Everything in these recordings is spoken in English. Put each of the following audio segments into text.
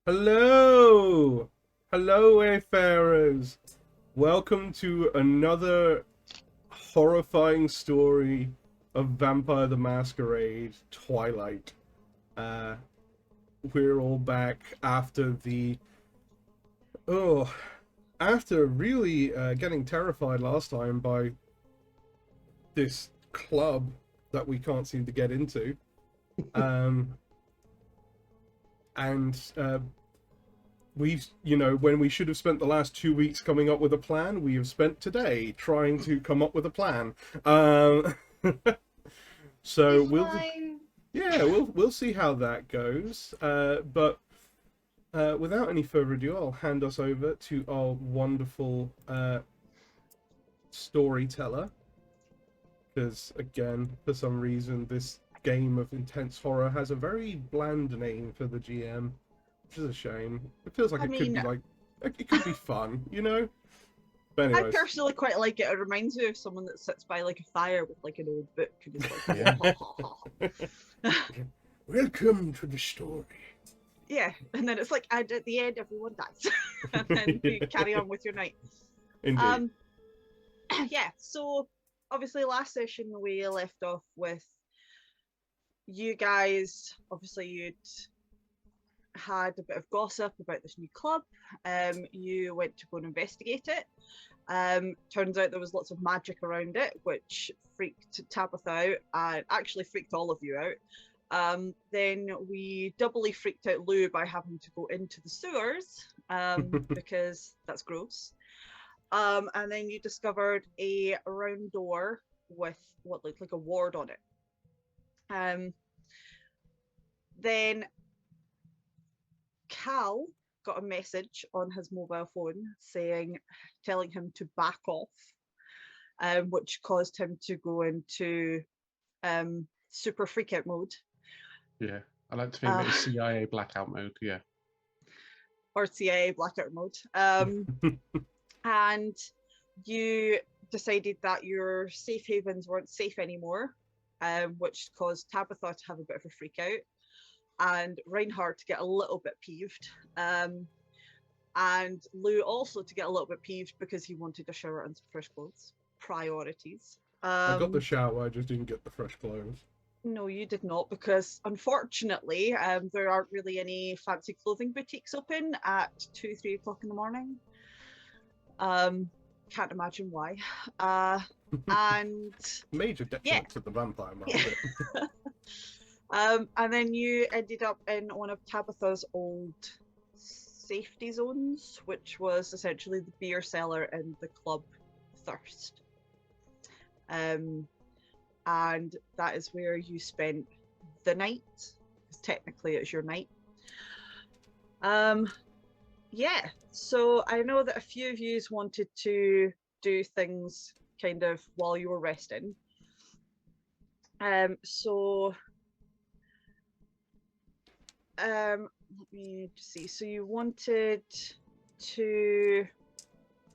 Hello! Hello, Wayfarers! Welcome to another horrifying story of Vampire the Masquerade, Twilight. Uh, we're all back after Oh, after really getting terrified last time by this club that we can't seem to get into. Um, and when we should have spent the last 2 weeks coming up with a plan, we have spent today trying to come up with a plan. Um, so It's we'll, fine. yeah, we'll see how that goes. But without any further ado, I'll hand us over to our wonderful storyteller. Because again, for some reason, this game of intense horror has a very bland name for the GM. Which is a shame. It feels like I it could mean, be it could be fun, you know? But I anyways. personally quite like it. It reminds me of someone that sits by like a fire with like an old book and is like, Yeah. ha ha ha. Welcome to the story. Yeah, and then it's like, and at the end, everyone dies, and then you carry on with your night. Indeed. Yeah. So obviously, last session we left off with you guys. Obviously, you'd had a bit of gossip about this new club. You went to go and investigate it. Turns out there was lots of magic around it, which freaked Tabitha out and actually freaked all of you out. Then we doubly freaked out Lou by having to go into the sewers because that's gross. And then you discovered a round door with what looked like a ward on it. Then Cal got a message on his mobile phone telling him to back off, which caused him to go into super freakout mode. Yeah, I like to think that it's CIA blackout mode. Yeah. Or CIA blackout mode. And you decided that your safe havens weren't safe anymore, which caused Tabitha to have a bit of a freak out and Reinhardt to get a little bit peeved. And Lou also to get a little bit peeved because he wanted a shower and some fresh clothes. Priorities. I got the shower, I just didn't get the fresh clothes. No, you did not, because unfortunately, there aren't really any fancy clothing boutiques open at 2-3 o'clock in the morning. Can't imagine why. And major detriment to the vampire market. And then you ended up in one of Tabitha's old safety zones, which was essentially the beer cellar in the club Thirst. And that is where you spent the night, because technically it's your night. Yeah, so I know that a few of you wanted to do things kind of while you were resting. Let me see. So you wanted to,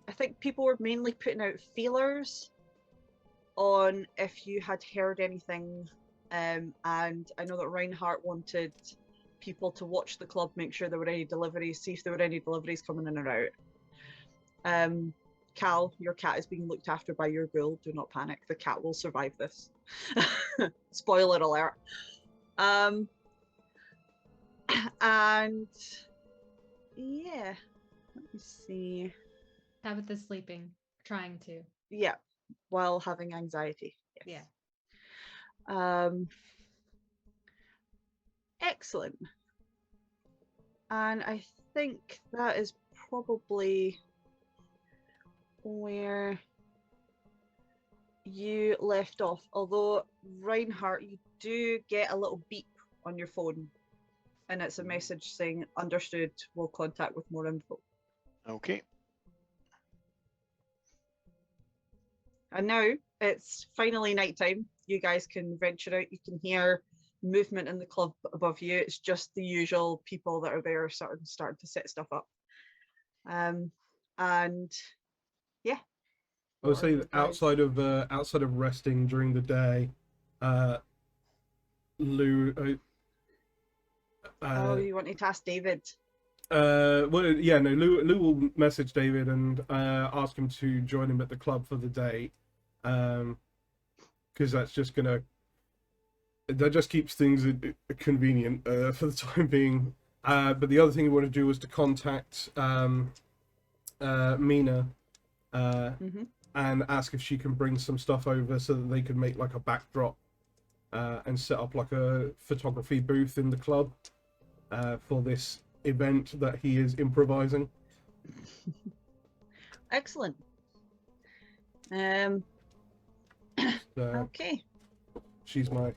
I think people were mainly putting out feelers on if you had heard anything. And I know that Reinhardt wanted people to watch the club, make sure there were any deliveries, see if there were any deliveries coming in or out. Cal, your cat is being looked after by your ghoul. Do not panic. The cat will survive this. Spoiler alert. And yeah, let me see. Tabitha's sleeping, trying to. Yeah, while having anxiety. Yes. Yeah. Excellent. And I think that is probably where you left off. Although, Reinhardt, you do get a little beep on your phone. And it's a message saying, understood, we'll contact with more info. Okay. And now it's finally nighttime. You guys can venture out. You can hear movement in the club above you. It's just the usual people that are there starting to set stuff up. And yeah. I would say that outside of resting during the day, Lou Oh, you wanted to ask David? Well, yeah, no. Lou will message David and ask him to join him at the club for the day, because that just keeps things convenient for the time being. But the other thing he wanted to do was to contact Mina Mm-hmm. and ask if she can bring some stuff over so that they could make like a backdrop and set up like a photography booth in the club for this event that he is improvising. Excellent. Okay. She's my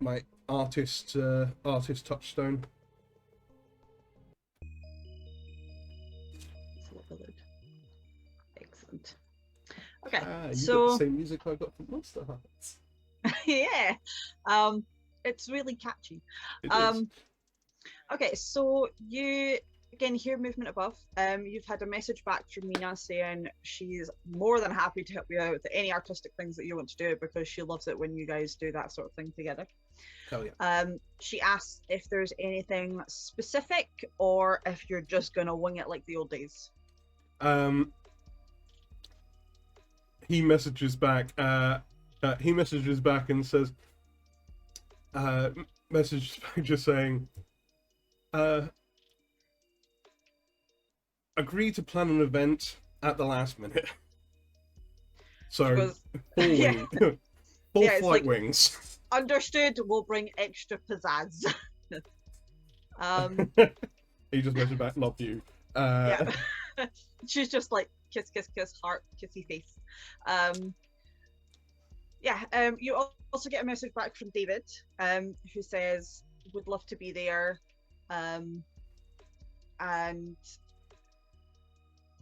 my artist touchstone. Excellent. Okay, You got so the same music I got from Monster Hearts. yeah, it's really catchy. It is. Okay, so you again hear movement above. You've had a message back from Mina saying she's more than happy to help you out with any artistic things that you want to do because she loves it when you guys do that sort of thing together. Hell yeah. She asks if there's anything specific or if you're just gonna wing it like the old days. He messages back. He messages back and says, messages back just saying, agree to plan an event at the last minute. So, Because- four Yeah. four Yeah, it's flight like- wings. Understood. We'll bring extra pizzazz. He just messaged back, love you. Yeah. She's just like kiss, kiss, kiss, heart, kissy face. You also get a message back from David, who says would love to be there, and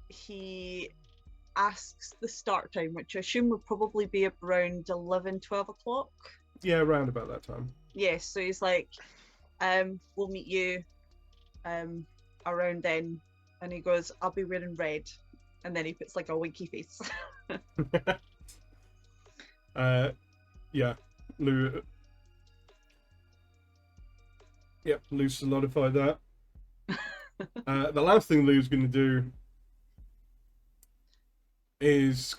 he asks the start time, which I assume would probably be around 11, 12 o'clock. Yeah, around about that time. Yes, so he's like, we'll meet you around then, and he goes, I'll be wearing red, and then he puts like a winky face. Yeah, Lou. Yep, Lou solidified that. The last thing Lou's going to do is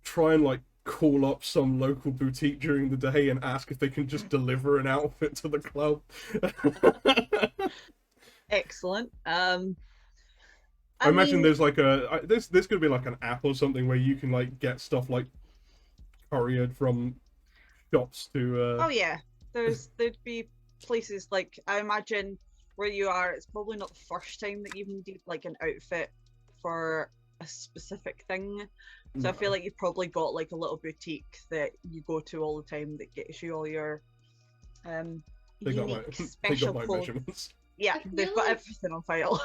try and like call up some local boutique during the day and ask if they can just deliver an outfit to the club. Excellent. I imagine mean, there's like there's gonna be like an app or something where you can like get stuff like couriered from shops to. oh yeah, there'd be places like I imagine where you are. It's probably not the first time that you've needed like an outfit for a specific thing. So I feel like you've probably got like a little boutique that you go to all the time that gets you all your They got unique my special clothes. measurements. Yeah, I they've feel got like- everything on file.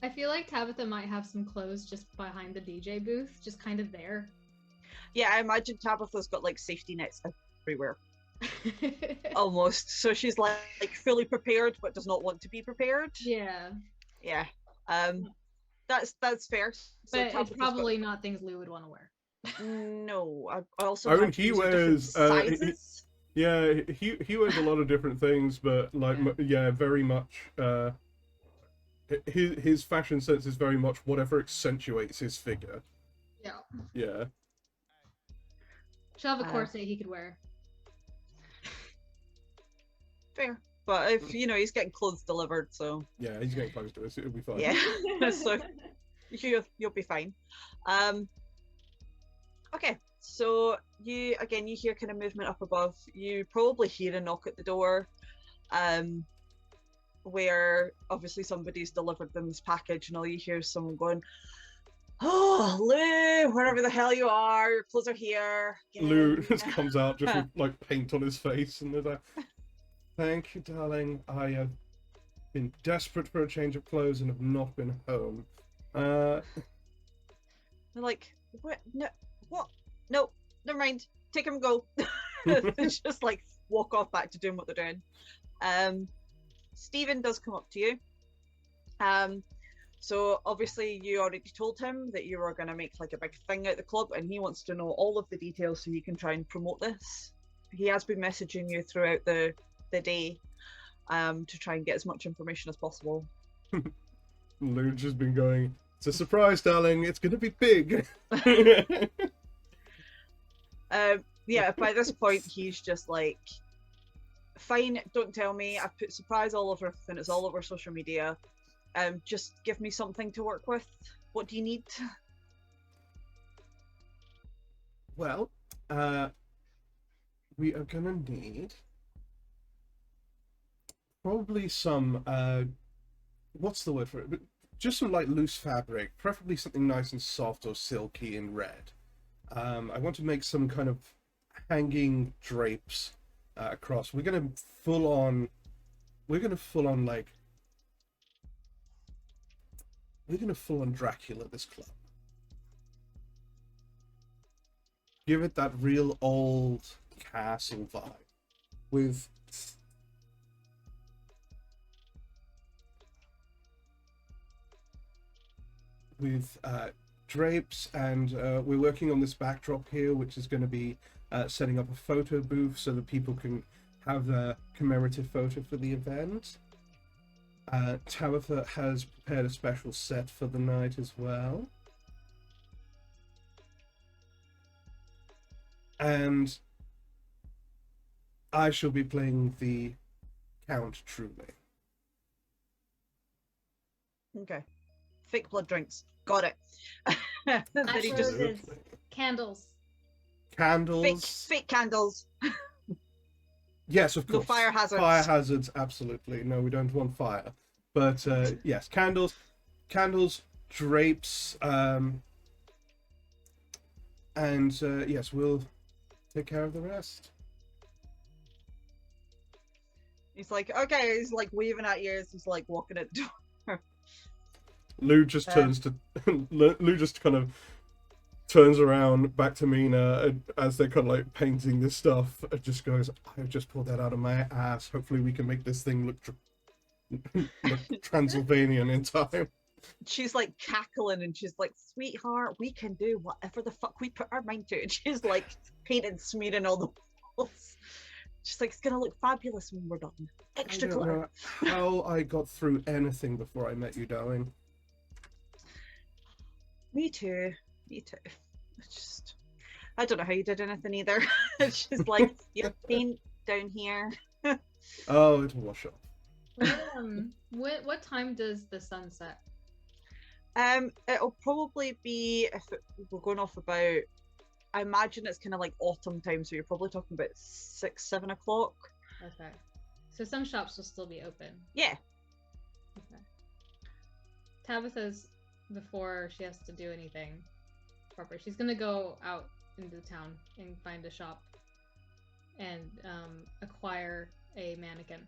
I feel like Tabitha might have some clothes just behind the DJ booth, just kind of there. Yeah, I imagine Tabitha's got like safety nets everywhere, almost. So she's like fully prepared, but does not want to be prepared. Yeah, Yeah, that's fair. So but it's Tabitha's probably not things Lou would want to wear. no. I also I mean, imagine he these are different wears, sizes. Yeah, he wears a lot of different things, but like yeah, very much. His fashion sense is very much whatever accentuates his figure. Yeah, Yeah. she'll have a corset he could wear. Fair, but if he's getting clothes delivered, so Yeah, he's getting close to us. It'll be fine. yeah, so you'll be fine. Okay, so you hear kind of movement up above. You probably hear a knock at the door, where obviously somebody's delivered them this package, and all you hear is someone going, "Oh, Lou, wherever the hell you are, your clothes are here." Get Lou in." just comes out just with like paint on his face, and they're like, "Thank you, darling. I have been desperate for a change of clothes and have not been home." They're like, "What? No, what? No, never mind. Take him and go." They just like walk off back to doing what they're doing. Stephen does come up to you. So obviously you already told him that you were going to make like a big thing at the club, and he wants to know all of the details so he can try and promote this. He has been messaging you throughout the day, to try and get as much information as possible. Luge has been going, it's a surprise, darling, it's going to be big. Yeah, by this point, he's just like, fine, don't tell me. I've put surprise all over everything. It's all over social media. Just give me something to work with. What do you need? Well, we are going to need probably some, what's the word for it? Just some like loose fabric, preferably something nice and soft or silky and red. I want to make some kind of hanging drapes across. We're gonna full on Dracula this club. Give it that real old castle vibe with drapes, and we're working on this backdrop here, which is going to be setting up a photo booth so that people can have a commemorative photo for the event. Tabitha has prepared a special set for the night as well. And I shall be playing the Count Truly. Okay. Fake blood drinks. Got it. Then he just Absolutely. Candles. Candles. fake candles. Yes, of No course. fire hazards. Fire hazards, absolutely. No, we don't want fire. But yes, candles, drapes, and yes, we'll take care of the rest. He's like, okay. He's like waving at you as he's like walking at the door. Lou just turns to Lou just kind of turns around back to Mina as they're kind of like painting this stuff. It just goes, I just pulled that out of my ass. Hopefully we can make this thing look Transylvanian in time. She's like cackling and she's like, sweetheart, we can do whatever the fuck we put our mind to. And she's like painting, smearing all the walls. She's like, it's gonna look fabulous when we're done. Extra I don't glitter. know how I got through anything before I met you, darling. Me too. It's just, I don't know how you did anything either. She's like, your paint down here. Oh, it'll wash off. What time does the sun set? It'll probably be, we're going off about, I imagine it's kind of like autumn time, so you're probably talking about 6, 7 o'clock. Okay. So some shops will still be open. Yeah. Okay. Tabitha's, before she has to do anything proper, she's gonna go out into town and find a shop and acquire a mannequin.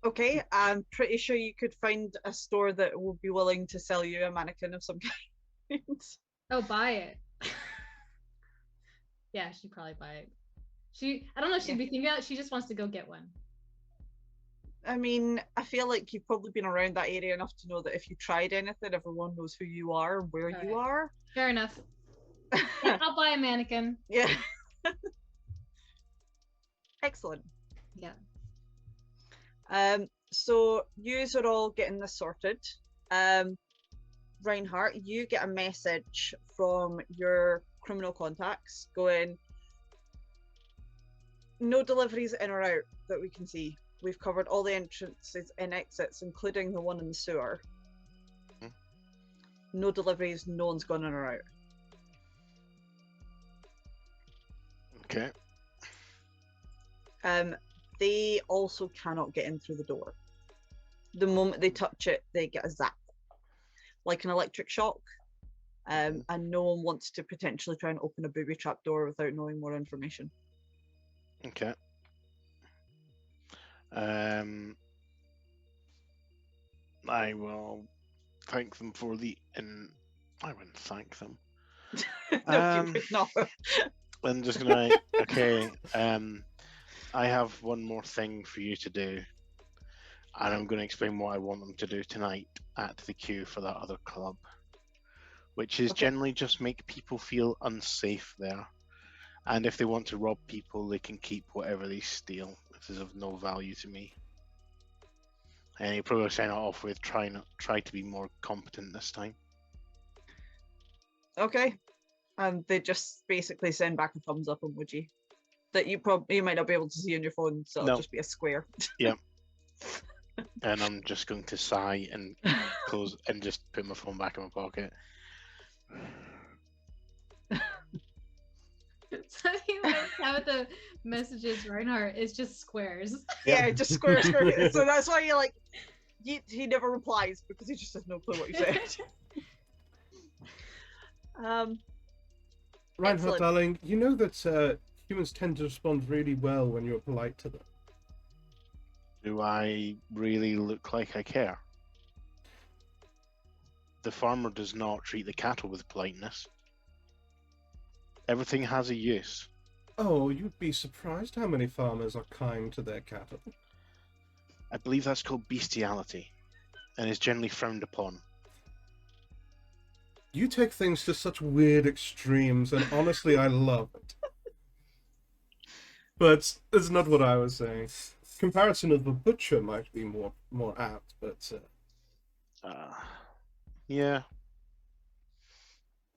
Okay, I'm pretty sure you could find a store that will be willing to sell you a mannequin of some kind. Oh, buy it. Yeah, she'd probably buy it. I don't know if she'd be thinking about it, she just wants to go get one. I mean, I feel like you've probably been around that area enough to know that if you tried anything, everyone knows who you are and where you are. Fair enough. Yeah, I'll buy a mannequin. Yeah. Excellent. Yeah. So yous are all getting this sorted. Reinhardt, you get a message from your criminal contacts going, no deliveries in or out that we can see. We've covered all the entrances and exits, including the one in the sewer. No deliveries, no one's gone in or out. Okay. They also cannot get in through the door. The moment they touch it, they get a zap, like an electric shock. And no one wants to potentially try and open a booby trap door without knowing more information. Okay. I will thank them for the I wouldn't thank them. No, you would not. I'm just gonna okay. I have one more thing for you to do, and I'm going to explain what I want them to do tonight at the queue for that other club, which is generally just make people feel unsafe there. And if they want to rob people, they can keep whatever they steal if contacts is of no value to me. And you probably sign it off with try to be more competent this time. Okay. And they just basically send back a thumbs up emoji that you might not be able to see on your phone, so it'll No. just be a square. And I'm just going to sigh and close and just put my phone back in my pocket. So you like how the messages Reinhardt is just squares. Yeah, just square. So that's why you're like, he never replies because he just has no clue what you said. Reinhardt, Excellent. darling, you know that humans tend to respond really well when you're polite to them. Do I really look like I care? The farmer does not treat the cattle with politeness. Everything has a use. Oh, you'd be surprised how many farmers are kind to their cattle. I believe that's called bestiality, and is generally frowned upon. You take things to such weird extremes, and honestly, I love it. But that's not what I was saying. Comparison of a butcher might be more apt, but Yeah.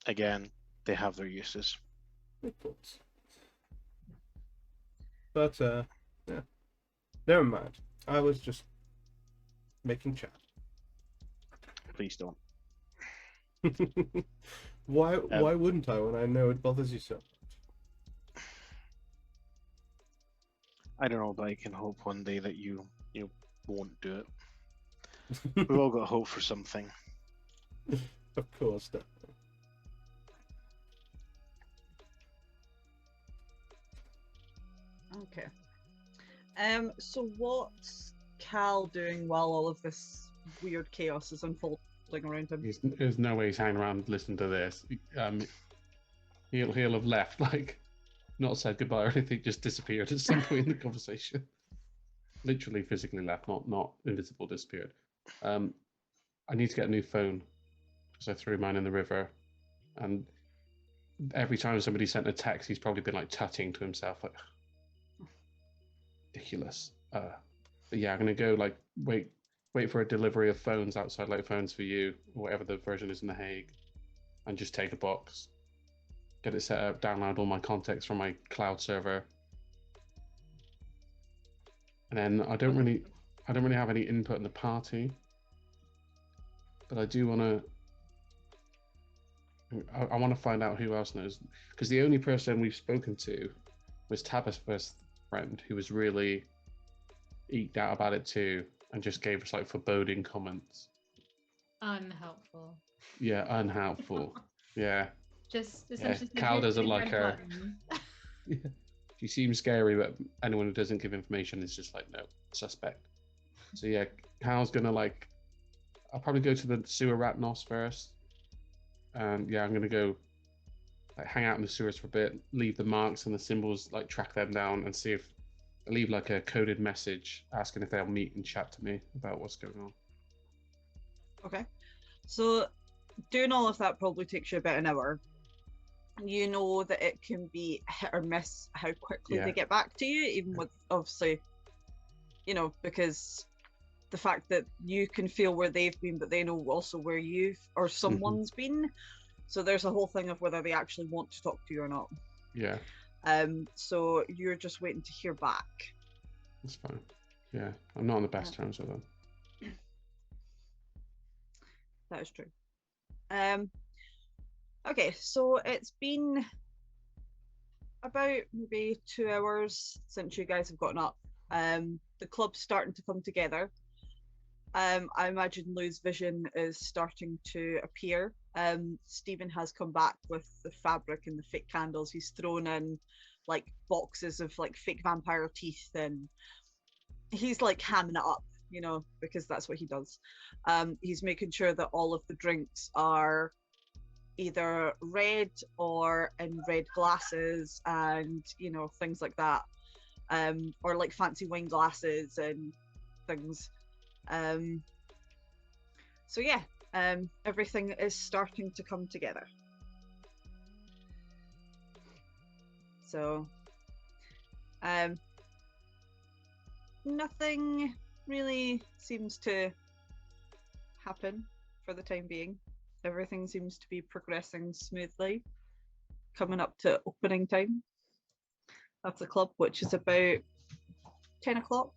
Again, they have their uses. of course. But yeah, never mind. I was just making chat. Please don't. Why wouldn't I when I know it bothers you so much? I don't know, but I can hope one day that you won't do it. We've all got hope for something. Of course, definitely. Okay. So what's Cal doing while all of this weird chaos is unfolding around him? There's no way he's hanging around listening to this. He'll have left, like, not said goodbye or anything, just disappeared at some point in the conversation. Literally physically left, not invisible, disappeared. I need to get a new phone because I threw mine in the river, and every time somebody sent a text, he's probably been like tutting to himself, like ridiculous. But yeah, I'm gonna go like wait for a delivery of phones outside, like Phones for You, or whatever the version is in The Hague, and just take a box, get it set up, download all my contacts from my cloud server, and then I don't really have any input in the party, but I do want to. I want to find out who else knows, because the only person we've spoken to was Tabitha's friend, who was really eked out about it too, and just gave us like foreboding comments. Unhelpful. Yeah, unhelpful. Yeah. Just Yeah, essentially. Cal doesn't hit like red her. buttons. Yeah. She seems scary, but anyone who doesn't give information is just like, no, suspect. So yeah, Cal's gonna like, I'll probably go to the sewer rat nos first. And yeah, I'm gonna go like hang out in the sewers for a bit, leave the marks and the symbols, like track them down and see if I leave like a coded message asking if they'll meet and chat to me about what's going on. Okay. So doing all of that probably takes you about an hour. You know that it can be hit or miss how quickly they get back to you, even with obviously, because the fact that you can feel where they've been, but they know also where you've or someone's been. So there's a whole thing of whether they actually want to talk to you or not. Yeah. So you're just waiting to hear back. That's fine. Yeah, I'm not on the best terms with them. That is true. Okay, so it's been about maybe 2 hours since you guys have gotten up. The club's starting to come together. I imagine Lou's vision is starting to appear. Stephen has come back with the fabric and the fake candles. He's thrown in like boxes of like fake vampire teeth, and he's like hamming it up, because that's what he does. He's making sure that all of the drinks are either red or in red glasses, and things like that, or like fancy wine glasses and things. So yeah, everything is starting to come together. So nothing really seems to happen for the time being. Everything seems to be progressing smoothly. Coming up to opening time of the club, which is about 10 o'clock.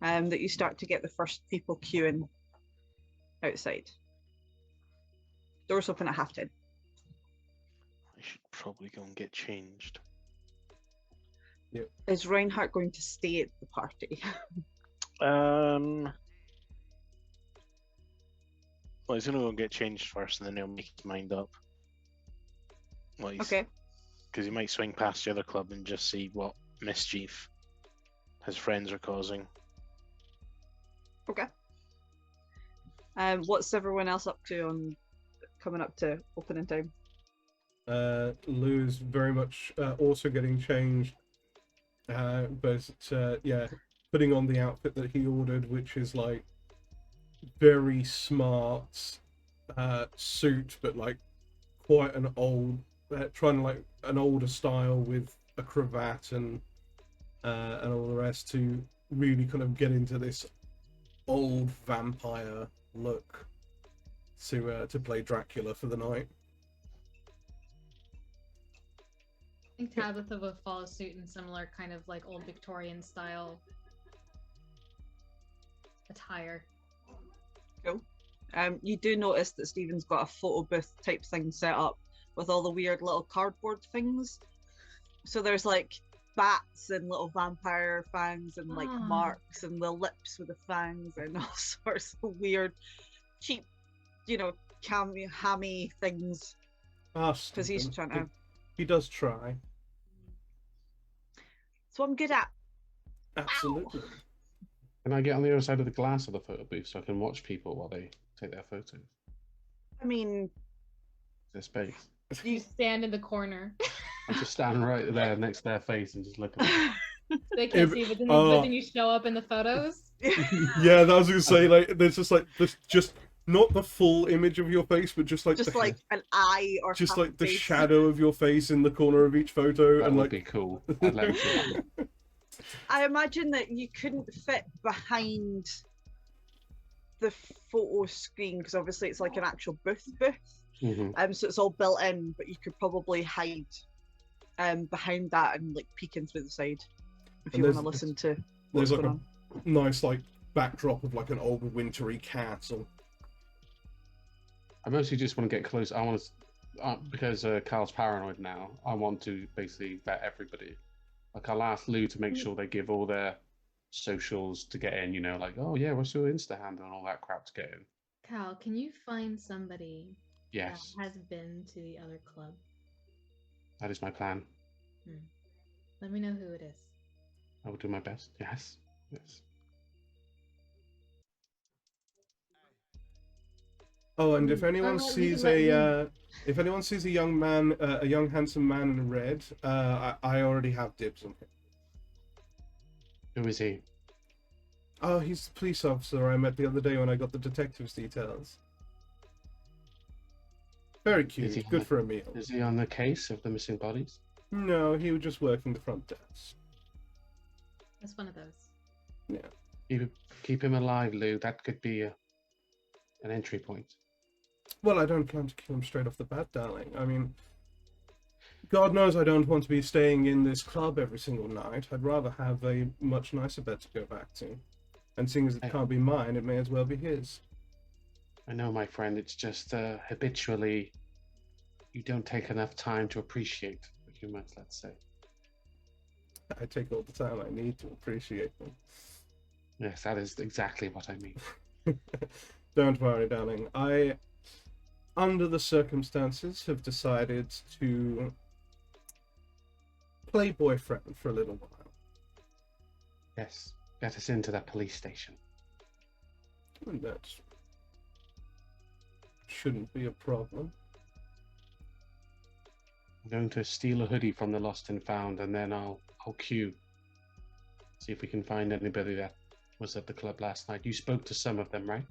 That you start to get the first people queuing outside. Doors open at 10:30. I should probably go and get changed. Is Reinhardt going to stay at the party? Well, he's gonna go get changed first, and then he'll make his mind up. Well, Okay. Because he might swing past the other club and just see what mischief his friends are causing. Okay. What's everyone else up to on coming up to opening time? Lou's very much also getting changed, but yeah, putting on the outfit that he ordered, which is like very smart suit, but like quite an old, trying to like an older style with a cravat and all the rest to really kind of get into this old vampire look to play Dracula for the night. I think Tabitha would follow suit in similar kind of like old Victorian style attire. Cool. You do notice that Stephen's got a photo booth type thing set up with all the weird little cardboard things. So there's like bats and little vampire fangs and like marks and the lips with the fangs and all sorts of weird, cheap, hammy things. Because he's trying to. He does try. That's what I'm good at. Absolutely. Can I get on the other side of the glass of the photo booth so I can watch people while they take their photos? I mean, There's space. You stand in the corner. I just stand right there next to their face and just look at them. They can't see, but then you show up in the photos. Yeah, that was gonna say, like, there's just like this, just not the full image of your face, but just like like an eye or just half like the face. shadow of your face in the corner of each photo, That and would like be cool. I'd let them see that. I imagine that you couldn't fit behind the photo screen because obviously it's like an actual booth. Mhm. So it's all built in, but you could probably hide behind that and like peek in through the side if And you want to there's- listen to there's what's like going a on. nice like backdrop of like an old wintry castle. I mostly just want to get close. I want to, because Carl's paranoid now. I want to basically vet everybody. Like I'll ask Lou to make sure they give all their socials to get in. Like, oh yeah, what's your Insta handle and all that crap to get in. Cal, can you find somebody Yes, that has been to the other club? that is my plan. Let me know who it is. I will do my best. Yes, yes. Oh, and if anyone well, you sees can let a young man, a young handsome man in red, I already have dibs on him. Who is he? Oh, he's the police officer I met the other day when I got the detective's details. Very Is he cute, good for a meal. Is he on the case of the missing bodies? No, he was just working the front desk. That's one of those. Yeah. Keep him alive, Lou. That could be an entry point. Well, I don't plan to kill him straight off the bat, darling. I mean, God knows I don't want to be staying in this club every single night. I'd rather have a much nicer bed to go back to. And seeing as it can't be mine, it may as well be his. I know, my friend. It's just habitually you don't take enough time to appreciate the humans, let's say. I take all the time I need to appreciate them. Yes, that is exactly what I mean. Don't worry, darling. I, under the circumstances, have decided to play boyfriend for a little while. Yes, get us into that police station. And that shouldn't be a problem. I'm going to steal a hoodie from the lost and found, and then I'll queue. See if we can find anybody that was at the club last night. You spoke to some of them, right?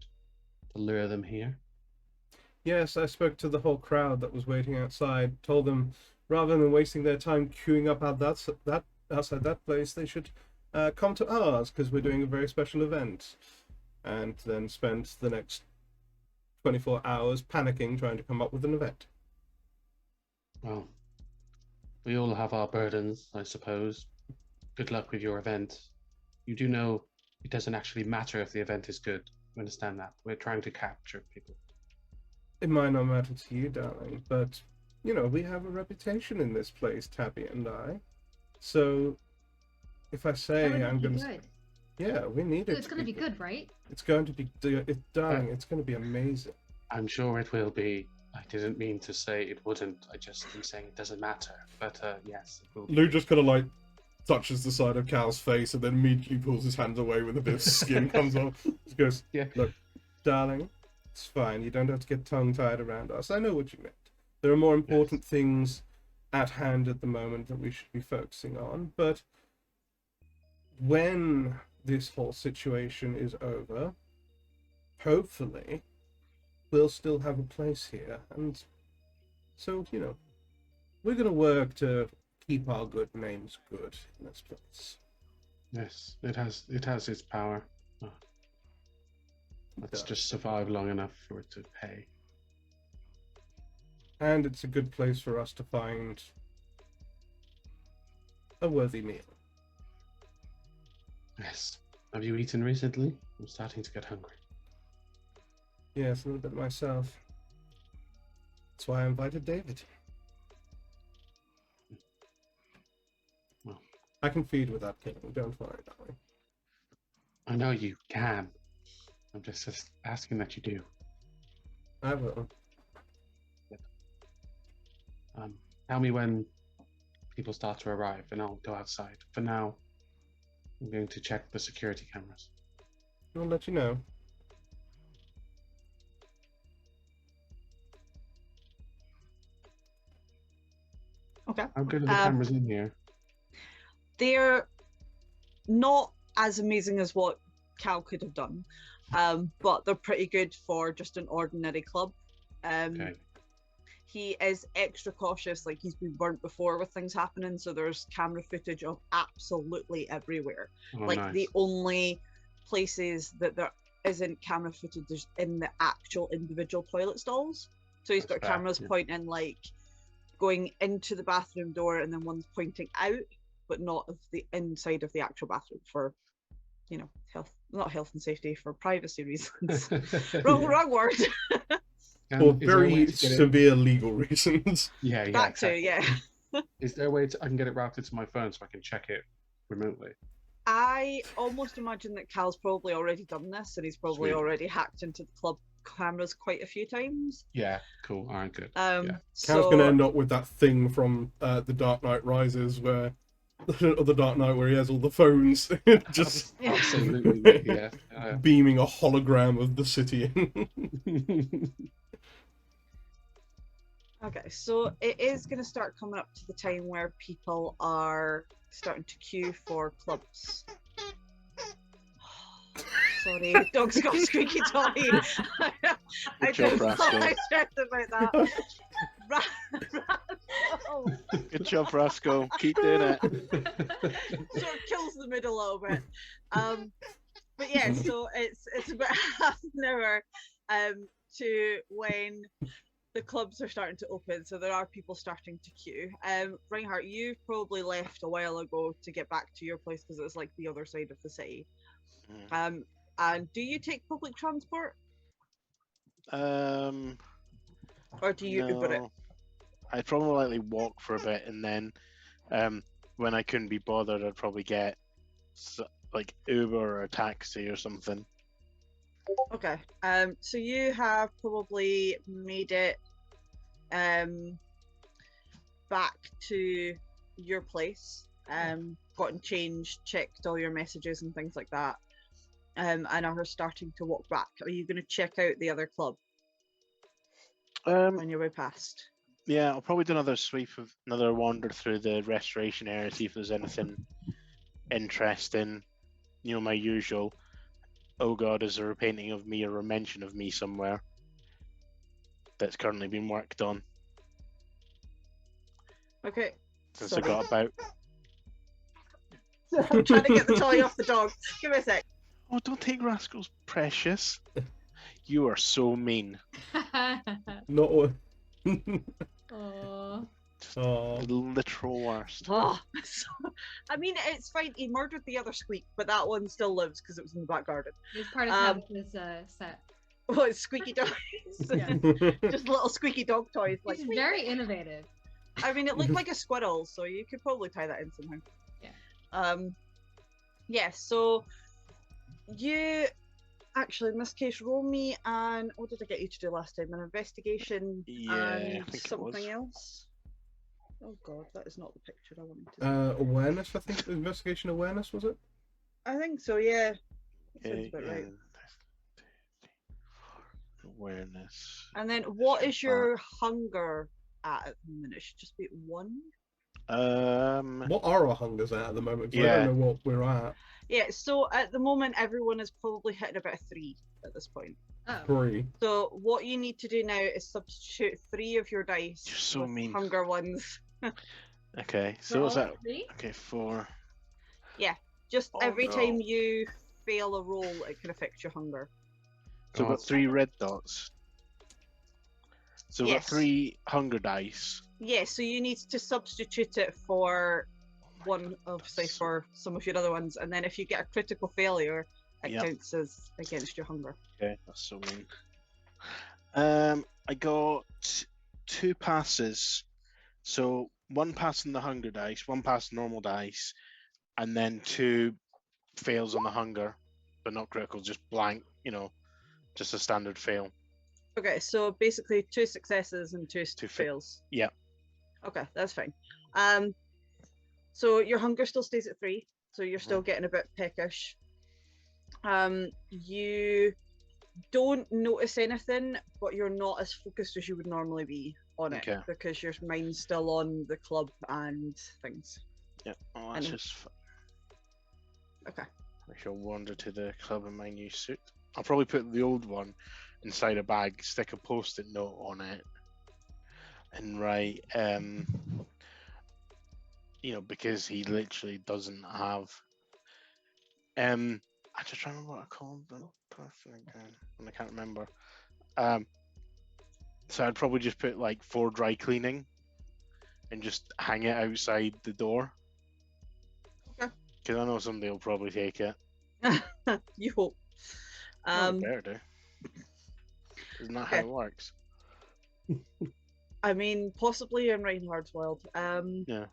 To lure them here. Yes, I spoke to the whole crowd that was waiting outside, told them rather than wasting their time queuing up outside that place, they should come to ours because we're doing a very special event, and then spend the next 24 hours panicking trying to come up with an event. Well, we all have our burdens, I suppose. Good luck with your event. You do know it doesn't actually matter if the event is good. You understand that? We're trying to capture people. It might not matter to you, darling, but, you know, we have a reputation in this place, Tabby and I. So, if I say Everything I'm be going to... good. Yeah, we need it. It's gonna be good, right? It's going to be... darling, it's going to be amazing. I'm sure it will be. I didn't mean to say it wouldn't. I just am saying it doesn't matter. But yes, it will be. Lou just kind of, like, touches the side of Cal's face and then immediately pulls his hands away with a bit of skin comes off. He goes, Yeah. look, darling, it's fine. You don't have to get tongue-tied around us. I know what you meant. There are more important things at hand at the moment that we should be focusing on. But when this whole situation is over, hopefully, we'll still have a place here. And so, you know, we're going to work to keep our good names good in this place. Yes, it has its power. Oh. Let's does. just survive long enough for it to pay. And it's a good place for us to find a worthy meal. Yes. Have you eaten recently? I'm starting to get hungry. Yes, a little bit myself. That's why I invited David. Well, I can feed without killing, don't worry, darling. I know you can. I'm just asking that you do. I will. Tell me when people start to arrive and I'll go outside. For now, I'm going to check the security cameras. I'll let you know. Okay. How good are the cameras in here? They're not as amazing as what Cal could have done, but they're pretty good for just an ordinary club. Okay. He is extra cautious, like he's been burnt before with things happening, so there's camera footage of absolutely everywhere. Oh, Like nice. the only places that there isn't camera footage is in the actual individual toilet stalls. So he's That's got fair, cameras yeah. pointing like going into the bathroom door, and then one's pointing out, but not of the inside of the actual bathroom for, you know, not health and safety, for privacy reasons. wrong word. For Is there a way very to get it? severe legal reasons. Yeah, That too, exactly. yeah. Is there a way I can get it routed to my phone so I can check it remotely? I almost imagine that Cal's probably already done this, and he's probably Sweet. already hacked into the club cameras quite a few times. Yeah, cool. All right, good. Yeah. Cal's So going to end up with that thing from The Dark Knight Rises, where or The Dark Knight, where he has all the phones just Yeah. Absolutely. Yeah. beaming a hologram of the city in. okay, so it is going to start coming up to the time where people are starting to queue for clubs. Sorry, dog's got a squeaky toy. I Good job, don't know Rascal. I stressed about that. Oh, Good job, Rascal. Keep doing it. sort of kills the mood a little bit. But yeah, so it's about half an hour to when the clubs are starting to open, so there are people starting to queue. Reinhardt, you probably left a while ago to get back to your place because it's like the other side of the city. And do you take public transport, or do you Uber it? No. I'd probably likely walk for a bit, and then when I couldn't be bothered, I'd probably get like Uber or a taxi or something. Okay. So you have probably made it back to your place, gotten changed, checked all your messages and things like that, and are starting to walk back. Are you going to check out the other club on your way past? Yeah, I'll probably do another wander through the restoration area, see if there's anything interesting. You know, my usual, oh god, is there a painting of me or a mention of me somewhere that's currently being worked on? Okay. Since I got about So I'm trying to get the toy off the dog. Give me a sec. Oh, don't take Rascal's precious. You are so mean. Not all. Aw. Oh, The literal worst. Oh, I mean, it's fine. He murdered the other squeak, but that one still lives because it was in the back garden. It's part of Tabitha's set. Oh, it's squeaky toys. Yeah. Just little squeaky dog toys. Like, It's very innovative. I mean, it looked like a squirrel, so you could probably tie that in somehow. Yeah. Yeah, so you actually, in this case, roll me and what did I get you to do last time? An investigation Yeah, I and think it something was. else. Oh god, that is not the picture I wanted to see. awareness, I think. Investigation awareness, was it? I think so, yeah. That sounds Okay, about right. Awareness. And then what is your hunger at the moment? It should just be 1. What are our hungers at the moment? 'Cause I Yeah. don't know what we're at. Yeah, so at the moment everyone is probably hitting about a 3 at this point. Oh. 3. So what you need to do now is substitute 3 of your dice You're so with mean. hunger ones. Okay, For so what's all that? 3? Okay, 4. Just Oh, every no. time you fail a roll, it can affect your hunger. So we've got God. 3 red dots. So we've got Yes. 3 hunger dice. Yeah, so you need to substitute it for Oh my one, God, obviously, that's so- for some of your other ones, and then if you get a critical failure, it Yep. counts as against your hunger. Okay, that's so mean. I got 2 passes. So 1 pass on the hunger dice, 1 pass normal dice, and then 2 fails on the hunger, but not critical, just blank, just a standard fail. Okay, so basically 2 successes and 2 Two fails. yeah. Okay, that's fine. So your hunger still stays at 3, so you're still getting a bit peckish. You don't notice anything, but you're not as focused as you would normally be on it Okay. because your mind's still on the club and things. Yeah, well, that's And- just fun. Okay. I shall wander to the club in my new suit. I'll probably put the old one inside a bag, stick a post-it note on it, and write, because he literally doesn't have. I'm just trying to remember what I called the person again, and I can't remember. So I'd probably just put like 4 dry cleaning, and just hang it outside the door. Okay. Because I know somebody will probably take it. You hope. Well, they better do. Isn't that how okay. it works? I mean, possibly in Reinhardt's world. Yeah.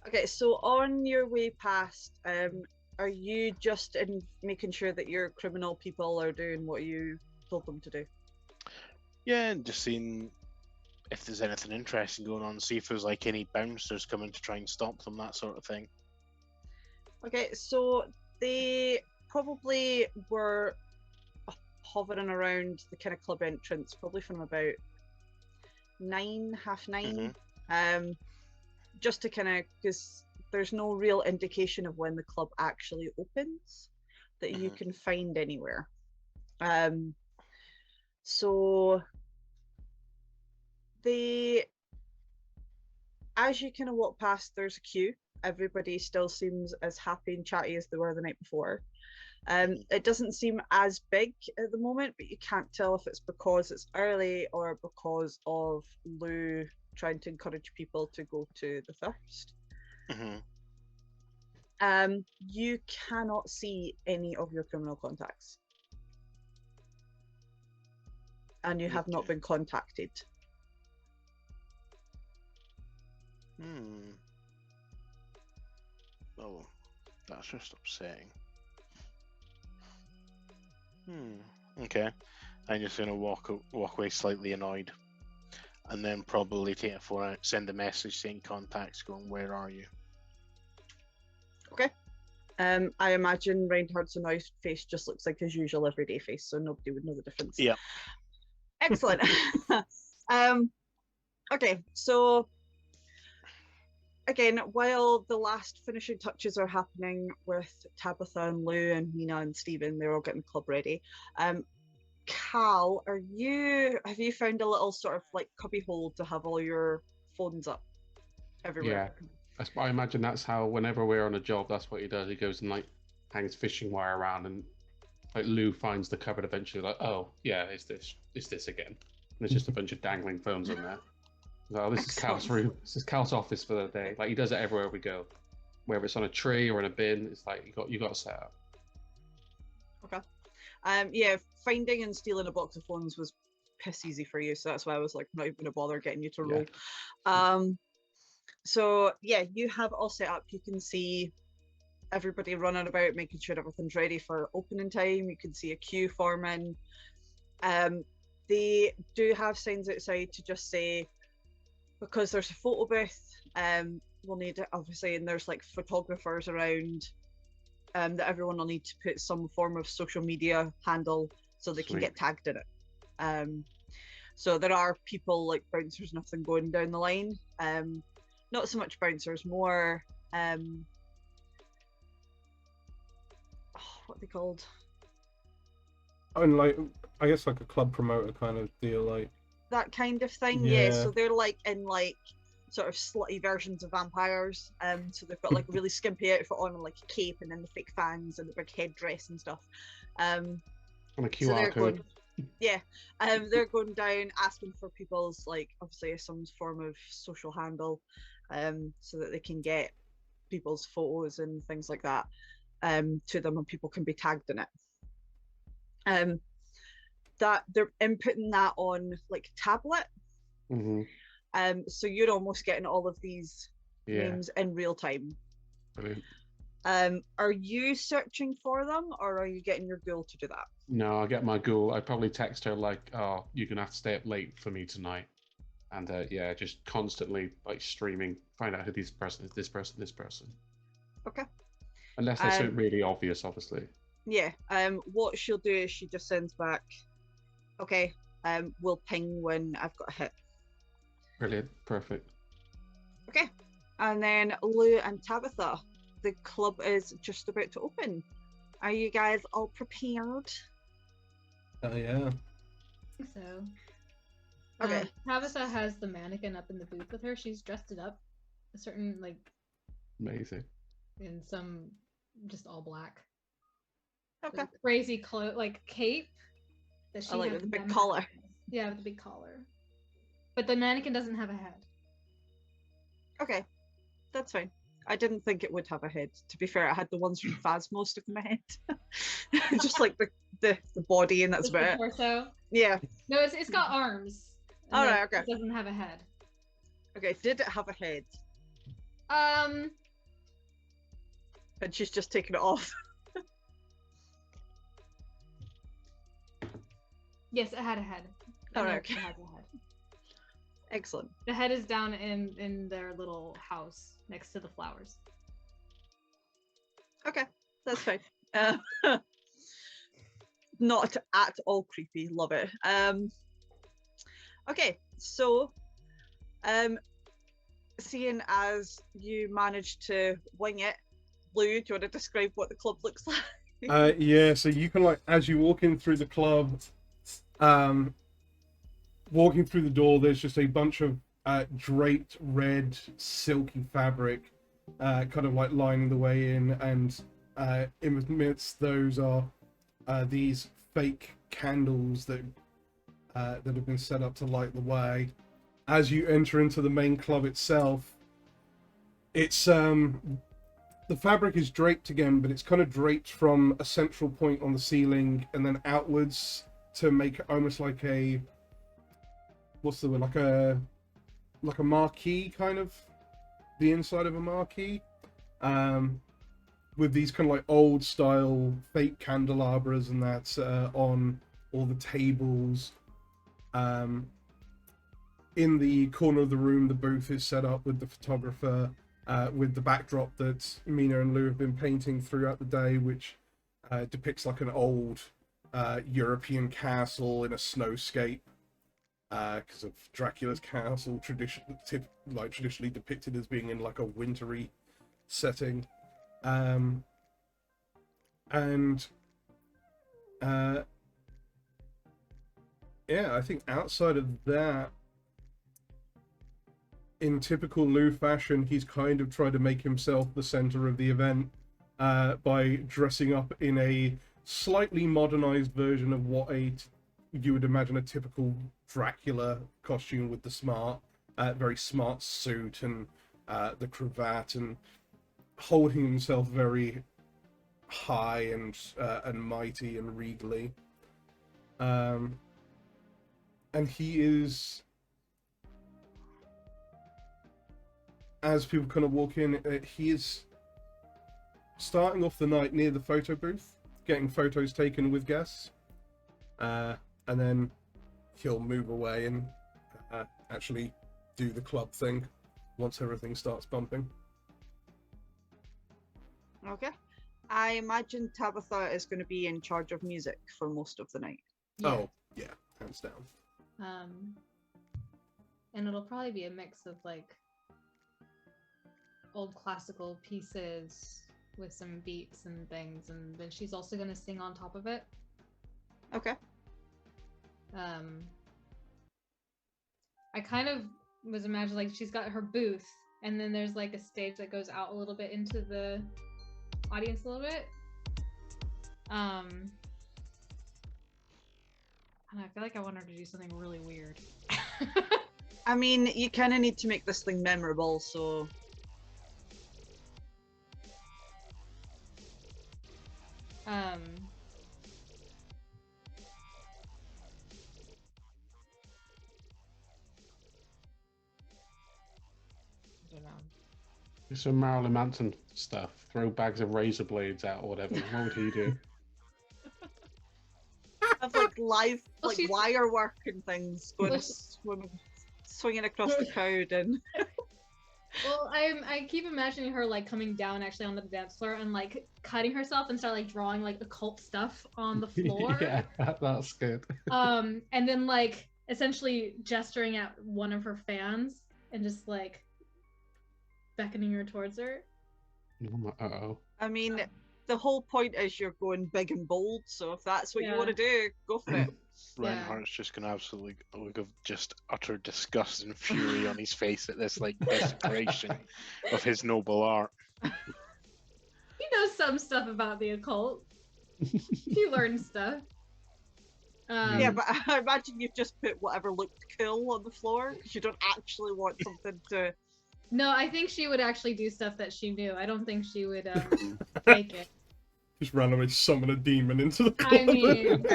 Okay, so on your way past, are you just in making sure that your criminal people are doing what you told them to do? Yeah, and just seeing if there's anything interesting going on, see if there's like any bouncers coming to try and stop them, that sort of thing. Okay, so they probably were hovering around the kind of club entrance, probably from about 9, half 9. Just to kind of, because there's no real indication of when the club actually opens that you can find anywhere. So as you kind of walk past, there's a queue. Everybody still seems as happy and chatty as they were the night before. It doesn't seem as big at the moment, but you can't tell if it's because it's early or because of Lou trying to encourage people to go to the thirst. You cannot see any of your criminal contacts, and you have not Okay. been contacted. Oh, that's just upsetting. Okay. I'm just gonna walk away slightly annoyed, and then probably take a phone out, send a message saying contacts, going, "Where are you?" Okay. I imagine Reinhardt's annoyed face just looks like his usual everyday face, so nobody would know the difference. Yeah. Excellent. Okay, so again, while the last finishing touches are happening with Tabitha and Lou and Mina and Stephen, they're all getting the club ready. Cal, have you found a little sort of like cubby hole to have all your phones up everywhere? I imagine that's how whenever we're on a job, that's what he does. He goes and like hangs fishing wire around, and like Lou finds the cupboard eventually. Like, oh yeah, it's this again. And there's just a bunch of dangling phones on there. Oh, this is Cal's Excellent. room. This is Cal's office for the day. Like he does it everywhere we go, whether it's on a tree or in a bin. It's like you got to set up. Okay. Yeah, finding and stealing a box of phones was piss easy for you, so that's why I was like not even gonna bother getting you to roll. So yeah, you have all set up. You can see everybody running about, making sure everything's ready for opening time. You can see a queue forming. They do have signs outside to just say, because there's a photo booth, we'll need it obviously, and there's like photographers around, that everyone will need to put some form of social media handle so they can Sweet. get tagged in it. So there are people like bouncers and everything going down the line. Not so much bouncers, more what are they called? And like, I guess like a club promoter kind of deal, like. That kind of thing. Yeah. Yeah. So they're like in like sort of slutty versions of vampires. So they've got like a really skimpy outfit on and like a cape and then the fake fangs and the big headdress and stuff. On a So QR they're code. going, yeah, they're going down asking for people's like obviously some form of social handle, so that they can get people's photos and things like that, to them, and people can be tagged in it. That they're inputting that on like tablet, Mm-hmm. so you're almost getting all of these Yeah. names in real time. Brilliant. Are you searching for them, or are you getting your ghoul to do that? No, I'll get my ghoul. I'd probably text her like, "Oh, you're gonna have to stay up late for me tonight," and yeah, just constantly like streaming, find out who this person is, this person, this person. Okay. Unless they're so really obvious, obviously. Yeah. What she'll do is she just sends back, okay, we'll ping when I've got a hit. Brilliant, perfect. Okay. And then Lou and Tabitha, the club is just about to open. Are you guys all prepared? Oh yeah. I think so. Okay. Tabitha has the mannequin up in the booth with her. She's dressed it up, a certain like Amazing. in some just all black. Okay. With a crazy like cape that she I like has with the big that collar. mannequin. Yeah, with the big collar. But the mannequin doesn't have a head. Okay. That's fine. I didn't think it would have a head. To be fair, I had the ones from Phasmo stuck in my head. Just like the body, and that's Just about the it. torso. Yeah. No, it's got arms. and All then right, okay. It doesn't have a head. Okay. Did it have a head? And she's just taken it off. Yes, it had a head. All I know right, it okay. has a head. Excellent. The head is down in their little house next to the flowers. Okay, that's fine. Not at all creepy. Love it. Okay, so seeing as you managed to wing it, Lou, do you want to describe what the club looks like? Yeah, so you can like, as you walk in through the club, walking through the door, there's just a bunch of draped red silky fabric, kind of like lining the way in, and in amidst those are these fake candles that have been set up to light the way. As you enter into the main club itself, it's the fabric is draped again, but it's kind of draped from a central point on the ceiling and then outwards to make it almost like a, what's the word, like a marquee, kind of the inside of a marquee, with these kind of like old style fake candelabras and that on all the tables. In the corner of the room, the booth is set up with the photographer, with the backdrop that Mina and Lou have been painting throughout the day, which depicts like an old European castle in a snowscape, because of Dracula's castle traditionally depicted as being in like a wintry setting. Yeah, I think outside of that, in typical Lou fashion, he's kind of tried to make himself the center of the event by dressing up in a slightly modernized version of what you would imagine a typical Dracula costume, with the very smart suit and the cravat, and holding himself very high and mighty and regally. And he is, as people kind of walk in, he is starting off the night near the photo booth, getting photos taken with guests, and then he'll move away and actually do the club thing once everything starts bumping. Okay. I imagine Tabitha is going to be in charge of music for most of the night. Yeah. Oh, yeah, hands down. And it'll probably be a mix of like old classical pieces with some beats and things, and then she's also gonna sing on top of it. Okay. I kind of was imagining like she's got her booth, and then there's like a stage that goes out a little bit into the audience a little bit. And I feel like I want her to do something really weird. I mean, you kind of need to make this thing memorable, so... I don't know. Do some Marilyn Manson stuff. Throw bags of razor blades out or whatever. What would he do? Have like live, Well, like she's- wire work and things, going Well, swinging across the crowd, and Well, I keep imagining her like coming down actually onto the dance floor and like cutting herself and start like drawing like occult stuff on the floor. Yeah, that's good. And then like essentially gesturing at one of her fans and just like beckoning her towards her. Uh-oh. I mean, the whole point is you're going big and bold. So if that's what you want to do, go for it. Reinhardt's just gonna absolutely look of just utter disgust and fury on his face at this like desecration of his noble art. He knows some stuff about the occult. He learned stuff. Yeah, but I imagine you've just put whatever looked cool on the floor because you don't actually want something to. No, I think she would actually do stuff that she knew. I don't think she would fake it. Just randomly summon a demon into the club. I mean,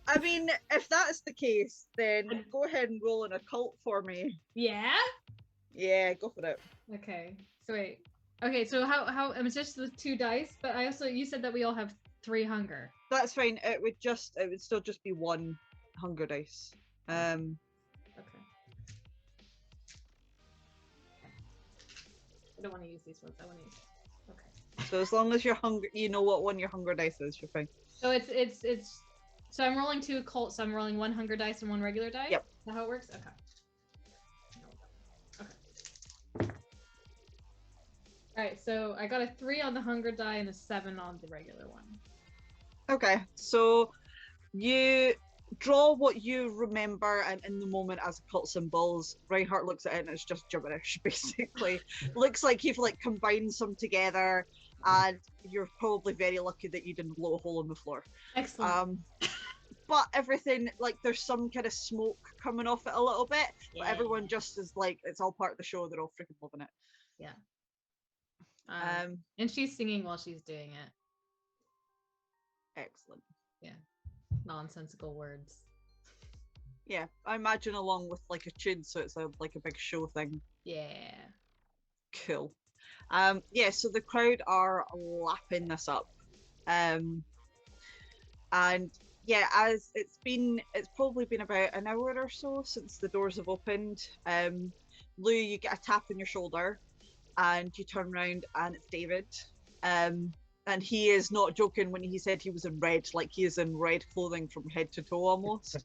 I mean, if that's the case, then go ahead and roll an occult for me. yeah. Yeah, go for it. Okay. So wait. Okay. So how? It's just the 2 dice, but I also you said that we all have 3 hunger. That's fine. It would still just be 1 hunger dice. Okay. I don't want to use these ones. I want to use. Okay. So as long as you're you know what one your hunger dice is, you're fine. So it's. So I'm rolling 2 occult. So I'm rolling 1 hunger dice and 1 regular dice. Yep. Is that how it works? Okay. All right. So I got a 3 on the hunger die and a 7 on the regular one. Okay, so you draw what you remember and in the moment as occult symbols. Reinhardt looks at it and it's just gibberish, basically. Looks like you've like combined some together, and you're probably very lucky that you didn't blow a hole in the floor. Excellent. But everything, like there's some kind of smoke coming off it a little bit, but everyone just is like, it's all part of the show. They're all freaking loving it. Yeah. And she's singing while she's doing it. Excellent. Nonsensical words. Yeah, I imagine along with like a tune, so it's like a big show thing. Yeah. Cool. Yeah, so the crowd are lapping this up. And yeah, as it's probably been about an hour or so since the doors have opened. Lou, you get a tap on your shoulder and you turn around and it's David. And he is not joking when he said he was in red, like he is in red clothing from head to toe almost.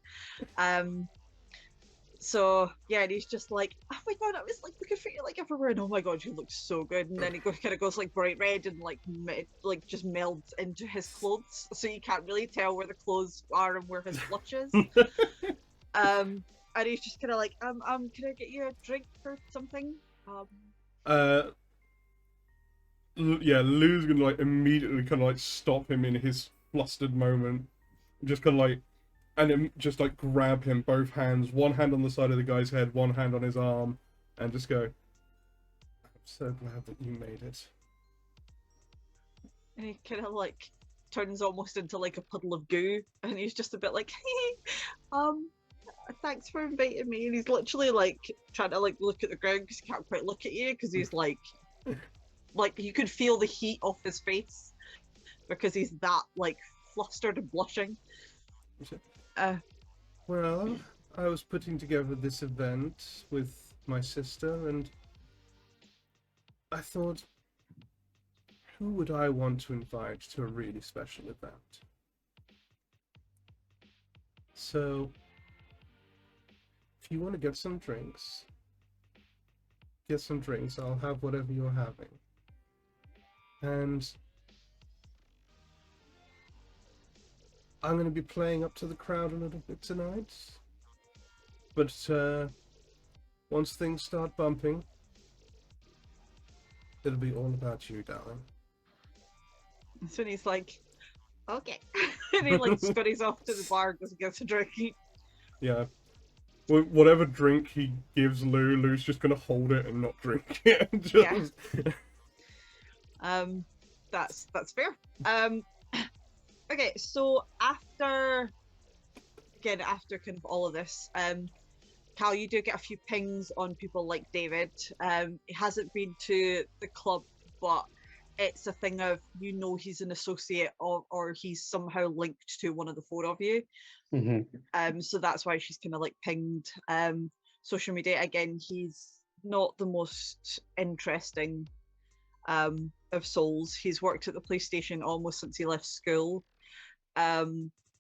So yeah, and he's just like, oh my god, I was like looking for you like everywhere, and oh my god, you look so good. And then he kind of goes like bright red and like just melds into his clothes, so you can't really tell where the clothes are and where his blush is. and he's just kind of like, can I get you a drink or something? Yeah, Lou's gonna like immediately kind of like stop him in his flustered moment, just kind of like, and then just like grab him both hands, one hand on the side of the guy's head, one hand on his arm, and just go, "I'm so glad that you made it." And he kind of like turns almost into like a puddle of goo, and he's just a bit like, thanks for inviting me. And he's literally like trying to like look at the ground because he can't quite look at you because he's like you could feel the heat off his face because he's that like flustered and blushing. Well, I was putting together this event with my sister, and I thought, who would I want to invite to a really special event? So, if you want to get some drinks, I'll have whatever you're having. And I'm going to be playing up to the crowd a little bit tonight. But once things start bumping, it'll be all about you, darling. So he's like, okay. And he like scurries off to the bar and goes and gets a drink. Yeah. Whatever drink he gives Lou's just going to hold it and not drink it. Just... Yeah. That's fair. Okay, so after kind of all of this, Cal, you do get a few pings on people like David. He hasn't been to the club, but it's a thing of, he's an associate or he's somehow linked to one of the four of you. So that's why she's kind of like pinged. Social media, again, he's not the most interesting of souls. He's worked at the police station almost since he left school,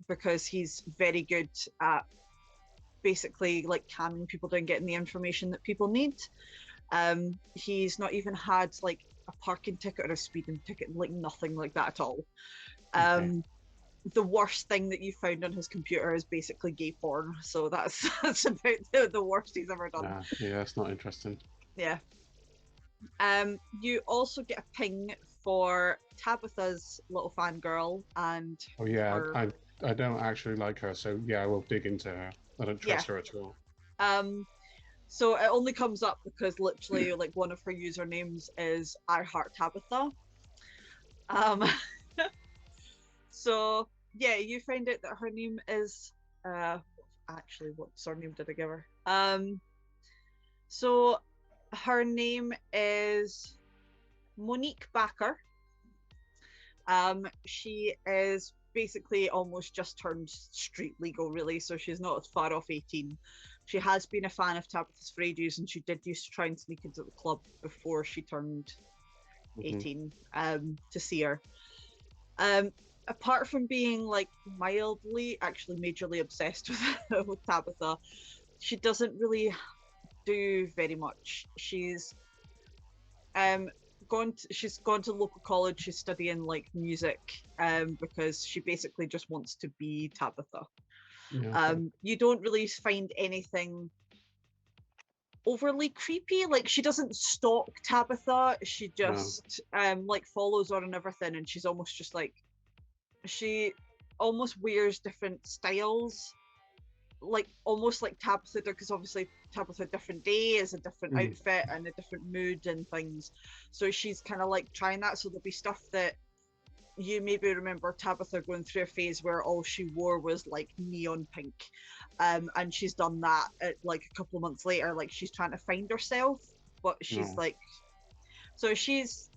because he's very good at basically like calming people down, getting the information that people need. He's not even had like a parking ticket or a speeding ticket, like nothing like that at all. The worst thing that you found on his computer is basically gay porn, so that's about the worst he's ever done. Yeah, that's not interesting. Yeah. You also get a ping for Tabitha's little fangirl, and Oh yeah, her... I don't actually like her, so yeah, I will dig into her. I don't trust her at all. So it only comes up because literally like one of her usernames is I Heart Tabitha. So yeah, you find out that her name is actually, what surname did I give her? So her name is Monique Backer. She is basically almost just turned street legal, really, so she's not as far off 18. She has been a fan of Tabitha's for ages, and she did used to try and sneak into the club before she turned 18 to see her. Apart from being like mildly, actually majorly obsessed with Tabitha, she doesn't really do very much. She's gone to local college. She's studying like music, because she basically just wants to be Tabitha. Yeah. You don't really find anything overly creepy. Like, she doesn't stalk Tabitha, she just like follows her and everything, and she's almost just like, she almost wears different styles, like almost like Tabitha, because obviously Tabitha different day is a different outfit and a different mood and things, so she's kind of like trying that. So there'll be stuff that you maybe remember Tabitha going through a phase where all she wore was like neon pink, and she's done that at, like a couple of months later, like she's trying to find herself, but she's like, so she's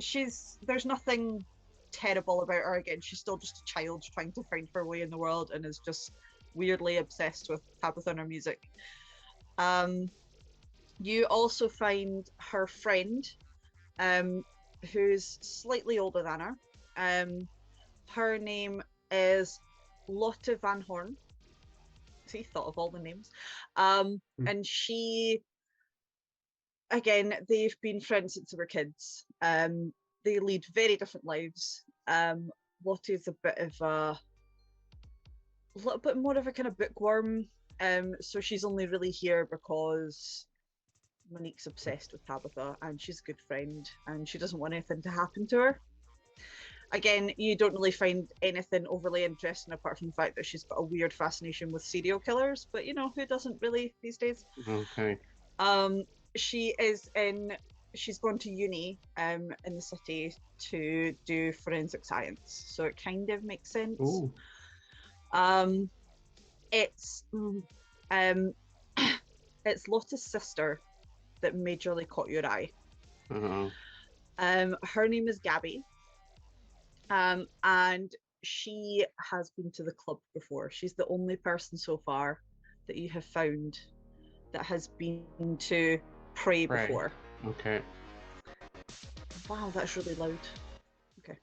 there's nothing terrible about her. Again, she's still just a child trying to find her way in the world, and is just weirdly obsessed with Tabitha and her music. You also find her friend, who's slightly older than her. Her name is Lotte Van Horn. See, thought of all the names. And she, again, they've been friends since they were kids. They lead very different lives. Lotte is a little bit more of a kind of bookworm. So she's only really here because Monique's obsessed with Tabitha and she's a good friend and she doesn't want anything to happen to her. Again, you don't really find anything overly interesting apart from the fact that she's got a weird fascination with serial killers, but you know, who doesn't really these days? Okay. She's going to uni in the city to do forensic science, so it kind of makes sense. Ooh. It's it's Lotta's sister that majorly caught your eye. Uh-oh. Her name is Gabby, and she has been to the club before. She's the only person so far that you have found that has been to pray before. Okay. Wow, that's really loud. Okay.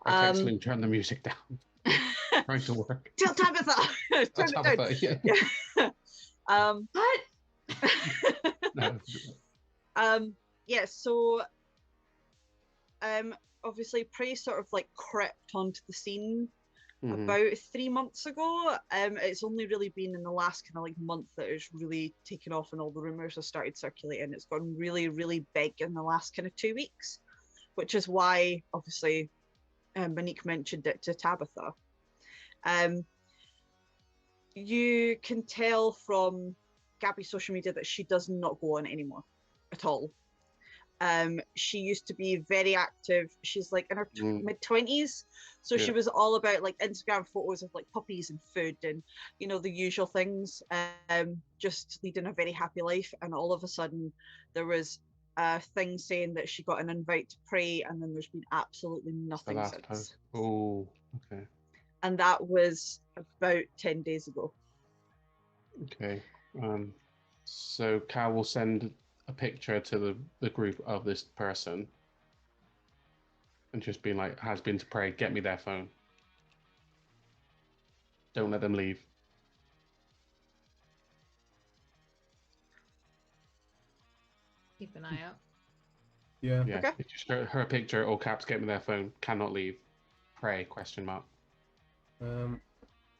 I text Lynn, turn the music down. Trying to work. Tell Tabitha! Turn it down. Yeah. Yeah. What? No. Yeah, so obviously Prey sort of like crept onto the scene about 3 months ago. It's only really been in the last kind of like month that it's really taken off and all the rumors have started circulating. It's gone really, really big in the last kind of 2 weeks, which is why obviously Monique mentioned it to Tabitha. You can tell from Gabby's social media that she does not go on anymore at all. She used to be very active. She's like in her mid-20s, so she was all about like Instagram photos of like puppies and food and you know the usual things, just leading a very happy life. And all of a sudden there was a thing saying that she got an invite to pray, and then there's been absolutely nothing since. Oh, okay. And that was about 10 days ago. Okay. So Cal will send a picture to the group of this person and just be like, has been to pray, get me their phone. Don't let them leave. Keep an eye out. Yeah. Yeah. Okay. It's just her picture, all caps, get me their phone, cannot leave. Pray, question mark.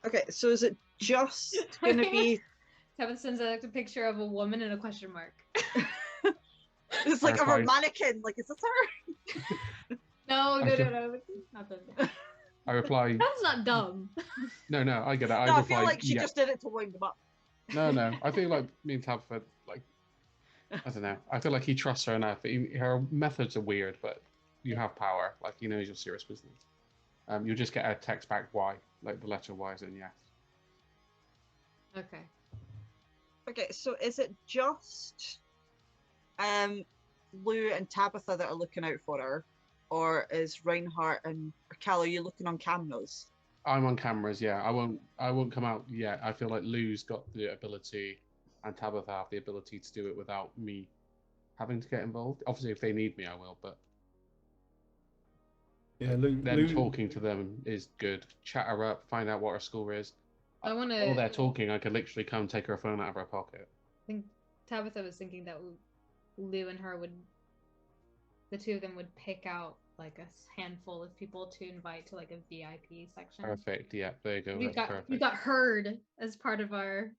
Okay, so is it just going to be... Tabitha sends a picture of a woman and a question mark. It's like a Verified. mannequin. Like, is this her? No. Not that. I reply, That's not dumb. no, I get it. No, I reply, feel like she yeah. just did it to wind them up. No. I feel like me and Tabitha, like, I don't know. I feel like he trusts her enough. Her methods are weird, but you have power. Like, he knows your serious business. You'll just get a text back Y, like the letter Y is in yes. Okay. Okay, so is it just Lou and Tabitha that are looking out for her? Or is Reinhardt and Cal, are you looking on cameras? I'm on cameras, yeah. I won't come out yet. I feel like Lou's got the ability and Tabitha have the ability to do it without me having to get involved. Obviously, if they need me, I will, but Yeah, them talking to them is good. Chat her up, find out what her score is. While they're talking, I could literally come take her phone out of her pocket. I think Tabitha was thinking that Lou and her the two of them would pick out like a handful of people to invite to like a VIP section. Perfect. Yeah, there you go. We got heard as part of our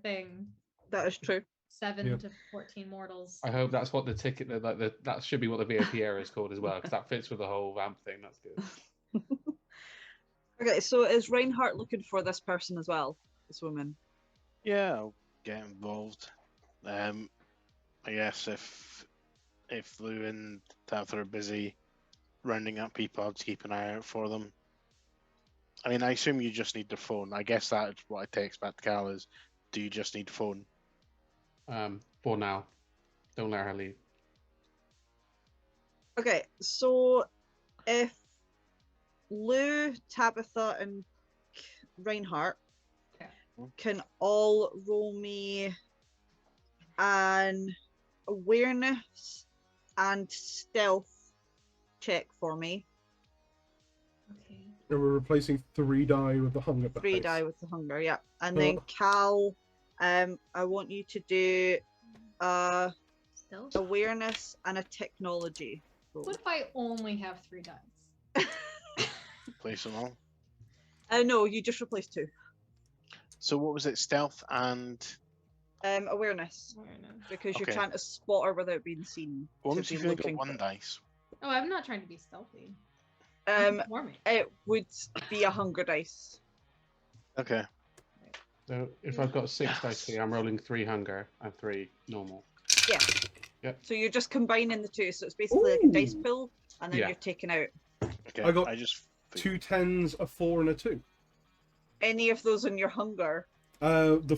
thing. That is true. 7 to 14 mortals. I hope that's what the ticket that should be what the VIP area is called as well, because that fits with the whole vamp thing. That's good. Okay, so is Reinhardt looking for this person as well? This woman? Yeah, I'll get involved. I guess if Lou and Tabitha are busy rounding up people, I'll just keep an eye out for them. I mean, I assume you just need the phone. I guess that's what I text back to Cal is, do you just need the phone? For now. Don't let her leave. Okay, so if Lou, Tabitha, and Reinhardt can all roll me an awareness and stealth check for me. Okay. And we're replacing 3 die with the hunger. 3 die with the hunger, yeah. And then Cal, I want you to do Stealth? awareness and a technology roll. What if I only have 3 dice? Place them all. No, you just replace 2. So what was it? Stealth and Awareness, Awareness. because you're Okay. trying to spot her without being seen. well, to once be you've only got looking one for- dice. Oh, I'm not trying to be stealthy. I'm Um, performing. it would be a hunger dice. Okay. So if I've got 6 dice Yes. here, I'm rolling 3 hunger and 3 normal. So you're just combining the two, so it's basically like a dice Ooh. pool, and then Yeah. you're taking out Okay. I got I just 2 10s, a 4, and a 2. any of those in your hunger. The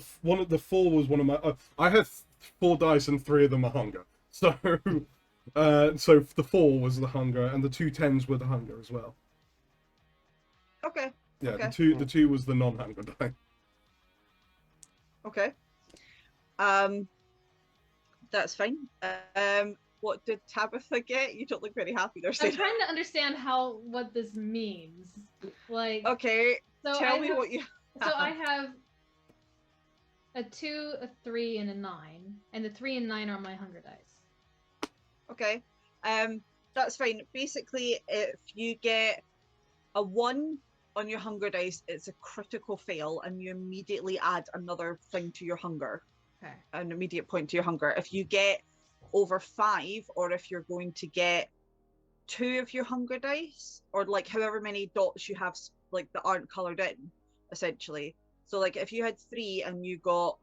4 was one of my. I had 4 dice and 3 of them are hunger. So, so the 4 was the hunger, and the 2 10s were the hunger as well. Okay. Yeah, Okay. the 2 was the non-hunger die. Okay. That's fine. What did Tabitha get? You don't look very happy there, I'm Sarah. trying to understand what this means. Like, Okay, so tell I me have, what you. so I have a 2, a 3, and a 9, and the 3 and 9 are my hunger dice. Okay. That's fine. Basically, if you get a 1 on your hunger dice, it's a critical fail, and you immediately add another thing to your hunger, Okay. an immediate point to your hunger. If you get over 5, or if you're going to get 2 of your hunger dice, or like however many dots you have, like that aren't colored in, essentially. So like if you had 3 and you got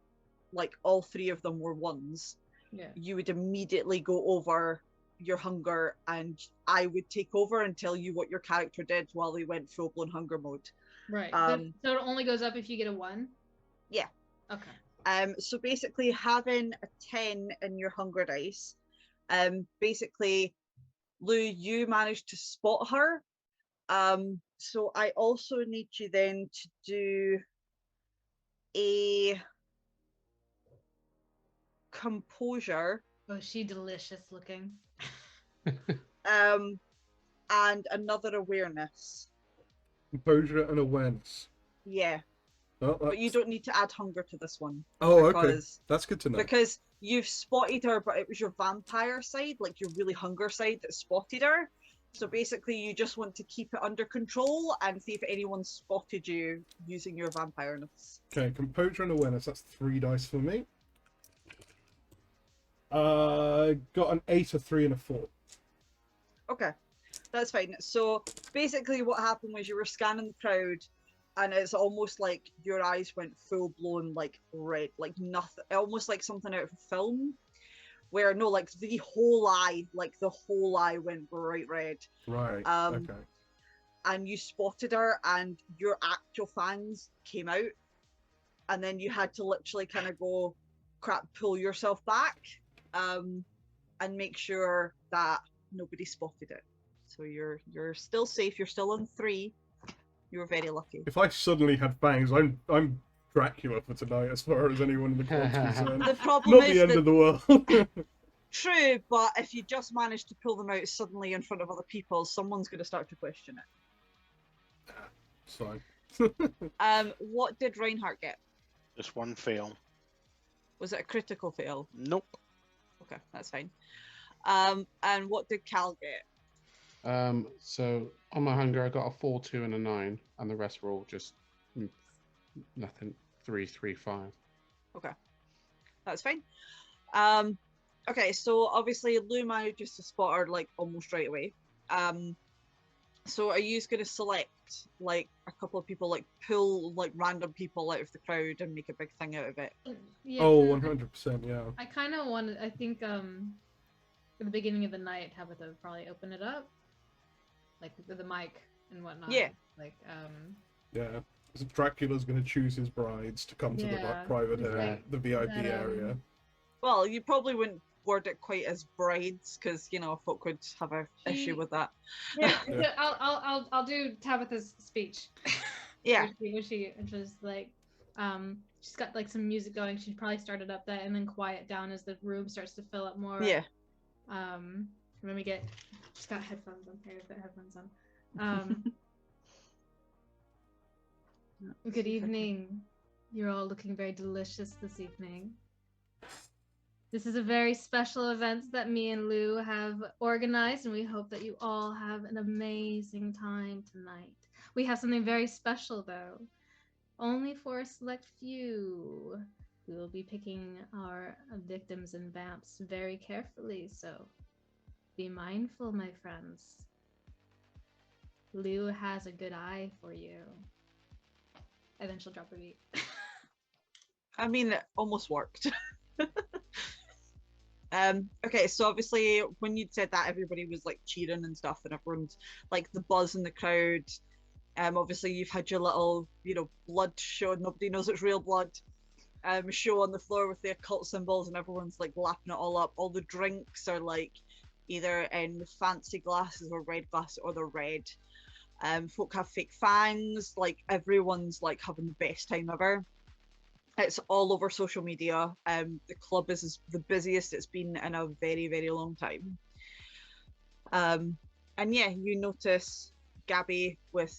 like all 3 of them were 1s, Yeah. you would immediately go over your hunger, and I would take over and tell you what your character did while they went full-blown hunger mode. Right. So it only goes up if you get a 1? Yeah. Okay. So basically having a 10 in your hunger dice, basically, Lou, you managed to spot her. So I also need you then to do a composure, Oh, is she delicious looking? and another awareness. Composure and awareness. Yeah, Oh, but you that's- don't need to add hunger to this one. Oh, okay. because That's good to know. because you've spotted her, but it was your vampire side, like your really hunger side, that spotted her. So basically, you just want to keep it under control and see if anyone spotted you using your vampireness. Okay, composure and awareness. That's 3 dice for me. Got an 8, a 3, and a 4. Okay, that's fine. So basically, what happened was you were scanning the crowd, and it's almost like your eyes went full blown like red, like nothing, almost like something out of a film. Where no, like the whole eye went bright red. Right. Um, Okay. And you spotted her, and your actual fangs came out, and then you had to literally kind of go, crap, pull yourself back, and make sure that nobody spotted it. So you're still safe. You're still on 3. You were very lucky. If I suddenly had fangs, I'm Dracula for tonight, as far as anyone in the club's concerned. The problem Not is the end that of the world. true, but if you just manage to pull them out suddenly in front of other people, someone's going to start to question it. It's fine. What did Reinhardt get? just one fail. Was it a critical fail? Nope. Okay, that's fine. And what did Cal get? So on my hunger, I got a 4, 2, and a 9, and the rest were all just nothing. 3, 3, 5. Okay, that's fine. Okay, so obviously Lou manages to spot her like almost right away. So are you going to select like a couple of people, like pull like random people out of the crowd and make a big thing out of it? Yeah. Oh, 'cause 100%, yeah. I kind of wanted. I think at the beginning of the night, Tabitha would probably open it up, like with the mic and whatnot. Yeah. Like Yeah. So Dracula's going to choose his brides to come to the Yeah, private it's area, the VIP that, area. Well, you probably wouldn't word it quite as brides, because you know folk would have a issue with that. yeah. Yeah. I'll do Tabitha's speech. Yeah. Where she just like she's got like some music going. She probably started up that and then quiet down as the room starts to fill up more. Yeah. Let me get. She's got headphones on. Here, I've got headphones on. Good evening. You're all looking very delicious this evening. This is a very special event that me and Lou have organized, and we hope that you all have an amazing time tonight. We have something very special, though. only for a select few. We will be picking our victims and vamps very carefully, so be mindful, my friends. Lou has a good eye for you. And then she'll drop a beat. I mean, it almost worked. Okay, so obviously when you'd said that, everybody was like cheering and stuff, and everyone's like the buzz in the crowd. Obviously you've had your little, blood show. Nobody knows it's real blood. Show on the floor with the occult symbols, and everyone's like lapping it all up. All the drinks are like either in fancy glasses or red glasses, or they're red. Folk have fake fangs. Like everyone's like having the best time ever. It's all over social media. The club is the busiest it's been in a very, very long time. And yeah, you notice Gabby with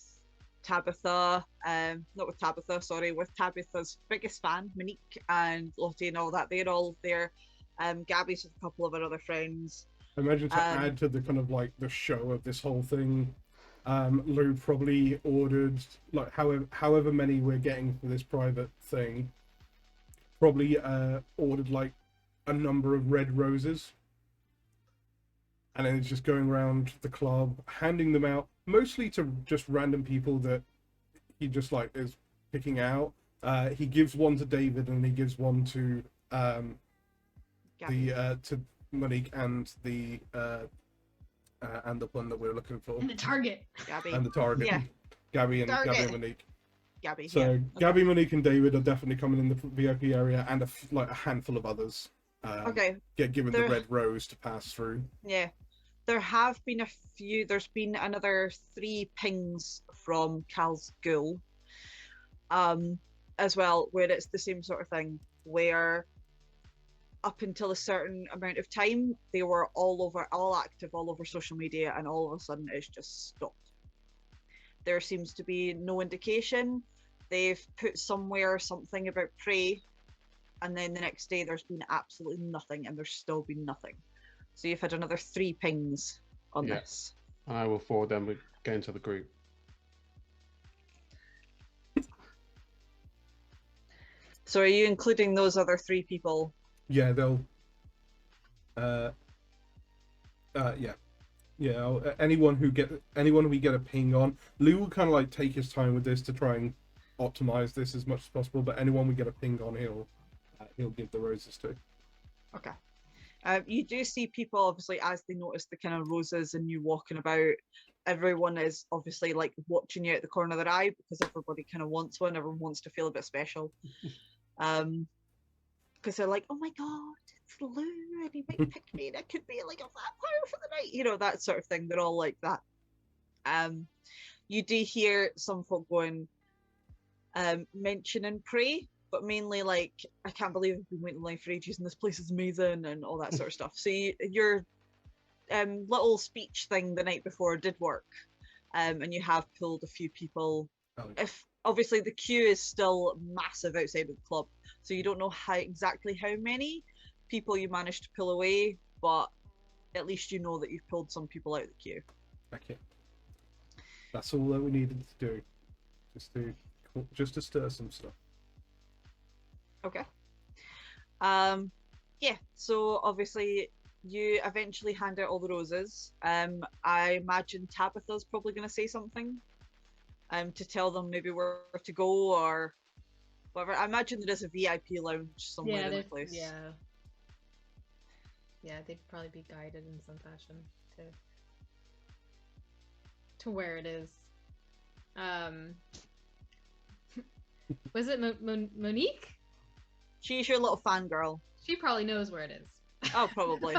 Tabitha, not with Tabitha, sorry, with Tabitha's biggest fan, Monique, and Lottie and all that. They're all there. Gabby's with a couple of her other friends. I imagine to add to the kind of like the show of this whole thing, Lou probably ordered like however many we're getting for this private thing, probably ordered like a number of red roses, and then it's just going around the club handing them out, mostly to just random people that he just like is picking out. He gives one to David, and he gives one to to Monique and the one that we're looking for, And the target. Gabby. and the target. Yeah. Gabby and Target. Monique. Gabby. So yeah. Okay. Gabby, Monique, and David are definitely coming in the VIP area, and a handful of others Okay. get given the red rose to pass through. Yeah. There have been a few. There's been another 3 pings from Cal's Ghoul, as well, where it's the same sort of thing, where up until a certain amount of time they were all active all over social media, and all of a sudden it's just stopped. There seems to be no indication. They've put somewhere something about prey, and then the next day there's been absolutely nothing, and there's still been nothing. So you've had another 3 pings on Yeah. this. I will forward them again to the group. So are you including those other 3 people? Yeah, they'll. Anyone we get a ping on, Lou will kind of like take his time with this to try and optimize this as much as possible. But anyone we get a ping on, he'll give the roses to. Okay. You do see people, obviously, as they notice the kind of roses and you walking about, everyone is obviously like watching you at the corner of their eye, because everybody kind of wants one. Everyone wants to feel a bit special. Because they're like, oh my god, it's Lou, and he might pick me, and I could be like a vampire for the night, that sort of thing. They're all like that. You do hear some folk going, mentioning prey, but mainly like, I can't believe I've been waiting in line for ages, and this place is amazing, and all that sort of stuff. So your little speech thing the night before did work, and you have pulled a few people. If obviously the queue is still massive outside of the club, so you don't know exactly how many people you managed to pull away, but at least you know that you've pulled some people out of the queue. Okay. That's all that we needed to do, just to stir some stuff. Okay. Yeah, so obviously you eventually hand out all the roses. I imagine Tabitha's probably going to say something to tell them maybe where to go or whatever. I imagine there is a VIP lounge somewhere in the place. Yeah, they'd probably be guided in some fashion to where it is. Was it Monique? She's your little fangirl. She probably knows where it is. Oh, probably.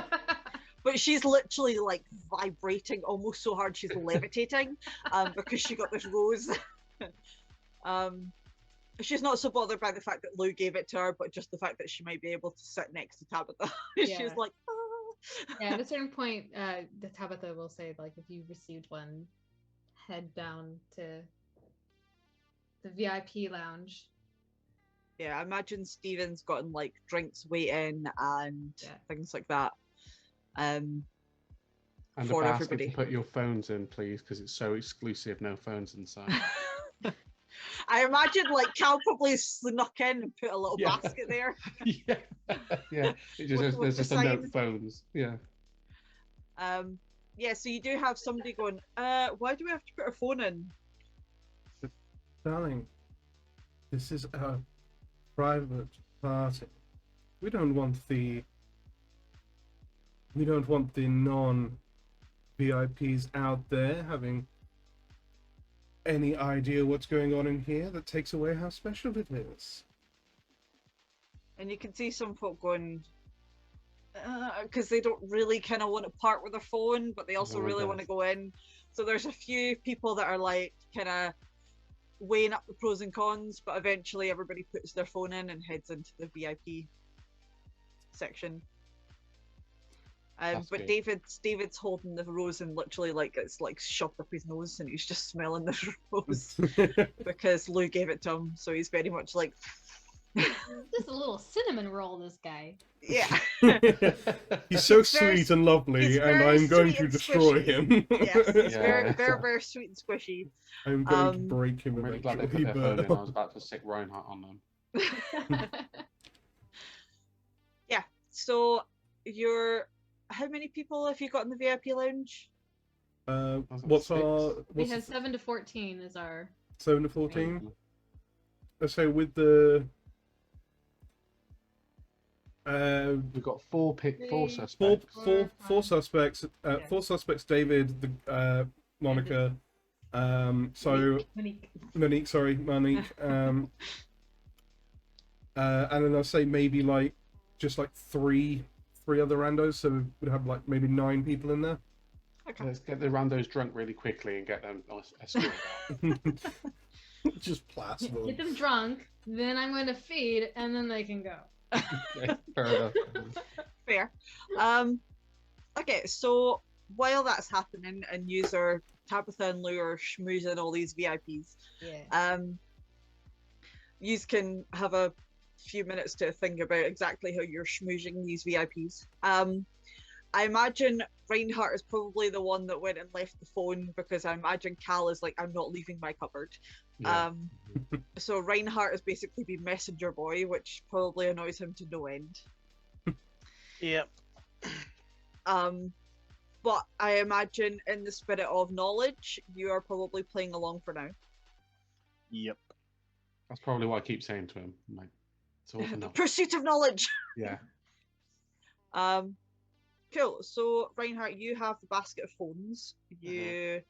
But she's literally like vibrating almost so hard she's levitating, because she got this rose. She's not so bothered by the fact that Lou gave it to her, but just the fact that she might be able to sit next to Tabitha. She's like, ah. Yeah, at a certain point, the Tabitha will say, like, if you received one, head down to the VIP lounge. Yeah, I imagine Steven's gotten like drinks waiting and things like that. And the for basket everybody. to put your phones in, please, because it's so exclusive. No phones inside. I imagine like Cal probably snuck in and put a little Yeah. basket there. Yeah, yeah. It just With there's the just a note sign. phones. Yeah. Yeah, so you do have somebody going, why do we have to put our phone in? Darling, this is a private party. We don't want the non VIPs out there having any idea what's going on in here. That takes away how special it is. And you can see some folk going, because they don't really kind of want to part with their phone, but they also No one really want to does. go in. So there's a few people that are like kind of weighing up the pros and cons, but eventually everybody puts their phone in and heads into the VIP section. That's But good. David's holding the rose and literally like it's like shoved up his nose and he's just smelling the rose because Lou gave it to him. So he's very much like, Just a little cinnamon roll, this guy. yeah. He's so He's very- sweet and lovely, he's and very I'm going sweet to and destroy squishy. him. Yes, he's Yeah. very sweet and squishy. I'm going to Um, break him I'm really glad they put eventually, their phone in. I was but about to stick Reinhardt on them. Yeah. So you're. How many people have you got in the VIP lounge? what's Six. our We what's have 7 to 14 is our. 7 to 14? Mhm. So with the We've got four Three, suspects. four five. suspects, Yeah. 4 suspects: David, the Monica, so Monique, sorry, Monique, and then I'll say maybe like just like three other randos, so we'd have like maybe 9 people in there. Okay. Let's get the randos drunk really quickly and get them escorted out. Just plaster Get them. them drunk, then I'm going to feed, and then they can go. Okay, fair enough. Fair. Okay, so while that's happening and user Tabitha and Lou are schmoozing all these VIPs, Yeah. you can have a few minutes to think about exactly how you're schmoozing these VIPs. I imagine Reinhardt is probably the one that went and left the phone because I imagine Cal is like, I'm not leaving my cupboard. Yeah. So Reinhardt has basically been messenger boy, which probably annoys him to no end. Yep. But I imagine in the spirit of knowledge, you are probably playing along for now. Yep. That's probably what I keep saying to him. I'm like, it's all for The nothing. pursuit of knowledge. Yeah. Cool. So Reinhardt, you have the basket of phones. You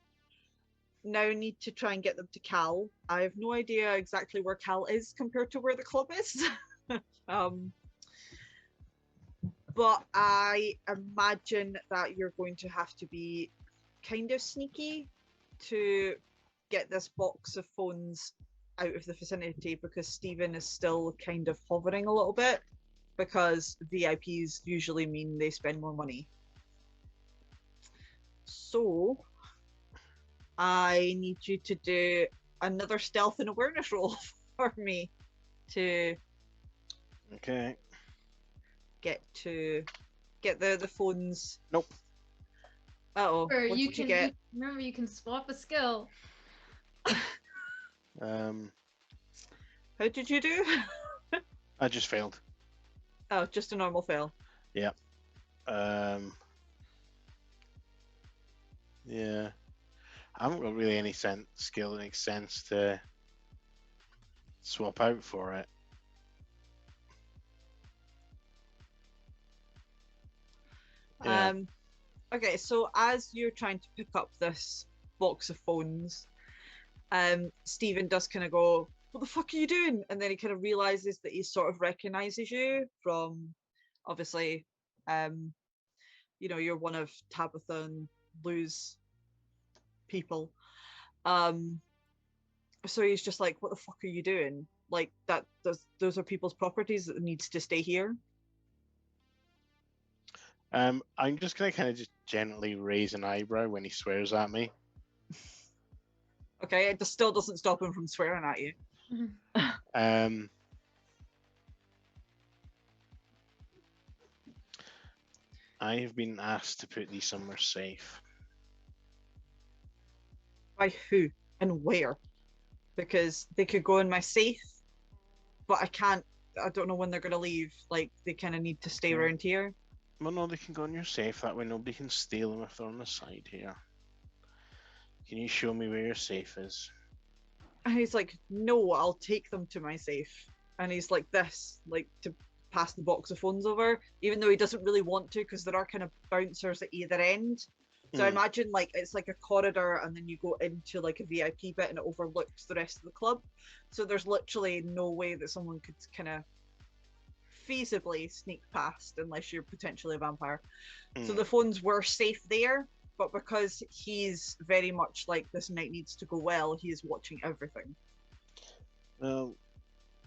now need to try and get them to Cal. I have no idea exactly where Cal is compared to where the club is. But I imagine that you're going to have to be kind of sneaky to get this box of phones out of the vicinity because Stephen is still kind of hovering a little bit because VIPs usually mean they spend more money. So I need you to do another stealth and awareness roll for me to Okay. get the phones. Nope. Uh-oh. Or What you did you can get? remember you can swap a skill. How did you do? I just failed. Oh, just a normal fail. Yeah. Yeah. I haven't got really any skill that makes sense to swap out for it. Yeah. Okay, so as you're trying to pick up this box of phones, Stephen does kind of go, "What the fuck are you doing?" And then he kind of realizes that he sort of recognizes you from, obviously, you're one of Tabitha and Lou's people. So he's just like, "What the fuck are you doing? Like those are people's properties that needs to stay here." I'm just gonna kind of just gently raise an eyebrow when he swears at me. Okay, it just still doesn't stop him from swearing at you. I have been asked to put these somewhere safe. By who and where? because they could go in my safe, but I can't. I don't know when they're gonna leave. Like they kind of need to stay Yeah. around here. Well, no, they can go in your safe. That way, nobody can steal them if they're on the side here. Can you show me where your safe is? And he's like, "No, I'll take them to my safe." And he's like this, like to pass the box of phones over, even though he doesn't really want to, because there are kind of bouncers at either end. So I Hmm. imagine like it's like a corridor, and then you go into like a VIP bit, and it overlooks the rest of the club. So there's literally no way that someone could kind of feasibly sneak past unless you're potentially a vampire. So Hmm. the phones were safe there, but because he's very much like this night needs to go well, he is watching everything. Well,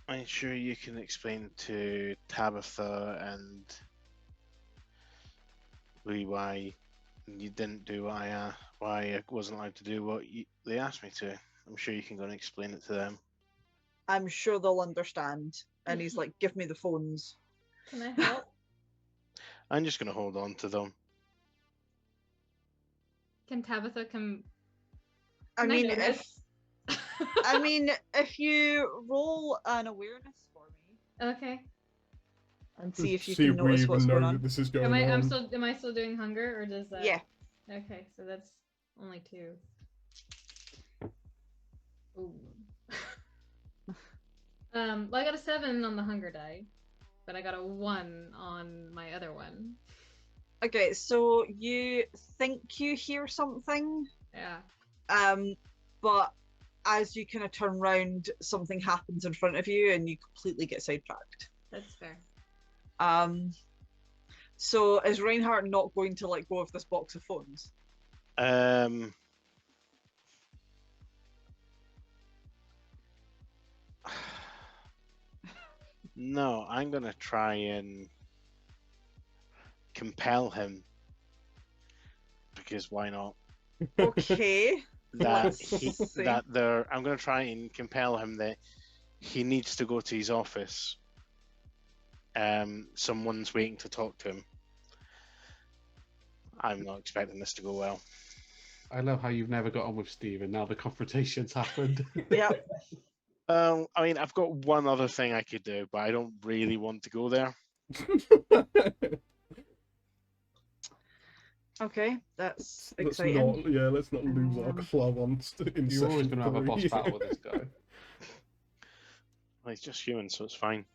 I'm sure you can explain to Tabitha and Lee why you didn't do why I wasn't allowed to do what they asked me to. I'm sure you can go and explain it to them. I'm sure they'll understand. And he's like, "Give me the phones." Can I help? I'm just gonna hold on to them. Can Tabitha come? I Can I mean, notice? if you roll an awareness for me Okay. and see if you See can if we notice even what's know going that on. this is going Am I? on. Am I still doing hunger, or does that? Yeah. Okay, so that's only 2. Ooh. Well, I got a 7 on the hunger die, but I got a 1 on my other one. Okay, so you think you hear something, Yeah. but as you kind of turn around, something happens in front of you, and you completely get sidetracked. That's fair. So is Reinhardt not going to let go of this box of phones? No, I'm gonna try and compel him because why not? Okay. That Let's he see. that there. I'm gonna try and compel him that he needs to go to his office. Someone's waiting to talk to him. I'm not expecting this to go well. I love how you've never got on with Steve, and now the confrontation's happened. Yep. I mean, I've got one other thing I could do, but I don't really want to go there. Okay, that's let's exciting. let's not lose our club on in You're always session going to have a boss 3. battle with this guy. Well, he's just human, so it's fine.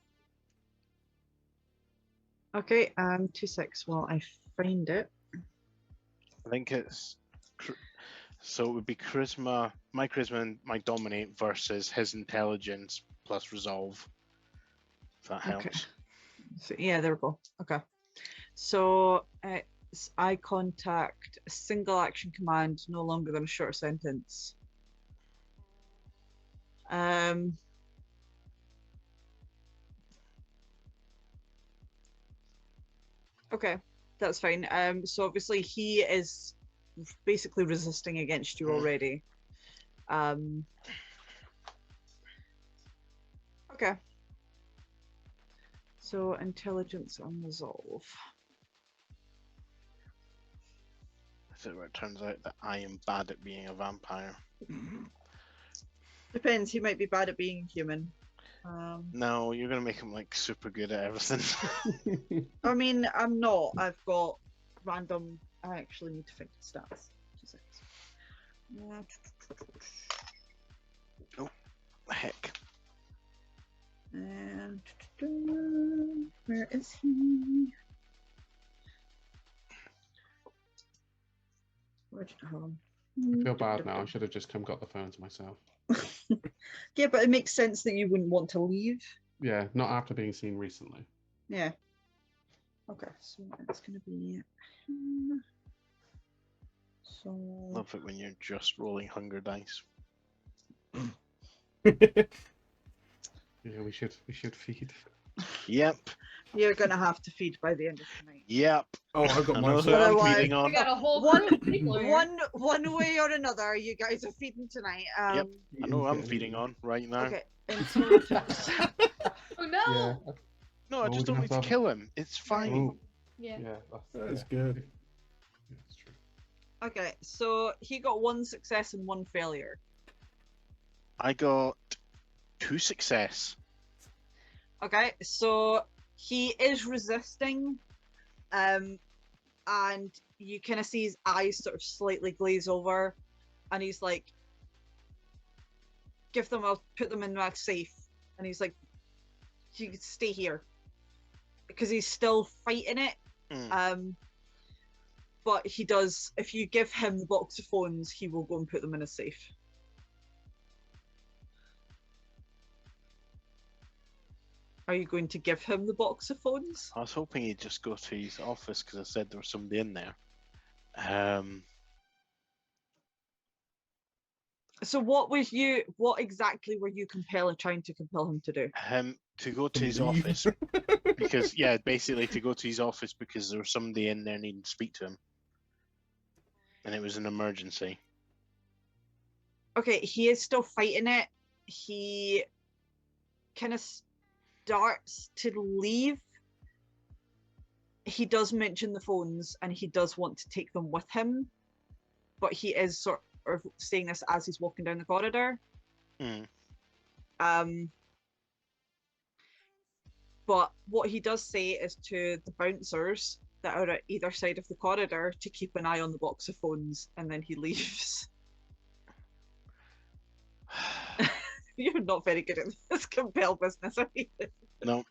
Okay, 2-6. Well, I find it. I think it's so it would be charisma, my charisma and my dominate versus his intelligence plus resolve. If that helps. Okay. So, yeah, there we go. Okay. So it's eye contact, a single action command, no longer than a short sentence. Okay, that's fine. So obviously he is basically resisting against you already. Okay. So intelligence and resolve. If it turns out that I am bad at being a vampire. Depends. He might be bad at being human. No, you're gonna make him like super good at everything. I mean, I'm not. I've got random. I actually need to think the stats. 2 seconds. Oh, heck. And where is he? Where did I feel bad now. I should have just come got the phones myself. Yeah, but it makes sense that you wouldn't want to leave. Yeah, not after being seen recently. Yeah. Okay, so it's gonna be. So. Love it when you're just rolling hunger dice. Yeah, we should feed. Yep. You're gonna have to feed by the end of the night. Yep. Oh, I've got I my know who set. I'm Otherwise- feeding We on. got a whole One- group of people here. One way or another, you guys are feeding tonight. Yep. I know who I'm feeding on right now. Okay. Intelligence. Oh no! Yeah. No, I Oh, just we don't need to have- kill him. It's fine. Oh, Yeah. yeah, That's good. Yeah, that's true. Okay, so he got 1 success and 1 failure. I got 2 success. Okay, so he is resisting, and you kind of see his eyes sort of slightly glaze over, and he's like, "Give them, I'll put them in my safe." And he's like, "You can stay here," because he's still fighting it. Mm. But he does. If you give him the box of phones, he will go and put them in a safe. Are you going to give him the box of phones? I was hoping he'd just go to his office because I said there was somebody in there. So what exactly were you trying to compel him to do? To go to his Leave. office because basically to go to his office because there was somebody in there needing to speak to him, and it was an emergency. Okay, he is still fighting it. He kind of starts to leave. He does mention the phones and he does want to take them with him, but he is sort of saying this as he's walking down the corridor. Mm. But what he does say is to the bouncers that are at either side of the corridor to keep an eye on the box of phones, and then he leaves. You're not very good at this compel business, are you? No.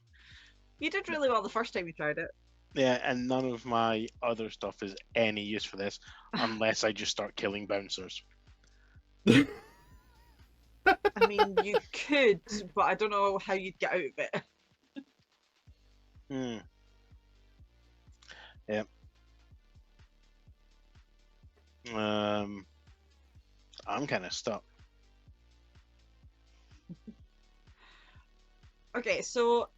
You did really well the first time you tried it. Yeah, and none of my other stuff is any use for this unless I just start killing bouncers. I mean, you could, but I don't know how you'd get out of it. Hmm. Yeah. I'm kind of stuck. Okay, so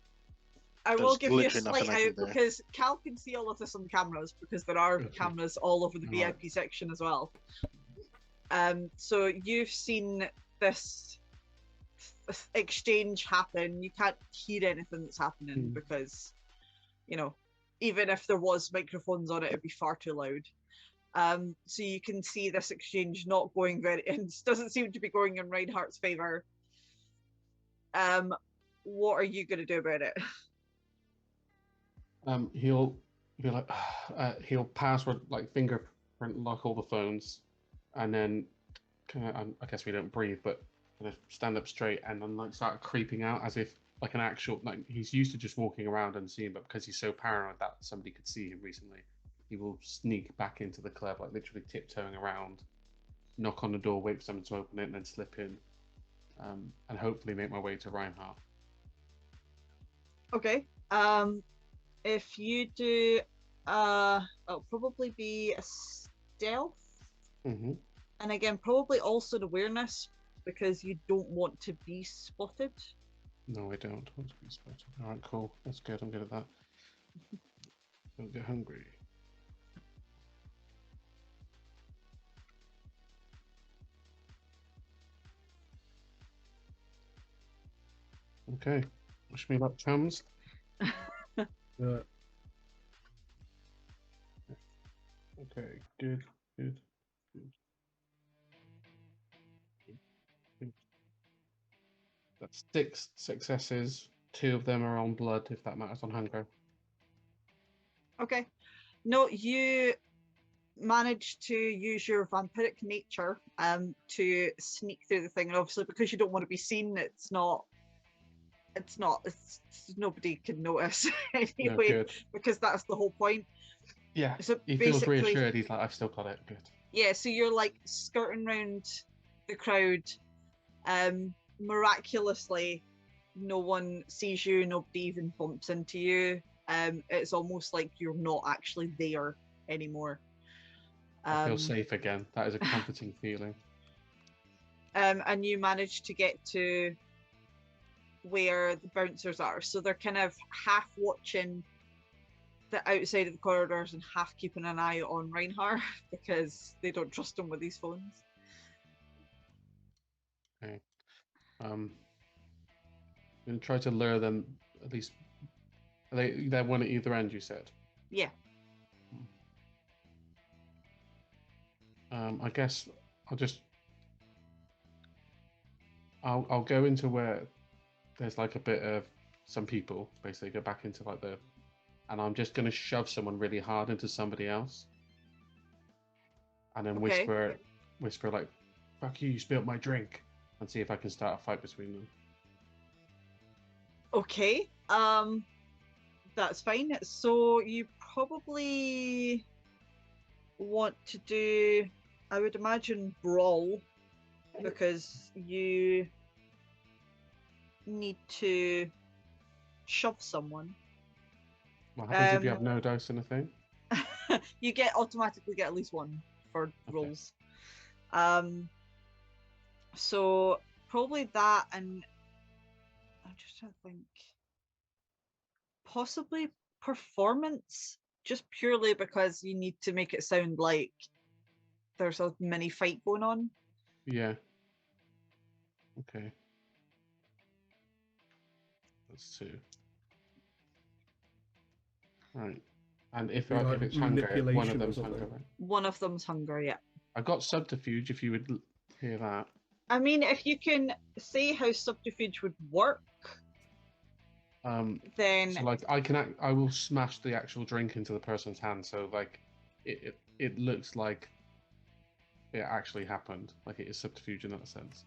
I will There's give you a literally slight nothing I can out do. because Cal can see all of this on the cameras because there are Okay. cameras all over the Right. VIP section as well. So you've seen this exchange happen. You can't hear anything that's happening because, you know, even if there was microphones on it, it'd be far too loud. So you can see this exchange not going very, and doesn't seem to be going in Reinhardt's favor. What are you going to do about it? He'll be like, he'll password like fingerprint lock all the phones, and then kind of, I guess we don't breathe, but kind of stand up straight and then like start creeping out as if like an actual like he's used to just walking around unseen, but because he's so paranoid that somebody could see him recently, he will sneak back into the club, like literally tiptoeing around, knock on the door, wait for someone to open it, and then slip in, and hopefully make my way to Reinhardt. Okay. If you do, it'll probably be a stealth, Mm-hmm. and again, probably also an awareness because you don't want to be spotted. No, I don't want to be spotted. All right, cool. That's good. I'm good at that. Don't get hungry. Okay. Wish me luck, chums. Okay, good, good, good. Good. That's 6 successes. 2 of them are on blood, if that matters, on hunger. Okay. No, you manage to use your vampiric nature to sneak through the thing, and obviously because you don't want to be seen, it's nobody can notice No, anyway, good. because that's the whole point. Yeah, So he feels basically, reassured. He's like, I've still got it. Good. yeah, so you're like skirting around the crowd. Miraculously, no one sees you, nobody even bumps into you. It's almost like you're not actually there anymore. I feel safe again. That is a comforting feeling. And you manage to get to where the bouncers are, so they're kind of half watching the outside of the corridors and half keeping an eye on Reinhardt because they don't trust him with these phones. Okay. I'm gonna try to lure them at least. They're one at either end, you said. Yeah. I guess I'll just I'll go into where there's like a bit of some people, basically go back into like and I'm just gonna shove someone really hard into somebody else, and then Okay. whisper like, "Fuck you! You spilled my drink," and see if I can start a fight between them. Okay. That's fine. So you probably want to do, I would imagine, brawl, because you need to shove someone. What happens if you have no dice in a thing? You automatically get at least one for rolls. So probably that, and I'm just trying to think. Possibly performance, just purely because you need to make it sound like there's a mini fight going on. Yeah. Okay. That's 2. Right. And if Be like it's hunger, one of manipulation or them's something. hunger, right? One of them's hunger, yeah. I got subterfuge. If you would hear that. I mean, if you can say how subterfuge would work, then So like I will smash the actual drink into the person's hand, so like it looks like it actually happened, like it is subterfuge in that sense.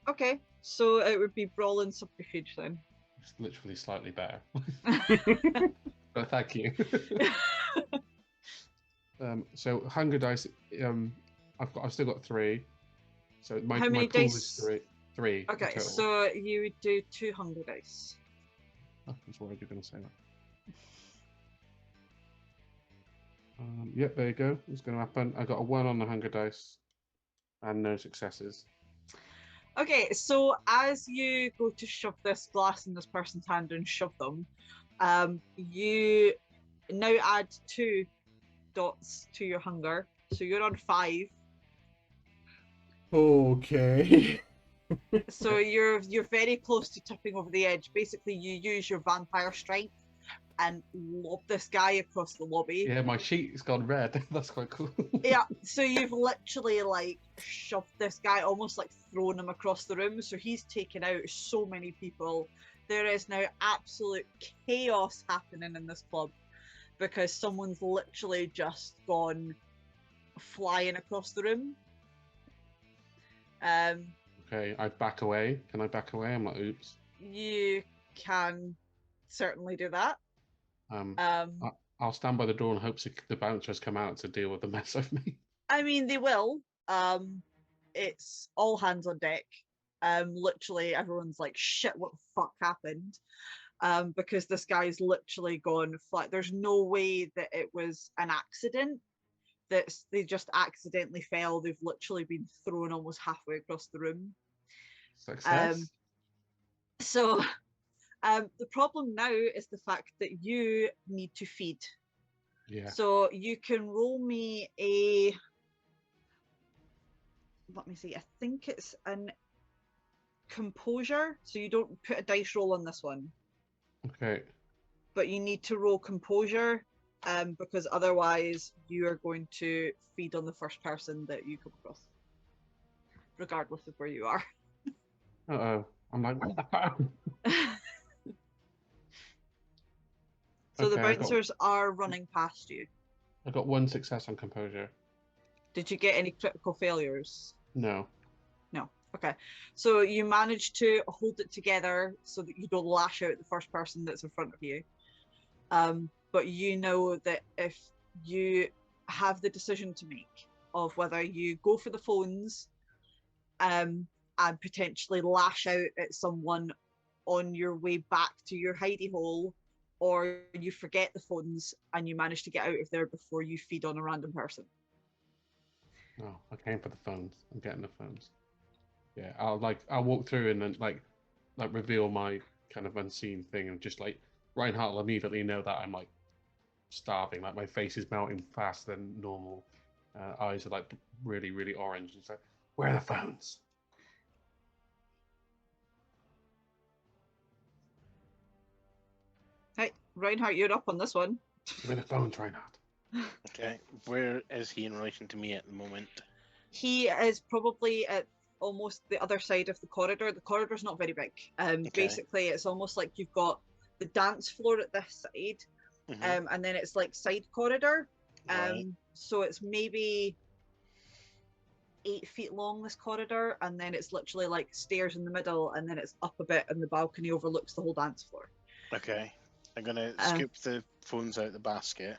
okay, so it would be brawl and subterfuge then. It's literally slightly better. But thank you. So hunger dice. I've still got 3. So my How many pool dice? is 3. 3. in Okay, total. so you would do 2 hunger dice. Oh, I was worried you were going to say that. Yep, there you go. It's going to happen. I got a 1 on the hunger dice, and no successes. Okay, so as you go to shove this glass in this person's hand and shove them, you now add 2 dots to your hunger, so you're on 5. Okay. So you're very close to tipping over the edge. Basically, you use your vampire strength and lob this guy across the lobby. Yeah, my sheet's gone red. That's quite cool. Yeah, so you've literally like shoved this guy, almost like thrown him across the room. So he's taken out so many people. There is now absolute chaos happening in this club because someone's literally just gone flying across the room. Okay, I back away. Can I back away? I'm like, oops. You can certainly do that. I'll stand by the door and hope the bouncers come out to deal with the mess I've made. I mean, they will. It's all hands on deck. Literally, everyone's like, "Shit, what the fuck happened?" Because this guy's literally gone flat. There's no way that it was an accident. That they just accidentally fell. They've literally been thrown almost halfway across the room. Success. So, the problem now is the fact that you need to feed. Yeah. So you can roll me a. Let me see. I think it's an composure. So you don't put a dice roll on this one. Okay. But you need to roll composure, because otherwise you are going to feed on the first person that you come across, regardless of where you are. Uh-oh. I'm like, what the fuck? So the Okay, bouncers are running past you. I got 1 success on composure. Did you get any critical failures? No. No. Okay. So you manage to hold it together so that you don't lash out at the first person that's in front of you. But you know that if you have the decision to make of whether you go for the phones and potentially lash out at someone on your way back to your hidey hole, or you forget the phones and you manage to get out of there before you feed on a random person. No, I came for the phones. I'm getting the phones. Yeah, I'll walk through and then like reveal my kind of unseen thing, and just like Reinhardt will immediately know that I'm like starving. Like my face is melting faster than normal. Eyes are like really, really orange. It's like, where are the phones? Hey, Reinhardt, you're up on this one. Give me the phones, Reinhardt. Okay, where is he in relation to me at the moment? He is probably at almost the other side of the corridor. The corridor's not very big. Okay. Basically, it's almost like you've got the dance floor at this side, Mhm. and then it's like side corridor. Right. So it's maybe 8 feet long, this corridor, and then it's literally like stairs in the middle, and then it's up a bit, and the balcony overlooks the whole dance floor. Okay. I'm gonna scoop the phones out the basket,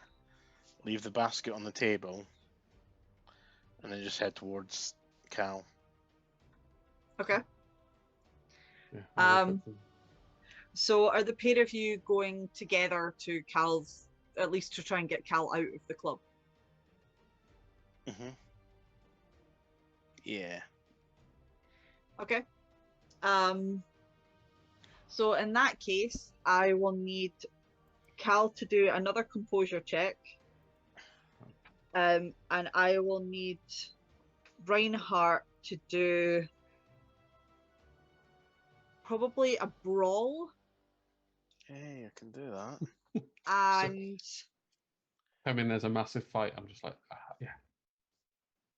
leave the basket on the table, and then just head towards Cal. Okay. Yeah, I'll walk Um, up to- So are the pair of you going together to Cal's, at least to try and get Cal out of the club? Mhm. Yeah. Okay. So in that case, I will need Cal to do another composure check. And I will need Reinhardt to do probably a brawl Hey, I can do that. and I mean, there's a massive fight. I'm just like, yeah.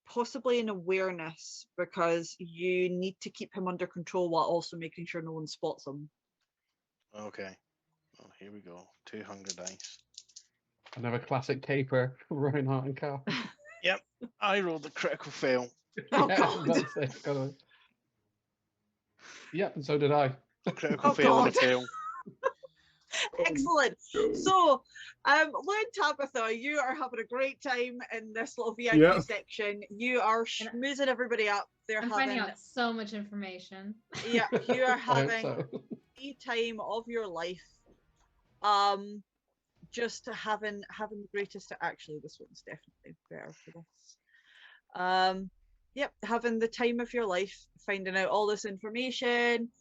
possibly an awareness, because you need to keep him under control while also making sure no one spots him. Okay. Well, here we go. 2 hunger dice. Another classic caper, Reinhardt and Cal. Yep. I rolled a critical fail. Oh, Yeah, I was God. about to say, gotta- Yep, and so did I. Critical Oh, fail and a God. fail. Excellent. So, Lou and Tabitha, you are having a great time in this little VIP Yeah. section. You are schmoozing everybody up. They're I'm having, finding out so much information. yeah, you are I hope having so. the time of your life. Just having the greatest. Actually, this one's definitely better for this. Yep, having the time of your life, finding out all this information.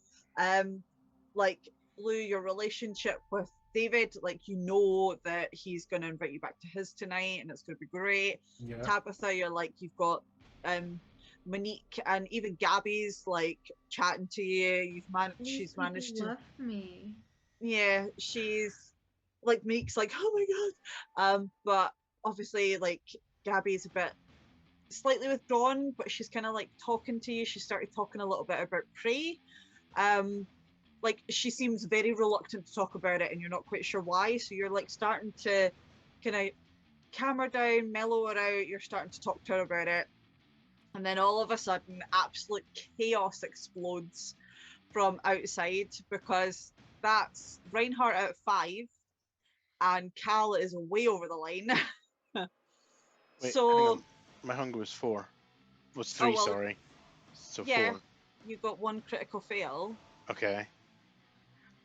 Like Lou, your relationship with David, like you know that he's going to invite you back to his tonight, and it's going to be great. Yeah. Tabitha, you're like you've got Monique and even Gabby's like chatting to you. She's managed to. left me. Yeah, she's like Monique's like, oh my god. But obviously like Gabby's a bit slightly withdrawn, but she's kind of like talking to you. She started talking a little bit about Prey. Like she seems very reluctant to talk about it, and you're not quite sure why. So you're like starting to kind of calm her down, mellow her out. You're starting to talk to her about it, and then all of a sudden, absolute chaos explodes from outside, because that's Reinhardt at 5, and Cal is way over the line. Wait, hang So on. My hunger was 4. Was 3, well, sorry. So yeah. 4. You got 1 critical fail. Okay.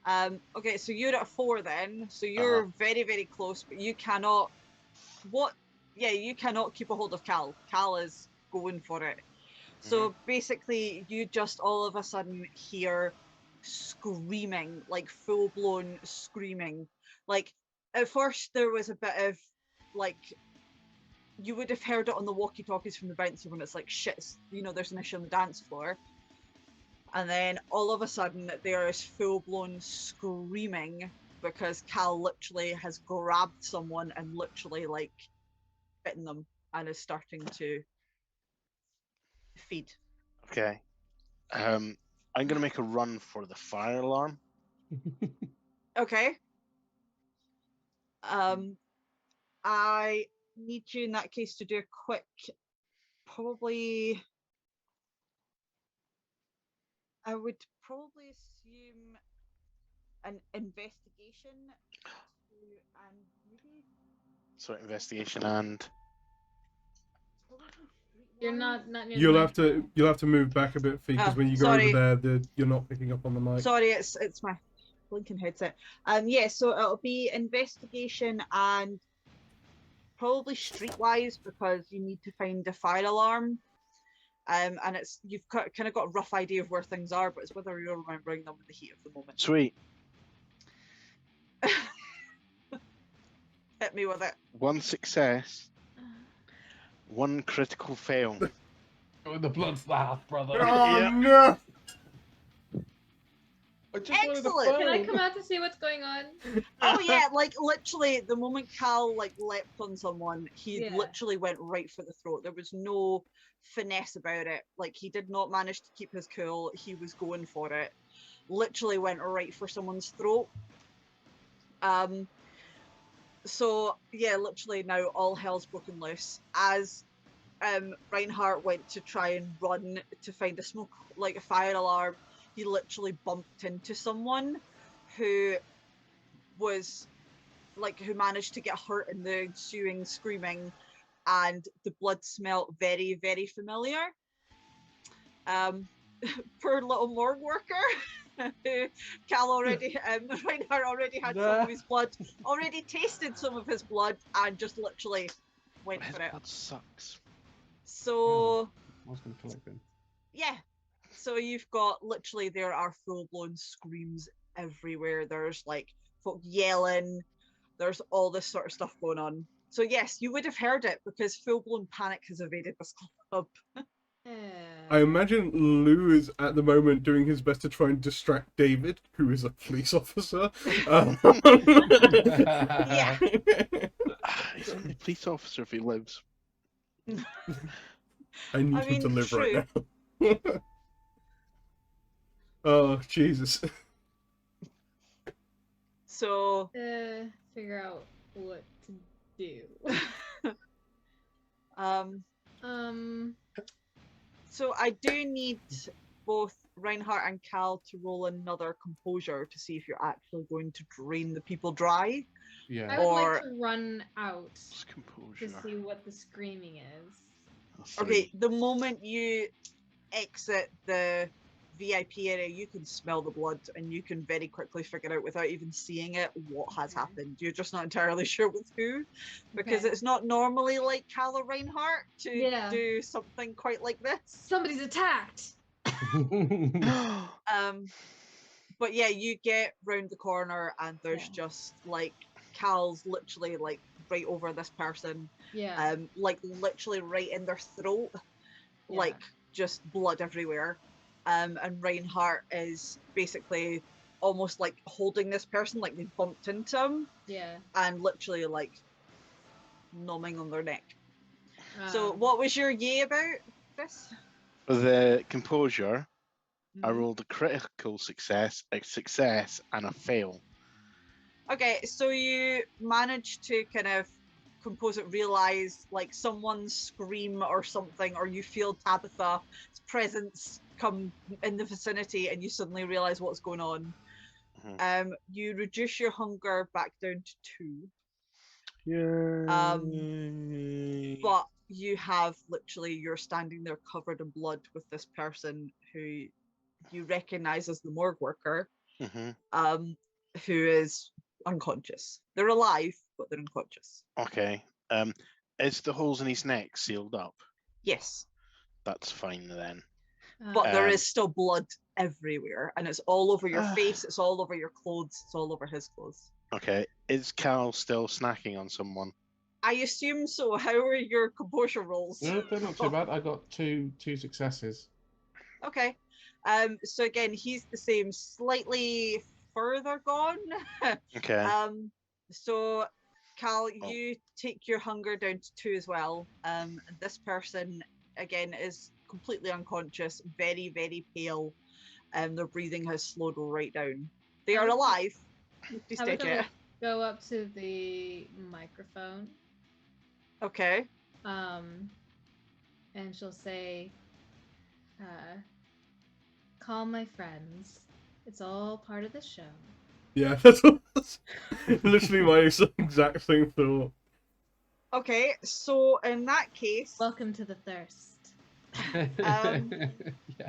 Okay, so you're at 4 then. So you're very, very close, but you cannot. You cannot keep a hold of Cal. Cal is going for it. So basically, you just all of a sudden hear screaming, like full blown screaming. Like at first, there was a bit of like you would have heard it on the walkie-talkies from the bouncer when it's like shit, there's an issue on the dance floor. And then all of a sudden there is full-blown screaming because Cal literally has grabbed someone and literally like bitten them and is starting to feed. Okay. I'm gonna make a run for the fire alarm. Okay. I need you in that case to do a quick, probably, I would probably assume an investigation and maybe So investigation and probably You're streetwise. not near You'll the have to move back a bit, Fee, because Oh, when you go sorry. over there, you're not picking up on the mic. Sorry, it's my blinking headset. Yeah, so it'll be investigation and probably streetwise, because you need to find a fire alarm. And it's you've kind of got a rough idea of where things are, but it's whether you're remembering them in the heat of the moment. sweet. Hit me with it. 1 success, 1 critical fail. Oh, the blood's bath, brother. Oh Yeah. no! I just wanted the Excellent. Can I phone. come out to see what's going on? Oh yeah, like literally the moment Cal like leapt on someone, he Yeah. literally went right for the throat. There was no finesse about it. Like he did not manage to keep his cool. He was going for it. Literally went right for someone's throat. So yeah, literally now all hell's broken loose as Reinhardt went to try and run to find a smoke, like a fire alarm. He literally bumped into someone who was like, who managed to get hurt in the ensuing screaming, and the blood smelled very, very familiar. Poor little morgue worker. Who Cal already, Reinhardt already had some of his blood, already tasted some of his blood, and just literally went His for it. blood sucks. So I was going to collect them. yeah, so you've got literally, there are full blown screams everywhere. There's like folk yelling. There's all this sort of stuff going on. So yes, you would have heard it because full blown panic has evaded this club. I imagine Lou is at the moment doing his best to try and distract David, who is a police officer. Yeah. He's only a police officer if he lives. I need I him to mean, live true. right now. Oh, Jesus. So Figure out what to do. So I do need both Reinhardt and Cal to roll another composure to see if you're actually going to drain the people dry. Yeah. I would Or- like to run out Just to composure. see what the screaming is. Okay, the moment you exit the VIP area, you can smell the blood and you can very quickly figure out without even seeing it what has Okay. happened. You're just not entirely sure with who, because Okay. it's not normally like Cal or Reinhardt to Yeah. do something quite like this. Somebody's attacked. But yeah, you get round the corner and there's Yeah. just like Cal's literally like right over this person, Yeah. like literally right in their throat, Yeah. like just blood everywhere. And Reinhardt is basically almost like holding this person, like they bumped into him, Yeah. and literally like numbing on their neck. So Um, what was your yay about this? For the composure, I Mhm. rolled a critical success, a success, and a fail. Okay, so you managed to kind of compose it, realize like someone's scream or something, or you feel Tabitha's presence come in the vicinity and you suddenly realize what's going on. You reduce your hunger back down to 2. Yeah. But you have literally, you're standing there covered in blood with this person who you recognize as the morgue worker, who is unconscious. They're alive, but they're unconscious. Okay. Is the holes in his neck sealed up? Yes, That's fine then. but there Um, is still blood everywhere, and it's all over your face, it's all over your clothes, it's all over his clothes. Okay. Is Cal still snacking on someone? I assume so. How are your composure rolls? No, they're not too bad. I got two successes. Okay. So again, he's the same, slightly further gone. Okay. So Cal, you take your hunger down to 2 as well. And this person again is completely unconscious, very, very pale. Their breathing has slowed right down. They are alive. Tabitha will go up to the microphone. Okay. And she'll say, "Call my friends. It's all part of the show." Yeah, that's literally my exact same thought. Okay, so in that case, Welcome to the thirst. Yeah.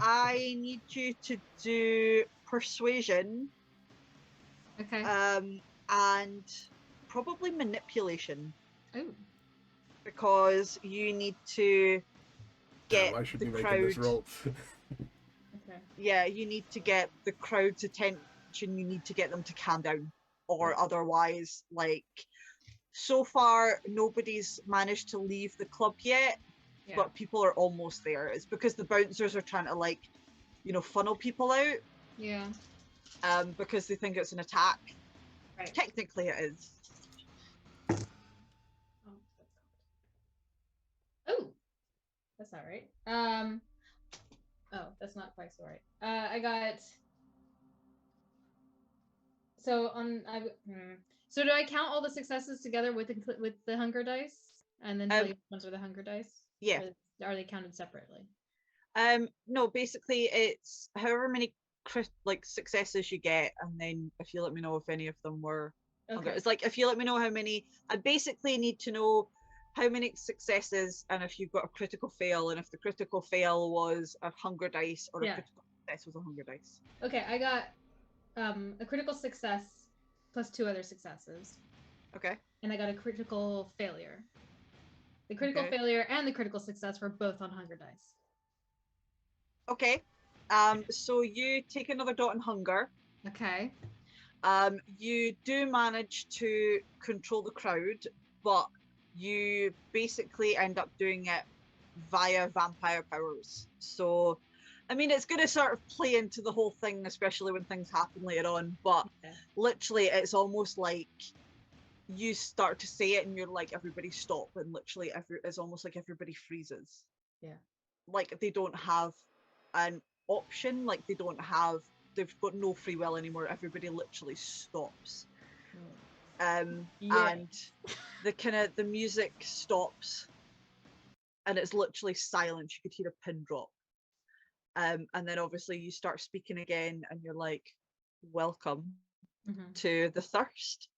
I need you to do persuasion. Okay. And probably manipulation, Ooh. because you need to get Damn, I should the be making crowd. this roll. Okay. Yeah, you need to get the crowd's attention. You need to get them to calm down, or otherwise, like, so far nobody's managed to leave the club yet, Yeah. but people are almost there. It's because the bouncers are trying to, like, funnel people out. Yeah. because they think it's an attack. Right. Technically, it is. Oh, that's not right. Oh, that's not quite so right. I got. So on So do I count all the successes together with the hunger dice, and then tell you which ones are the hunger dice? Yeah. Or are they counted separately? No, basically it's however many successes you get, and then if you let me know if any of them were hunger. Okay. It's like if you let me know how many. I basically need to know how many successes, and if you've got a critical fail, and if the critical fail was a hunger dice or a critical success was a hunger dice. Okay, I got a critical success plus 2 other successes. Okay. And I got a critical failure. The critical failure and the critical success were both on hunger dice. Okay. So you take another dot in hunger. Okay. You do manage to control the crowd, but you basically end up doing it via vampire powers. So, I mean, it's going to sort of play into the whole thing, especially when things happen later on, but literally it's almost like you start to say it and you're like, everybody stop, and literally it's almost like everybody freezes. Yeah. Like they don't have an option, like they've got no free will anymore. Everybody literally stops. And the music stops and it's literally silence. You could hear a pin drop. And then obviously you start speaking again and you're like, welcome to the thirst.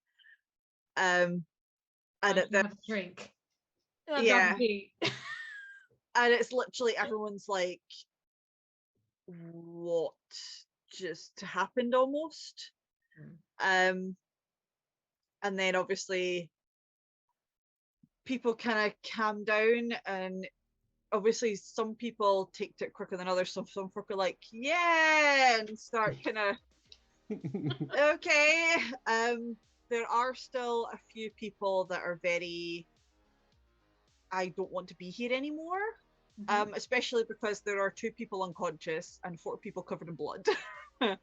And at the drink. Yeah. And it's literally everyone's like, what just happened almost? And then obviously people kind of calm down, and obviously some people take it quicker than others. Some folk are like, yeah, and start kind of okay. There are still a few people that are very, I don't want to be here anymore. Especially because there are 2 people unconscious and 4 people covered in blood. It's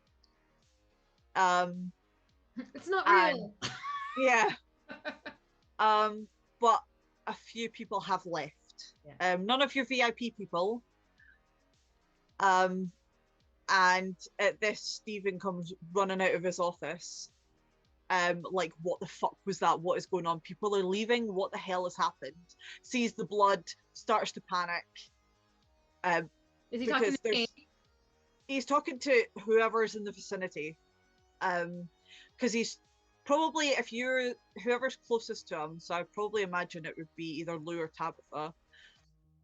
not real. Yeah. But a few people have left. Yeah. None of your VIP people. And at this, Stephen comes running out of his office. Like, what the fuck was that? What is going on? People are leaving. What the hell has happened? Sees the blood, starts to panic. Is he talking to me? He's talking to whoever's in the vicinity. Because he's probably, if you're whoever's closest to him, so I probably imagine it would be either Lou or Tabitha.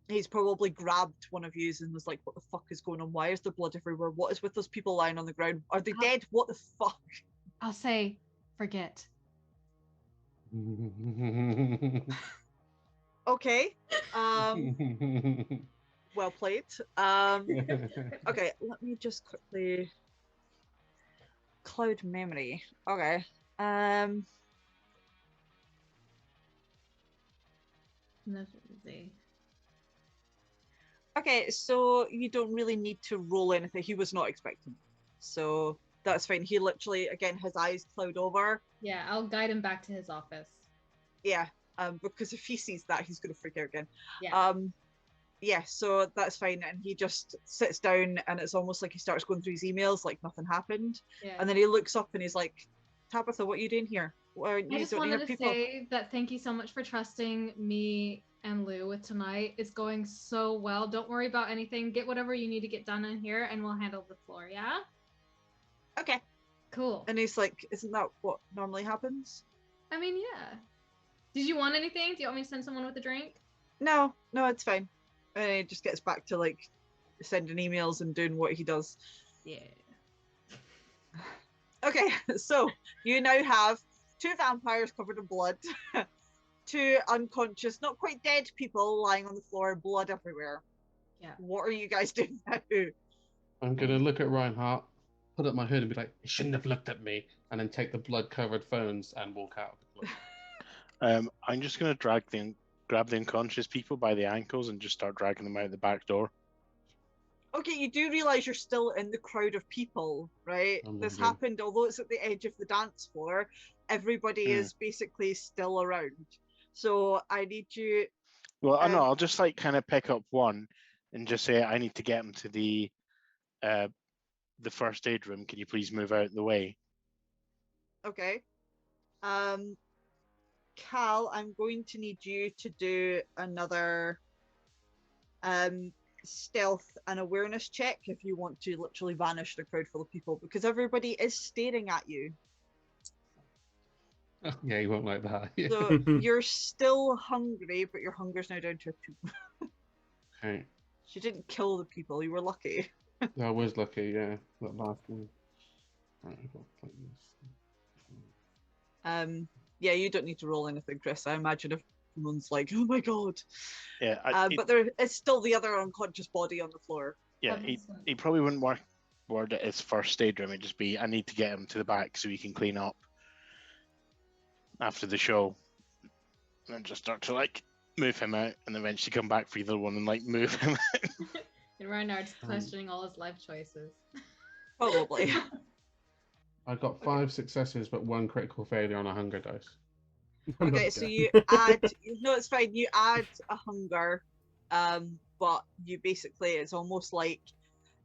He's probably grabbed one of you and was like, what the fuck is going on? Why is there blood everywhere? What is with those people lying on the ground? Are they dead? What the fuck? I'll say, forget. Okay. Well played. Okay, let me just quickly cloud memory. Okay. Okay, so you don't really need to roll anything. He was not expecting, so that's fine. He literally, again, his eyes cloud over. Yeah, I'll guide him back to his office. Yeah, because if he sees that, he's gonna freak out again. Yeah. Yeah, so that's fine, and he just sits down, and it's almost like he starts going through his emails like nothing happened. Yeah. And then he looks up and he's like, Tabitha, what are you doing here? I just wanted to say that thank you so much for trusting me and Lou with tonight. It's going so well. Don't worry about anything. Get whatever you need to get done in here, and we'll handle the floor, yeah? Okay. Cool. And he's like, isn't that what normally happens? I mean, yeah. Did you want anything? Do you want me to send someone with a drink? No, it's fine. And he just gets back to like sending emails and doing what he does. Yeah. Okay, so you now have 2 vampires covered in blood, 2 unconscious, not quite dead people lying on the floor, blood everywhere. Yeah. What are you guys doing now? I'm gonna look at Reinhardt, put up my hood, and be like, "You shouldn't have looked at me," and then take the blood-covered phones and walk out of the club. I'm just gonna grab the unconscious people by the ankles and just start dragging them out the back door. Okay, you do realize you're still in the crowd of people, right? I'm This wondering. happened, although it's at the edge of the dance floor, everybody Hmm. is basically still around. So I need you. Well, I know. Um, I'll just like kind of pick up one and just say I need to get him to the first aid room. Can you please move out the way? okay. Um, Cal, I'm going to need you to do another stealth and awareness check if you want to literally vanish the crowd full of people because everybody is staring at you. Yeah, you won't like that. Yeah. So you're still hungry, but your hunger's now down to a 2. Okay. She didn't kill the people. You were lucky. I was lucky, yeah. That last one. Right, I've got to play this. Yeah, you don't need to roll anything, Chris. I imagine if everyone's like, "Oh my god," Yeah, but there is still the other unconscious body on the floor. yeah. He probably wouldn't word it as first aid room. It'd just be I need to get him to the back so he can clean up after the show, and then just start to like move him out, and eventually come back for the other one and like move him. And Reinhardt's questioning all his life choices. Probably. I got 5 successes but 1 critical failure on a hunger dice. Okay, so you add. No, it's fine. You add a hunger, but you basically it's almost like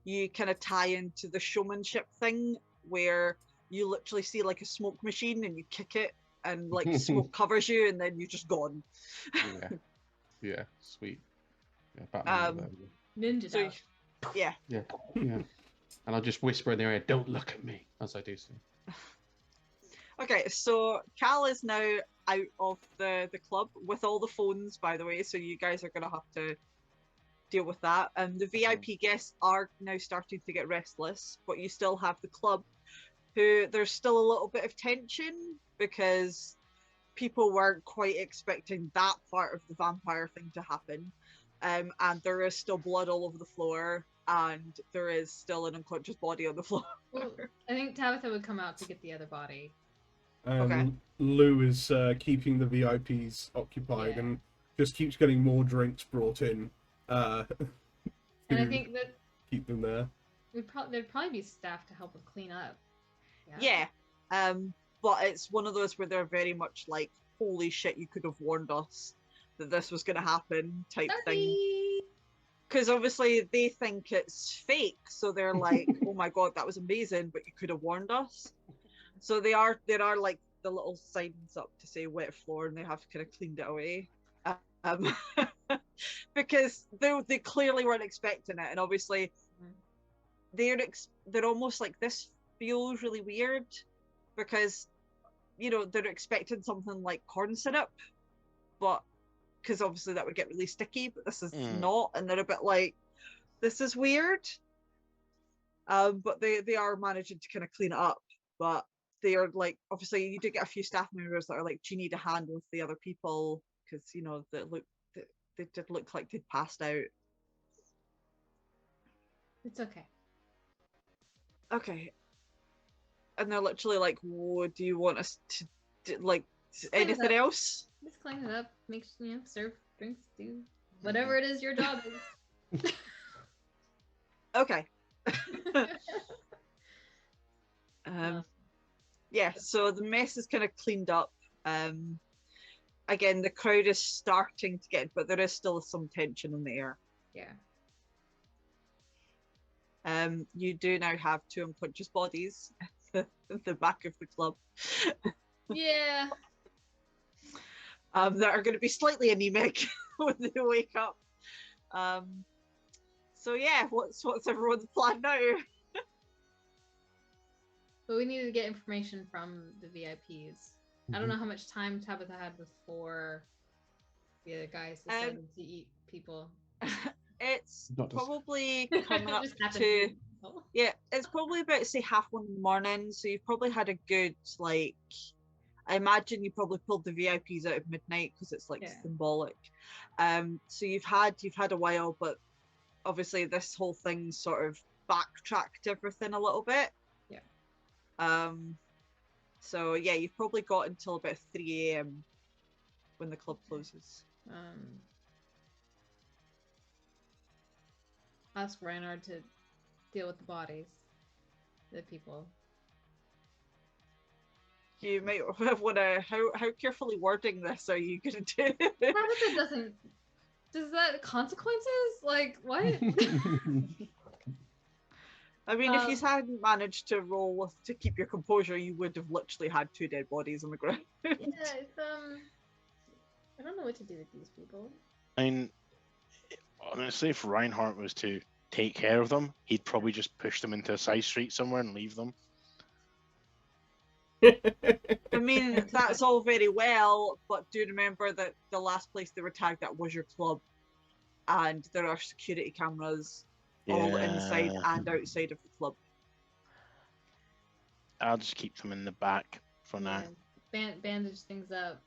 you kind of tie into the showmanship thing where you literally see like a smoke machine and you kick it and like smoke covers you and then you're just gone. Yeah. Yeah, sweet. Yeah, Batman. Ninja So dash. yeah. Yeah. Yeah. And I'll just whisper in their ear, "Don't look at me," as I do so. Okay, so Cal is now out of the club with all the phones, by the way, so you guys are gonna have to deal with that. And the VIP guests are now starting to get restless, but you still have the club who there's still a little bit of tension because people weren't quite expecting that part of the vampire thing to happen. And there is still blood all over the floor, and there is still an unconscious body on the floor. Well, I think Tabitha would come out to get the other body. Okay. Lou is keeping the VIPs occupied Yeah. and just keeps getting more drinks brought in And I to think that keep them there. there'd probably be staff to help with clean up. Yeah. But it's one of those where they're very much like, holy shit, you could have warned us that this was going to happen type thing. Sorry. Because obviously they think it's fake, so they're like, oh my god, that was amazing, but you could have warned us. So there are like the little signs up to say wet floor, and they have kind of cleaned it away. Because they clearly weren't expecting it, and obviously they're almost like, this feels really weird because they're expecting something like corn syrup, but because obviously that would get really sticky, but this is not, and they're a bit like, this is weird. But they are managing to kind of clean it up, but they are like, obviously you do get a few staff members that are like, do you need a hand with the other people, because they did look like they'd passed out. It's okay. Okay. And they're literally like, what do you want us to do? Like, Just clean it anything up. else? Just clean it up. Make serve drinks, do whatever it is your job is. Okay. Yeah, so the mess is kind of cleaned up. Again, the crowd is starting to get, but there is still some tension in the air. Yeah. You do now have 2 unconscious bodies at the back of the club. Yeah. That are going to be slightly anemic when they wake up. So yeah, what's everyone's plan now? But we needed to get information from the VIPs. I don't know how much time Tabitha had before the other guys decided to eat people. It's Not just- probably coming up Just happened to be people. yeah, it's probably about say 1:30 in the morning. So you've probably had a good like, I imagine you probably pulled the VIPs out of midnight because it's like symbolic. So you've had a while, but obviously this whole thing sort of backtracked everything a little bit. Yeah. So yeah, you've probably got until about 3 a.m. when the club closes. ask Reinhard to deal with the bodies, the people. You might want to. How carefully wording this are you going to do? What if it doesn't? Does that consequences? Like what? I mean, if you Um, hadn't managed to roll to keep your composure, you would have literally had 2 dead bodies on the ground. Yeah, it's I don't know what to do with these people. I mean, honestly, if Reinhardt was to take care of them, he'd probably just push them into a side street somewhere and leave them. I mean, that's all very well, but do remember that the last place they were tagged at was your club, and there are security cameras all inside Yeah. and outside of the club. I'll just keep them in the back for now. Yeah. Bandage things up.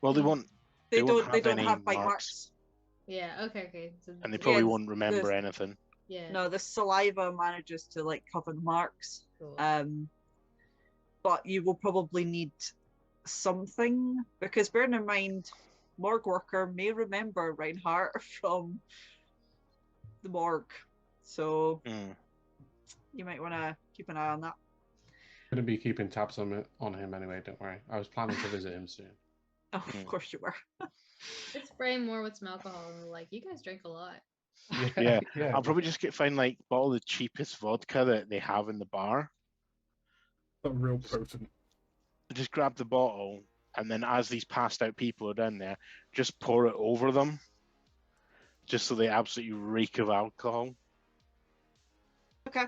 Well, they won't. They won't don't. They don't any have bite marks. Yeah. Okay. So And they probably Yeah, won't remember the- anything. yeah. No, the saliva manages to like cover the marks. Cool. But you will probably need something because bearing in mind, morgue worker may remember Reinhardt from the morgue, so Mm. you might want to keep an eye on that. Gonna be keeping tabs on him anyway. Don't worry. I was planning to visit him soon. Oh, Mm. of course you were. Let's spray more with some alcohol. And we're like, you guys drink a lot. Yeah, yeah. I'll probably just find like bottle of the cheapest vodka that they have in the bar. Not real potent. Just grab the bottle, and then as these passed out people are down there, just pour it over them, just so they absolutely reek of alcohol. Okay.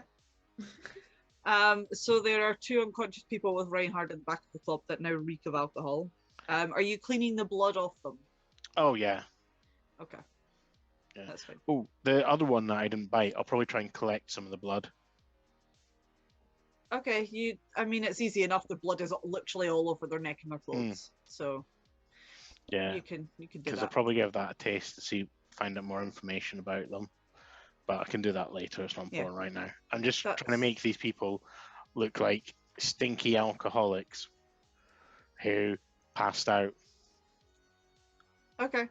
So there are 2 unconscious people with Reinhardt in the back of the club that now reek of alcohol. Are you cleaning the blood off them? Oh yeah. Okay. Yeah. That's fine. Oh, the other one that I didn't bite, I'll probably try and collect some of the blood. Okay, I mean, it's easy enough. The blood is literally all over their neck and their clothes, so Yeah, you can do because I'll that. probably give that a taste to find out more information about them. But I can do that later. It's not Yeah. important right now. I'm just trying to That's- make these people look like stinky alcoholics who passed out. Okay.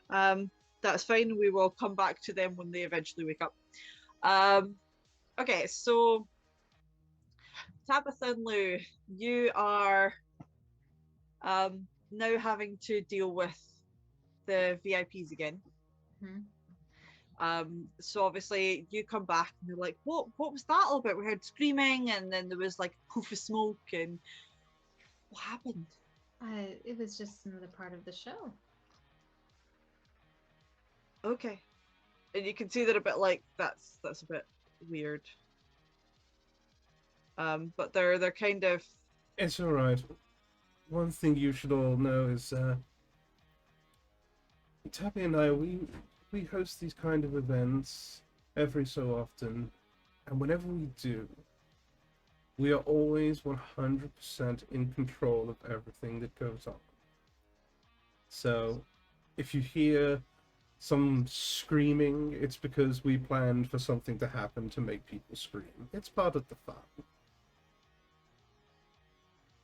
That's fine. We will come back to them when they eventually wake up. Okay, so Tabitha and Lou, you are now having to deal with the VIPs again. So obviously you come back and you're like, what was that all about? We heard screaming and then there was like a poof of smoke and what happened? It was just another part of the show. Okay. And you can see that a bit like that's a bit weird. But they're kind of It's alright. One thing you should all know is Tabby and I, we host these kind of events every so often, and whenever we do, we are always 100% in control of everything that goes on. So, if you hear some screaming, it's because we planned for something to happen to make people scream. It's part of the fun.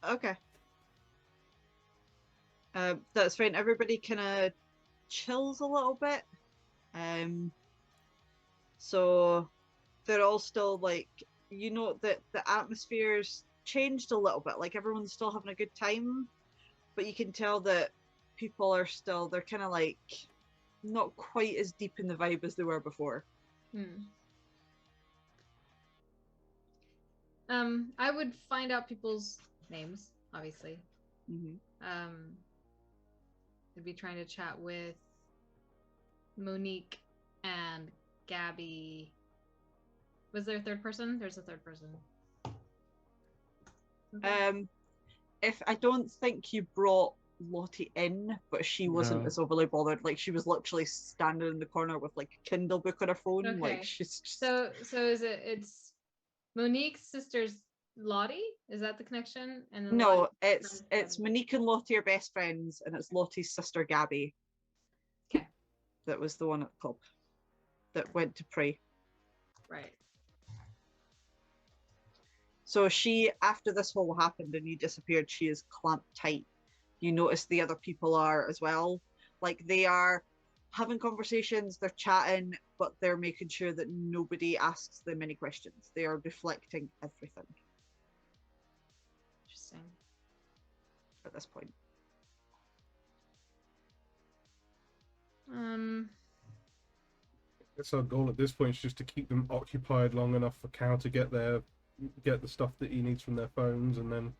okay. That's fine. Everybody kind of chills a little bit. So they're all still like, you know, that the atmosphere's changed a little bit. Like everyone's still having a good time, but you can tell that people are still, they're kind of like not quite as deep in the vibe as they were before. I would find out people's names, obviously. Mm-hmm. I'd be trying to chat with Monique and Gabby. Was there a third person? There's a third person. If I don't think you brought Lottie in, but she wasn't No. as overly bothered. Like she was literally standing in the corner with like a Kindle book on her phone. Okay. Like she's just... So is it's Monique's sister's Lottie? Is that the connection? And then No, Lottie's it's Gabby. Monique and Lottie are best friends, and it's Lottie's sister Gabby. Okay. That was the one at the club that went to pray. Right. So she, after this whole happened and you disappeared, she is clamped tight. You notice the other people are as well. Like they are having conversations, they're chatting, but they're making sure that nobody asks them any questions. They are deflecting everything Interesting. at this point. Guess our goal at this point is just to keep them occupied long enough for Cal to get the stuff that he needs from their phones, and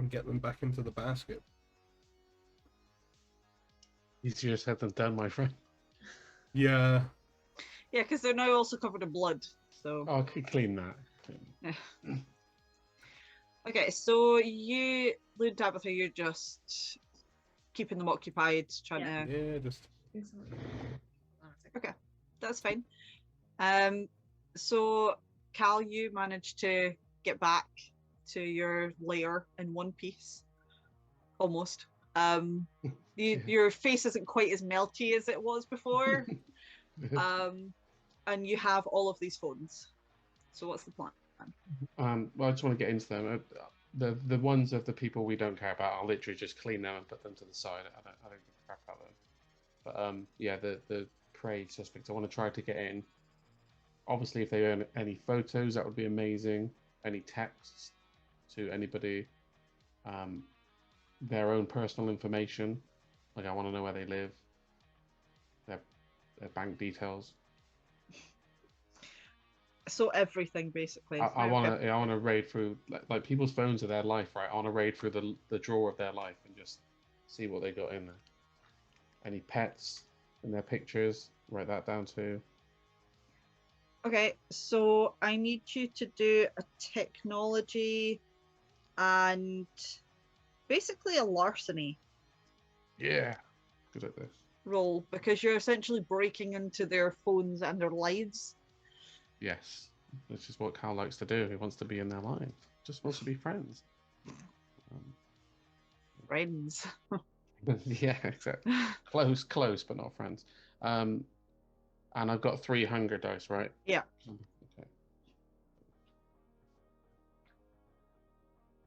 get them back into the basket. Easier said than done, my friend. Yeah. Yeah, because they're now also covered in blood. So Oh, I could clean that. okay, so you, Loon Tabitha, you're just keeping them occupied, trying Yeah. to. Yeah, just I think so. Hold on a second. Okay, that's fine. So Cal, you managed to get back to your lair in one piece, almost. Your face isn't quite as melty as it was before, and you have all of these phones. So what's the plan? Well, I just want to get into them. The ones of the people we don't care about, I'll literally just clean them and put them to the side. I don't give a crap about them. But yeah, the prey suspects, I want to try to get in. Obviously, if they own any photos, that would be amazing. Any texts to anybody, their own personal information. Like, I want to know where they live, their bank details. So everything basically. I want to raid through like people's phones are their life, right? I want to raid through the drawer of their life and just see what they got in there. Any pets in their pictures, write that down too. Okay, so I need you to do a technology and basically a larceny Yeah, good at this. roll, because you're essentially breaking into their phones and their lives. Yes, this is what Cal likes to do. He wants to be in their life. Just wants to be friends. Friends. Yeah, exactly. Close, but not friends. And I've got 3 hunger dice, right? Yeah. Okay.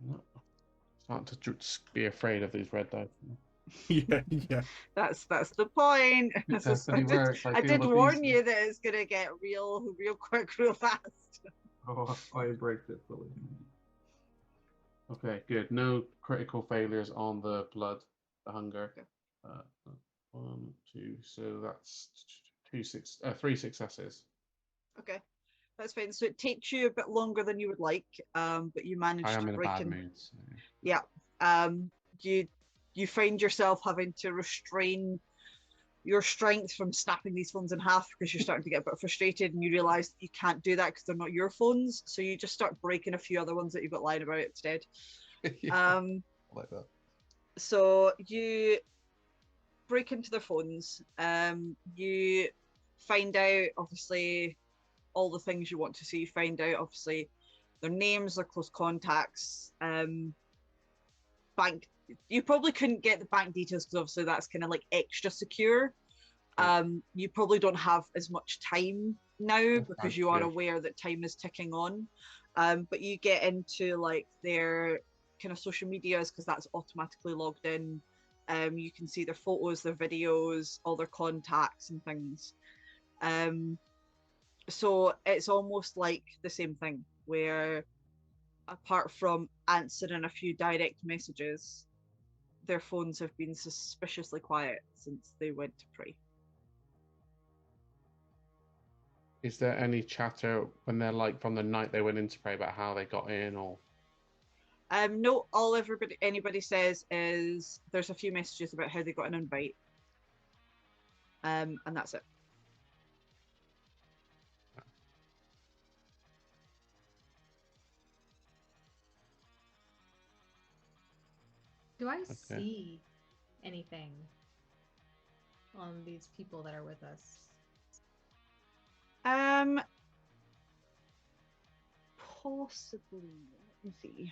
No. Starting to be afraid of these red dice. yeah. That's the point. It definitely works. I did warn you that it's gonna get real quick, real fast. Oh, I break it fully. Okay, good. No critical failures on the blood, the hunger. Okay. 1, 2. So that's 3 successes. Okay, that's fine. So it takes you a bit longer than you would like, but you managed I am to in a break bad in. mood. So. Yeah. You find yourself having to restrain your strength from snapping these phones in half because you're starting to get a bit frustrated, and you realize that you can't do that because they're not your phones. So you just start breaking a few other ones that you've got lying about instead. Yeah, like that. So you break into their phones. You find out obviously all the things you want to see. You find out obviously their names, their close contacts, bank. You probably couldn't get the bank details because obviously that's kind of like extra secure. You probably don't have as much time now because you are aware that time is ticking on. But you get into like their kind of social medias because that's automatically logged in. You can see their photos, their videos, all their contacts and things. So it's almost like the same thing where apart from answering a few direct messages, their phones have been suspiciously quiet since they went to pray. Is there any chatter when they're like from the night they went in to pray about how they got in, or? No, all anybody says is there's a few messages about how they got an invite. And that's it. Do I see anything on these people that are with us? Possibly. Let me see.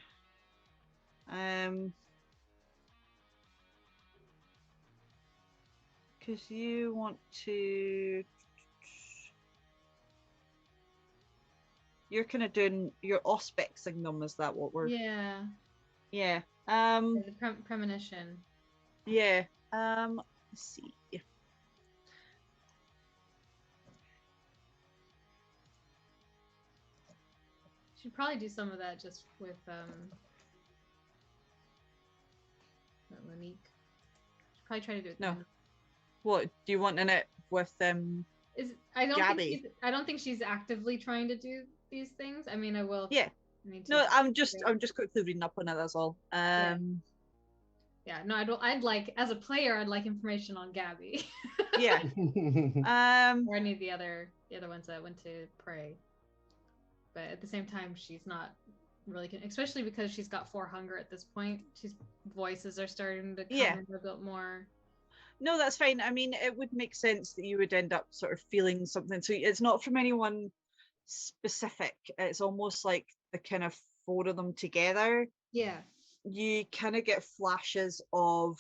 Because you want to. You're kind of doing. You're auspexing them. Is that what we're? Yeah. Yeah. The premonition. Yeah. Let's see. Should probably do some of that just with Lanique. Should probably try to do it. No. What do you want in it with I don't Gabby? think I don't think she's actively trying to do these things. I mean, I will. Yeah. Need to No, I'm just quickly reading up on it. That's all. Yeah, no, I'd like, as a player, I'd like information on Gabby. Yeah. Or any of the other ones that went to pray. But at the same time, she's not really, especially because she's got 4 hunger at this point. She's voices are starting to come in a bit more. No, that's fine. I mean, it would make sense that you would end up sort of feeling something. So it's not from anyone specific. It's almost like the kind of 4 of them together. Yeah. You kind of get flashes of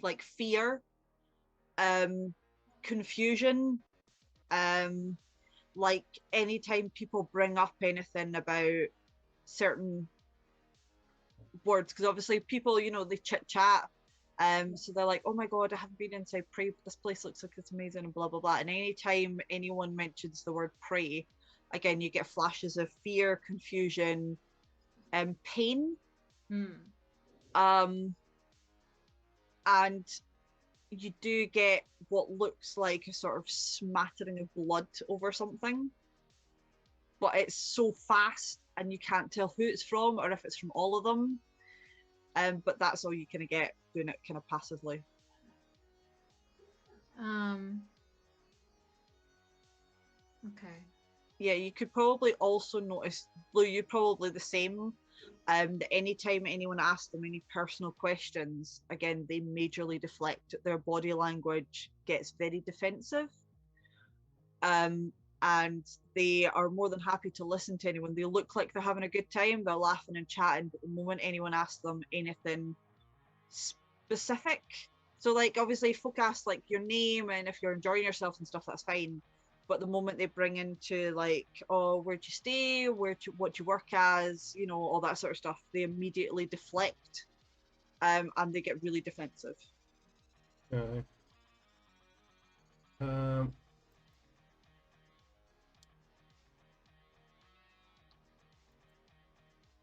like fear, confusion, like anytime people bring up anything about certain words, because obviously people, you know, they chit chat, so they're like, oh my god, I haven't been inside Prey, but this place looks like it's amazing and blah blah blah. And anytime anyone mentions the word Prey, again, you get flashes of fear, confusion, pain. And you do get what looks like a sort of smattering of blood over something, but it's so fast and you can't tell who it's from or if it's from all of them. But that's all you kind of get doing it kind of passively. Okay. Yeah, you could probably also notice, Blue, you're probably the same. That anytime anyone asks them any personal questions, again, they majorly deflect. Their body language gets very defensive. And they are more than happy to listen to anyone. They look like they're having a good time, they're laughing and chatting, but the moment anyone asks them anything specific, so like obviously folk ask like your name and if you're enjoying yourself and stuff, that's fine. But the moment they bring into like, oh, where'd you stay, what you work as, you know, all that sort of stuff, they immediately deflect, and they get really defensive. Okay.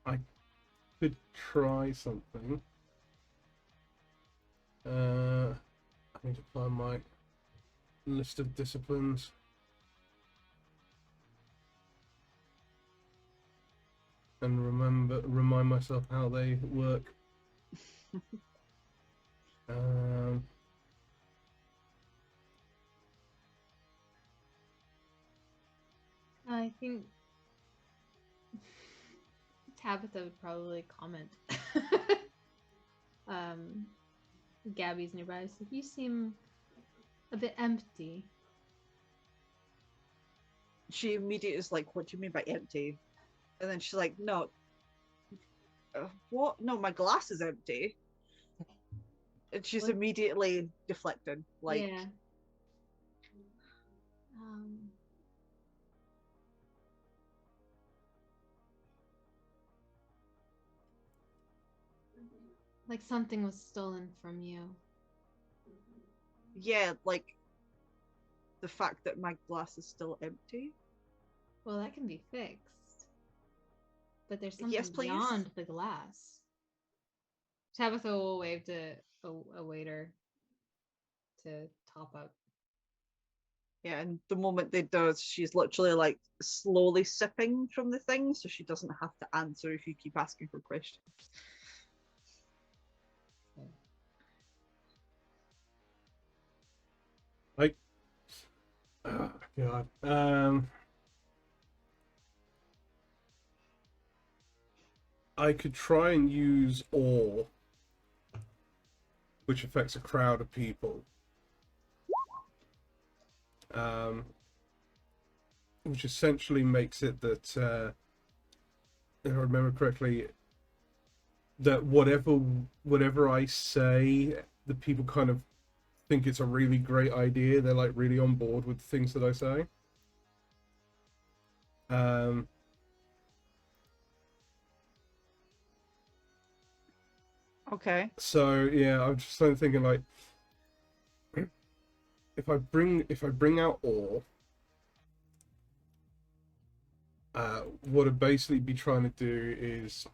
I could try something. I need to find my list of disciplines. And remind myself how they work. I think Tabitha would probably comment. Gabby's nearby, so you seem a bit empty. She immediately is like, what do you mean by empty? And then she's like, no. What? No, my glass is empty. And she's immediately deflected. Like, yeah. Like something was stolen from you. yeah, like the fact that my glass is still empty. Well, that can be fixed. But there's something Yes, please. beyond the glass. Tabitha will wave to a waiter to top up. Yeah, and the moment they do, she's literally like slowly sipping from the thing, so she doesn't have to answer if you keep asking her questions. Like, oh god. I could try and use awe, which affects a crowd of people. Which essentially makes it that, if I remember correctly, that whatever I say, the people kind of think it's a really great idea. They're like really on board with things that I say. Okay. So yeah, I'm just thinking like, if I bring out awe, what I'd basically be trying to do is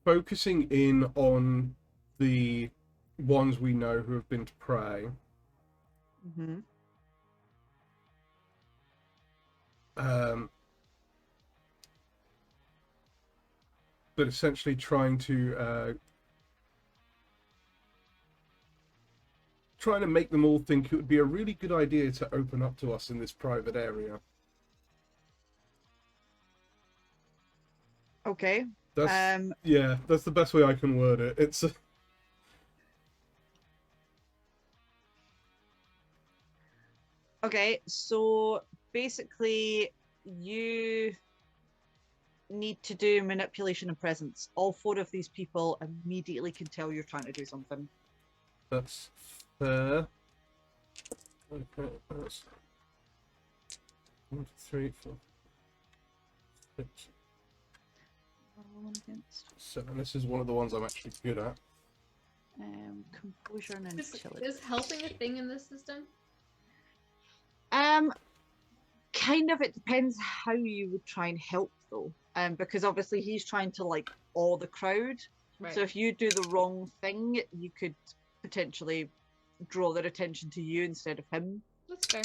focusing in on the ones we know who have been to prey. Mm-hmm. But essentially trying to make them all think it would be a really good idea to open up to us in this private area. Okay. That's yeah, that's the best way I can word it. It's Okay, so basically you need to do manipulation and presence. All four of these people immediately can tell you're trying to do something. that's fair. Okay, that's 1, 2, 3, 4, 6, Roll against 7. This is one of the ones I'm actually good at. composure and Is intelligence. helping a thing in this system? Kind of. It depends how you would try and help though. Because obviously he's trying to like awe the crowd. Right. So if you do the wrong thing, you could potentially draw their attention to you instead of him. That's fair.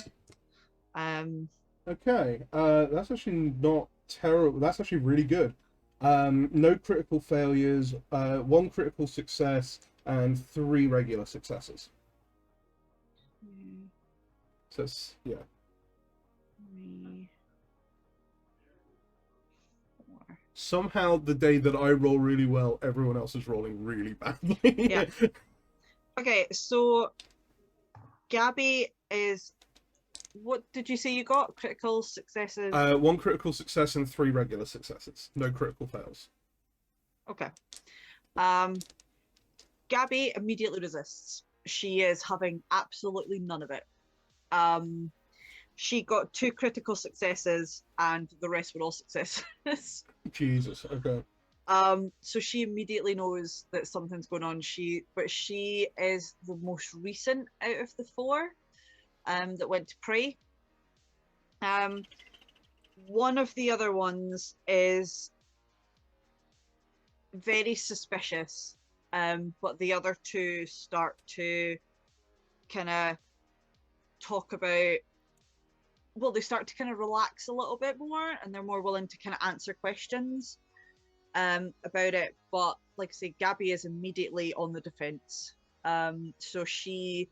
Okay, that's actually not terrible. That's actually really good. No critical failures, 1 critical success, and 3 regular successes. So it's, yeah. 3, 4. Somehow the day that I roll really well, everyone else is rolling really badly. Yeah. Okay, so Gabby is. What did you say you got? Critical successes. 1 critical success and 3 regular successes. No critical fails. Okay. Gabby immediately resists. She is having absolutely none of it. She got 2 critical successes and the rest were all successes. Jesus, okay. So she immediately knows that something's going on. But she is the most recent out of the 4 that went to pray. One of the other ones is very suspicious, but the other 2 start to kind of talk about. Well, they start to kind of relax a little bit more, and they're more willing to kind of answer questions about it. But like I say, Gabby is immediately on the defense, so she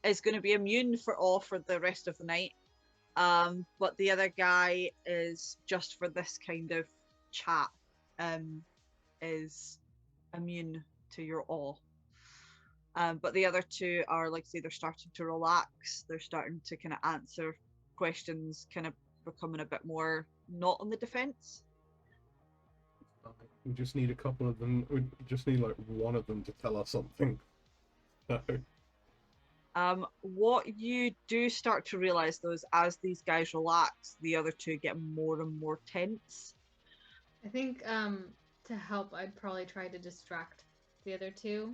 is going to be immune for the rest of the night. But the other guy is just for this kind of chat, is immune to your awe. But the other 2 are, like I say, they're starting to relax. They're starting to kind of answer questions, kind of becoming a bit more not on the defense. We just need a couple of them. We just need like one of them to tell us something. What you do start to realize though is as these guys relax, the other 2 get more and more tense. I think to help, I'd probably try to distract the other 2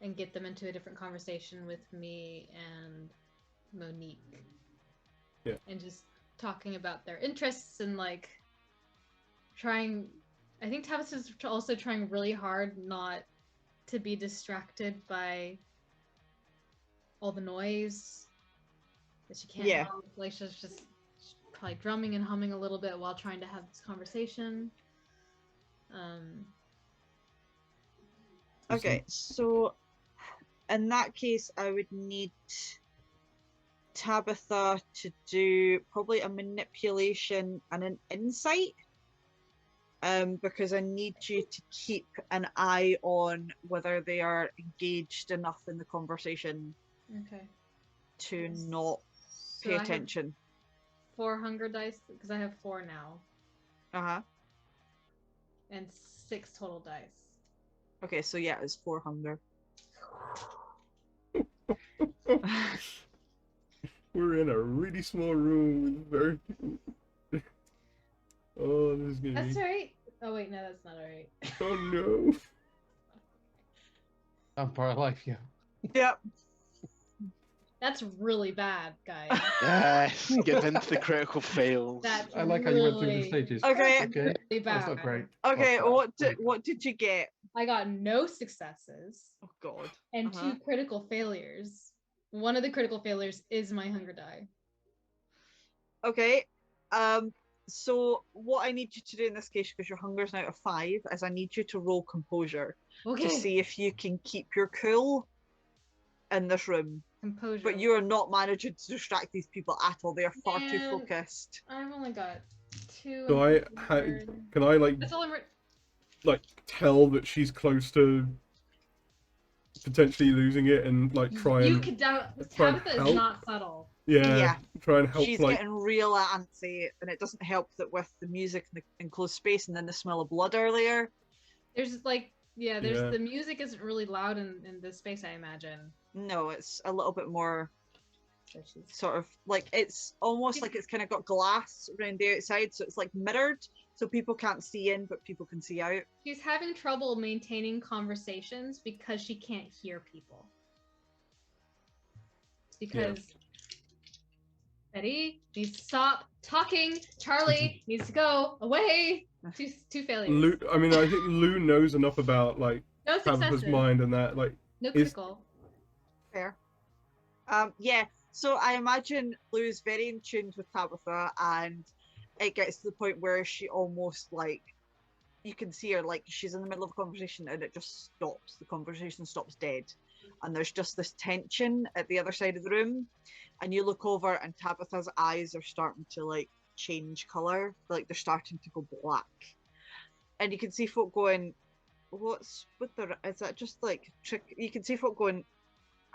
and get them into a different conversation with me and Monique. Yeah. And just talking about their interests and like trying. I think Tavis is also trying really hard not to be distracted by all the noise that she can't Yeah. help. Like she's just probably drumming and humming a little bit while trying to have this conversation. Okay, so in that case, I would need Tabitha to do probably a manipulation and an insight, because I need you to keep an eye on whether they are engaged enough in the conversation Okay. to Yes. not So pay I have attention. 4 hunger dice because I have 4 now, Uh-huh. and 6 total dice. Okay, so yeah, it's 4 hunger. We're in a really small room with very. Oh, this is gonna That's be. alright. Oh wait, no, that's not alright. Oh no. Vampire life, yeah. Yep. That's really bad, guys. Yes, give in to the critical fails. That's I like how you went through the really, stages. Okay. Okay. really That's bad. not great. Okay, What's that? what did you get? I got no successes Oh God. and 2 critical failures. One of the critical failures is my hunger die. Okay. So what I need you to do in this case, because your hunger's now at 5, is I need you to roll composure Okay. to see if you can keep your cool in this room. Composure. But you are not managing to distract these people at all. They are far too Man. focused. I've only got 2. So can I like That's all I'm. tell that she's close to potentially losing it and like try You and could doubt. try and Tabitha is help? not subtle. Yeah. try and help She's like getting real antsy, and it doesn't help that with the music in the enclosed space and then the smell of blood earlier. There's Yeah. the music isn't really loud in this space, I imagine. No, it's a little bit more So she's sort of like, it's almost like it's kind of got glass around the outside, so it's like mirrored, so people can't see in but people can see out. she's having trouble maintaining conversations because she can't hear people. Because Betty needs to stop talking. Charlie needs to go away. Two failures. Lou, I mean, I think Lou knows enough about like No Tabitha's successes. mind and that like No is- critical. Fair. Yeah, so I imagine Lou's very in tune with Tabitha, and it gets to the point where she almost like, you can see her like she's in the middle of a conversation and it just stops. The conversation stops dead, and there's just this tension at the other side of the room, and you look over and Tabitha's eyes are starting to like change color, like they're starting to go black, and you can see folk going, what's with the, is that just like trick? You can see folk going,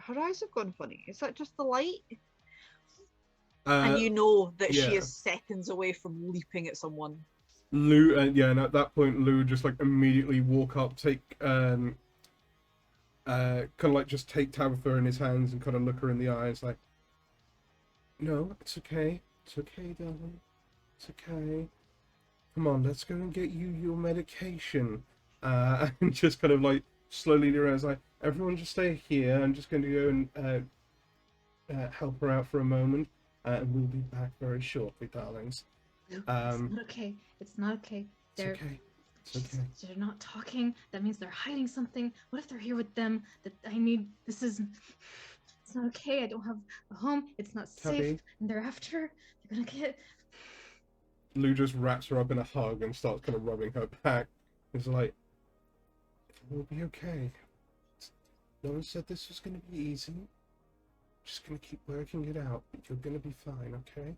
her eyes have gone funny, is that just the light? And you know that she yeah. is seconds away from leaping at someone. Lou, and at that point, Lou would just like immediately walk up, take kind of like just take Tabitha in his hands and kind of look her in the eyes, like, no, it's okay, darling, it's okay. Come on, let's go and get you your medication, and just kind of like slowly lead her around, like, everyone just stay here. I'm just going to go and help her out for a moment, and we'll be back very shortly, darlings. It's not okay. It's not okay. It's okay. It's okay. They're not talking. That means they're hiding something. What if they're here with them? That I need. This is. It's not okay. I don't have a home. It's not safe. Tabby. And they're after. They're gonna get. Lou just wraps her up in a hug and starts kind of rubbing her back. It's like, it will be okay. No one said this was going to be easy. Just going to keep working it out. You're going to be fine, okay?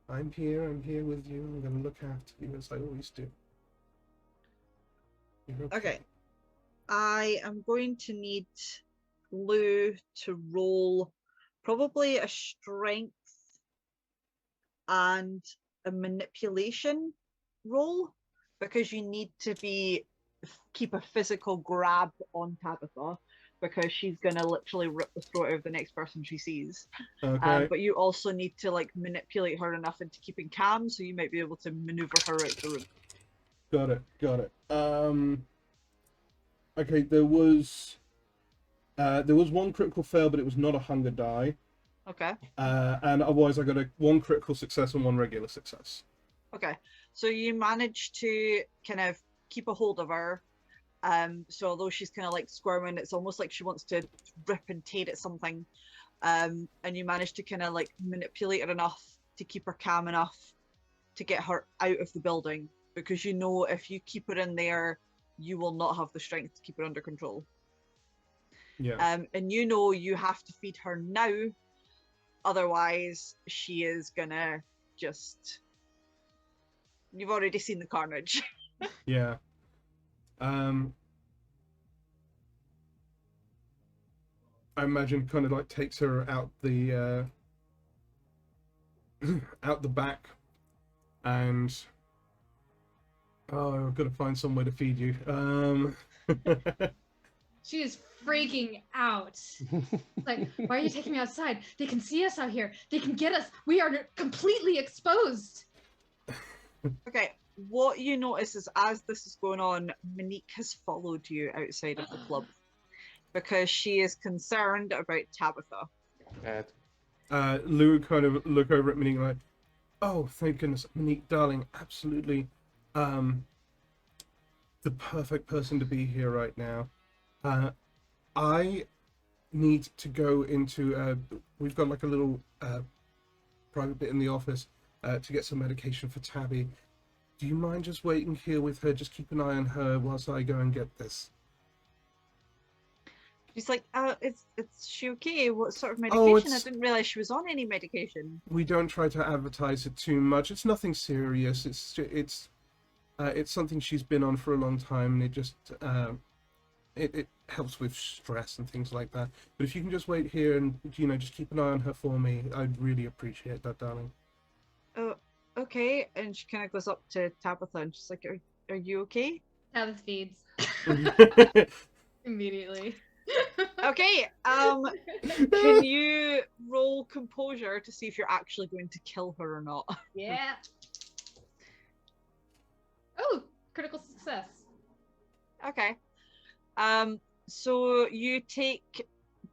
I'm here with you. I'm going to look after you as I always do. You're Okay. I am going to need Lou to roll probably a strength and a manipulation roll, because you need to keep a physical grab on Tabitha, because she's gonna literally rip the throat out of the next person she sees. Okay. But you also need to like manipulate her enough into keeping calm, so you might be able to maneuver her out the room. Got it. Okay, there was one critical fail, but it was not a hunger die. Okay. And otherwise I got one critical success and one regular success. Okay. So you manage to kind of keep a hold of her. So although she's kind of like squirming, it's almost like she wants to rip and tear at something. And you manage to kind of like manipulate her enough to keep her calm enough to get her out of the building, because you know if you keep her in there, you will not have the strength to keep her under control. Yeah. And you know you have to feed her now, otherwise she is gonna just... You've already seen the carnage. Yeah. I imagine kind of like takes her out the out the back, and I've got to find somewhere to feed you. She is freaking out. Like, why are you taking me outside? They can see us out here. They can get us. We are completely exposed. Okay, what you notice is as this is going on, Monique has followed you outside of the club because she is concerned about Tabitha. Bed. Lou would kind of look over at Monique like, "Oh, thank goodness, Monique, darling, absolutely, the perfect person to be here right now. I need to go into. We've got like a little private bit in the office to get some medication for Tabby. Do you mind just waiting here with her? Just keep an eye on her whilst I go and get this." She's like, it's she okay? What sort of Oh, medication? I it's- didn't realize she was on any medication. We don't try to advertise it too much. It's nothing serious. It's something she's been on for a long time, and it just it helps with stress and things like that. But if you can just wait here and just keep an eye on her for me, I'd really appreciate that, darling. Oh, okay. And she kind of goes up to Tabitha and she's like, are you okay? Tabitha feeds immediately. Okay. Can you roll composure to see if you're actually going to kill her or not? Yeah. Oh, critical success. Okay. So you take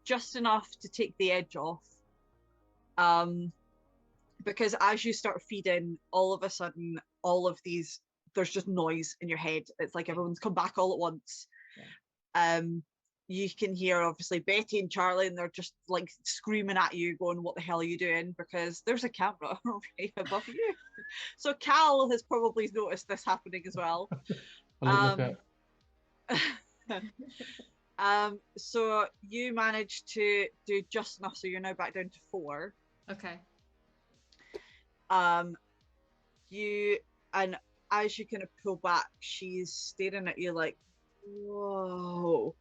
just enough to take the edge off. Because as you start feeding, all of a sudden, all of these, there's just noise in your head. It's like everyone's come back all at once. Yeah. You can hear obviously Betty and Charlie, and they're just like screaming at you, going, "What the hell are you doing?" Because there's a camera right above you. So Cal has probably noticed this happening as well. Look at So you managed to do just enough, so you're now back down to 4. Okay. You, and as you kind of pull back, she's staring at you like, whoa,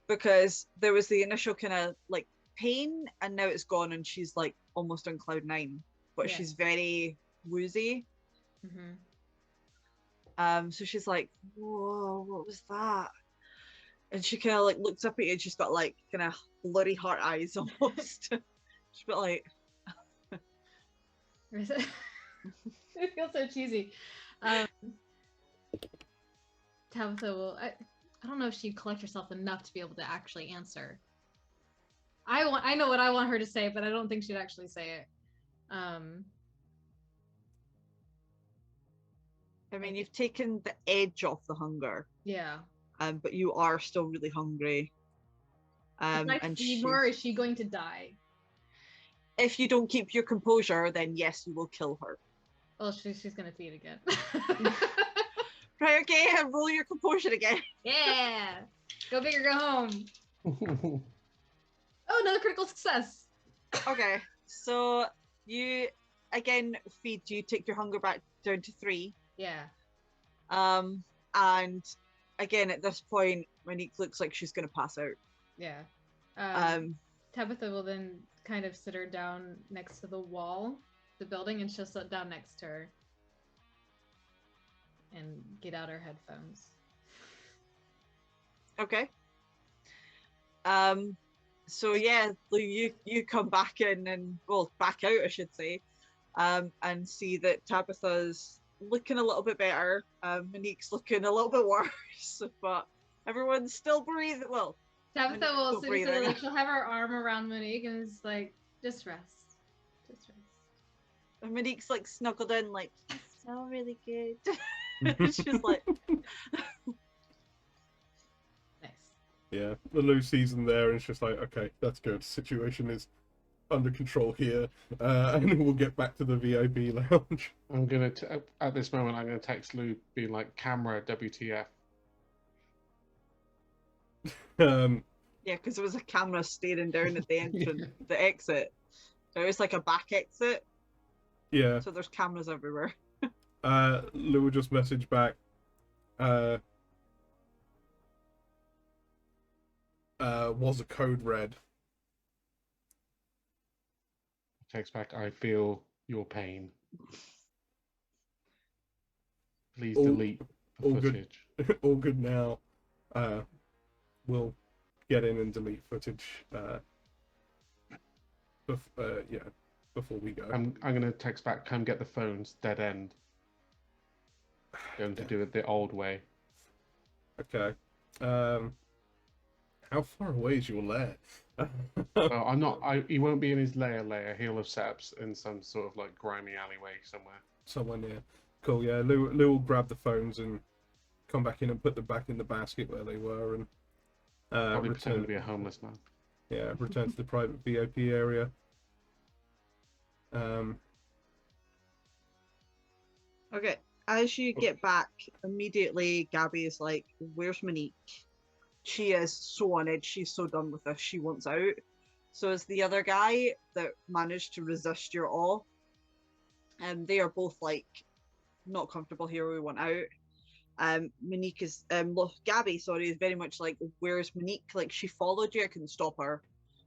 because there was the initial kind of like pain, and now it's gone, and she's like almost on cloud 9, but Yeah. she's very woozy. So she's like, whoa, what was that? And she kind of like looks up at you, and she's got like kind of bloody heart eyes almost. She's got like, It feels so cheesy. Tabitha will. I don't know if she'd collect herself enough to be able to actually answer. I know what I want her to say, but I don't think she'd actually say it. I mean, you've taken the edge off the hunger, Yeah. but you are still really hungry. If I And feed more, is she going to die? if you don't keep your composure, then yes, you will kill her. Well, she's gonna feed again. Right, okay, roll your composure again. Yeah. Go big or go home. Oh, another critical success. Okay, so you again feed. You take your hunger back down to 3. Yeah. And again at this point, Monique looks like she's gonna pass out. Yeah. Tabitha will then kind of sit her down next to the wall, the building, and she'll sit down next to her and get out her headphones. Okay. So yeah, you come back in, and well, back out I should say, and see that Tabitha's looking a little bit better. Monique's looking a little bit worse, but everyone's still breathing. Well, Tabitha Monique's will still sit breathing. like she'll have her arm around Monique and it's like, just rest. Just rest. And Monique's like snuggled in, like, "You smell really good." She's like, Nice. Yeah, the Lou season there, and it's just like, okay, that's good. Situation is under control here, and we'll get back to the VIP lounge. I'm gonna at this moment I'm gonna text Lou being like, camera WTF. yeah, because there was a camera staring down at the entrance, the exit. There was like a back exit, Yeah, so there's cameras everywhere. Lou will just message back. Was a code red? Text back, I feel your pain. Please All- delete the all good. footage. All good now. We'll get in and delete footage. Before we go. I'm gonna text back, come get the phones, dead end. Going to do it the old way. Okay. How far away is your lair? Oh, I'm not. He won't be in his lair. He'll have set up in some sort of like grimy alleyway somewhere. Somewhere near. Cool. Yeah, Lou will grab the phones and come back in and put them back in the basket where they were, and Probably pretending return. to be a homeless man. Yeah, return to the private VIP area. Okay. As you get back, immediately Gabby is like, "Where's Monique?" She is so on edge. She's so done with this. She wants out. So is the other guy that managed to resist your awe. And they are both like not comfortable here. We want out. Monique is Gabby, sorry, is very much like, "Where's Monique?" Like, she followed you. I couldn't stop her.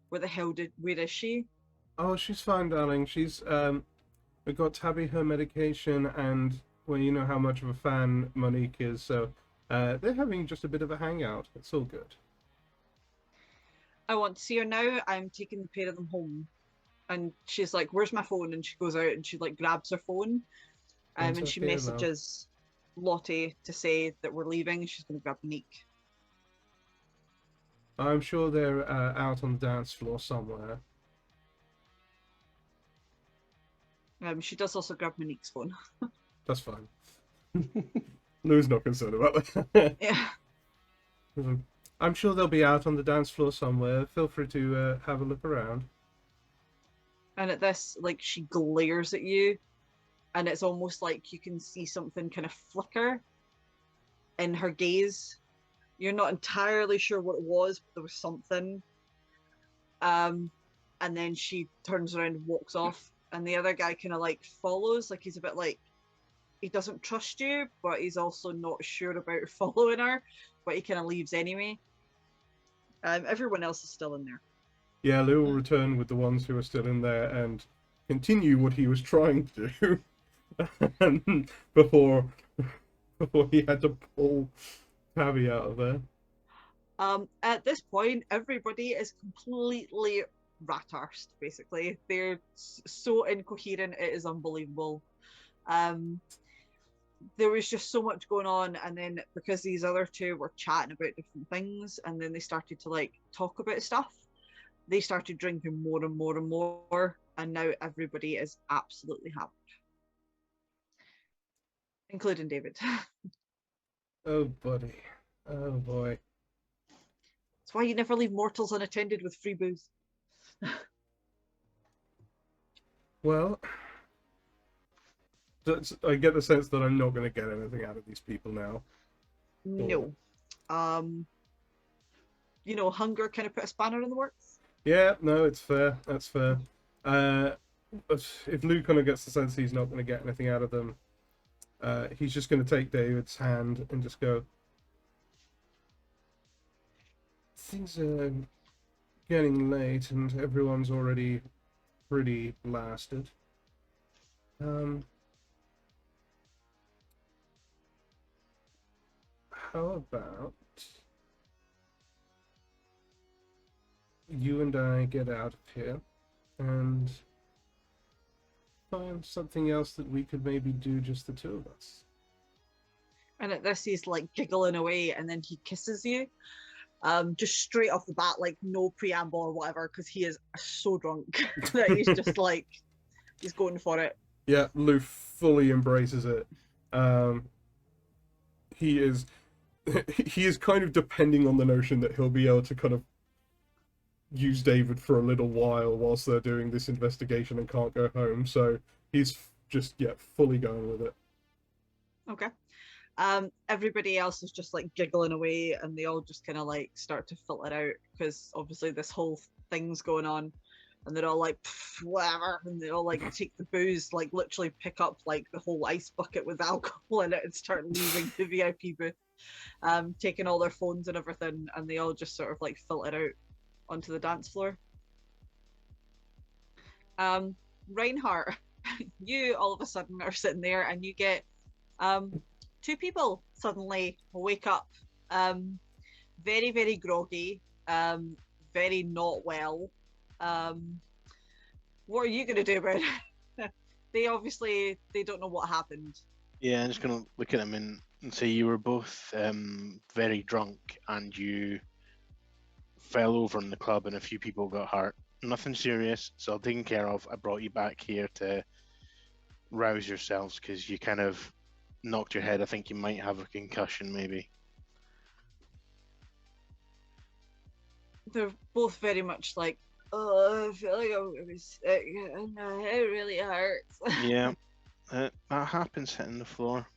Where is she? Oh, she's fine, darling. She's we got Tabby her medication, and well, you know how much of a fan Monique is, so they're having just a bit of a hangout. It's all good. I want to see her now. I'm taking the pair of them home. And she's like, "Where's my phone?" And she goes out and she like grabs her phone. Once And she okay, love. messages Lottie to say that we're leaving. She's going to grab Monique. I'm sure they're out on the dance floor somewhere. She does also grab Monique's phone. That's fine. Lou's not concerned about that. Yeah. I'm sure they'll be out on the dance floor somewhere. Feel free to have a look around. And at this, like, she glares at you, and it's almost like you can see something kind of flicker in her gaze. You're not entirely sure what it was, but there was something. And then she turns around and walks off, and the other guy kind of like follows, like he's a bit like, he doesn't trust you, but he's also not sure about following her, but he kind of leaves anyway. Everyone else is still in there. Yeah, Lou will return with the ones who are still in there and continue what he was trying to do before he had to pull Tabby out of there. At this point, everybody is completely rat-arsed, basically. They're so incoherent, it is unbelievable. There was just so much going on, and then because these other two were chatting about different things, and then they started to like talk about stuff, they started drinking more and more and more, and now everybody is absolutely hammered, including David. Oh, buddy. Oh, boy. That's why you never leave mortals unattended with free booze. Well, I get the sense that I'm not going to get anything out of these people now. No. Hunger kind of put a spanner in the works. Yeah, no, it's fair. That's fair. If Lou kind of gets the sense he's not going to get anything out of them, he's just going to take David's hand and just go, "Things are getting late and everyone's already pretty blasted. How about you and I get out of here and find something else that we could maybe do just the two of us?" And at this, he's like giggling away, and then he kisses you. Just straight off the bat, like no preamble or whatever, because he is so drunk that he's just like, he's going for it. Yeah, Lou fully embraces it. He is kind of depending on the notion that he'll be able to kind of use David for a little while whilst they're doing this investigation and can't go home. So he's just fully going with it. Okay. Everybody else is just like giggling away, and they all just kind of like start to filter out because obviously this whole thing's going on, and they're all like, whatever, and they all like take the booze, like literally pick up like the whole ice bucket with alcohol in it and start leaving the VIP booth, taking all their phones and everything, and they all just sort of like filter out onto the dance floor. Reinhardt, you all of a sudden are sitting there, and you get two people suddenly wake up, very, very groggy, very not well. What are you going to do about it? They don't know what happened. Yeah, I'm just going to look at him and say you were both very drunk, and you fell over in the club and a few people got hurt. Nothing serious, it's all taken care of. I brought you back here to rouse yourselves because you kind of knocked your head. I think you might have a concussion, maybe. They're both very much like, oh, I feel like I'm gonna be sick. My head really hurts. Yeah, that happens hitting the floor.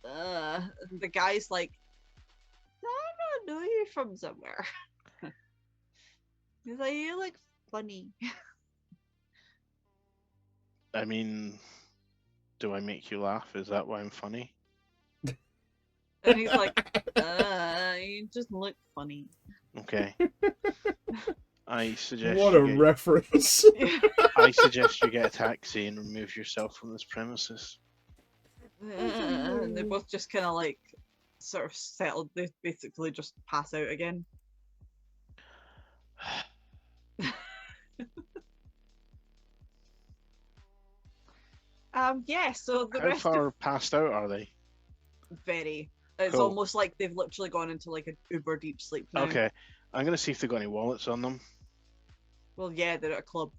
The guy's like, I don't know you from somewhere. He's like, you look funny. I mean, do I make you laugh? Is that why I'm funny? And he's like, you just look funny. Okay. I suggest What you a get, reference. I suggest you get a taxi and remove yourself from this premises. And they both just kind of like sort of settled. They basically just pass out again. Yeah, so the How rest far of passed out are they? very. It's Cool. almost like they've literally gone into like an uber deep sleep now. Okay, I'm gonna see if they've got any wallets on them. Well, yeah, they're at a club.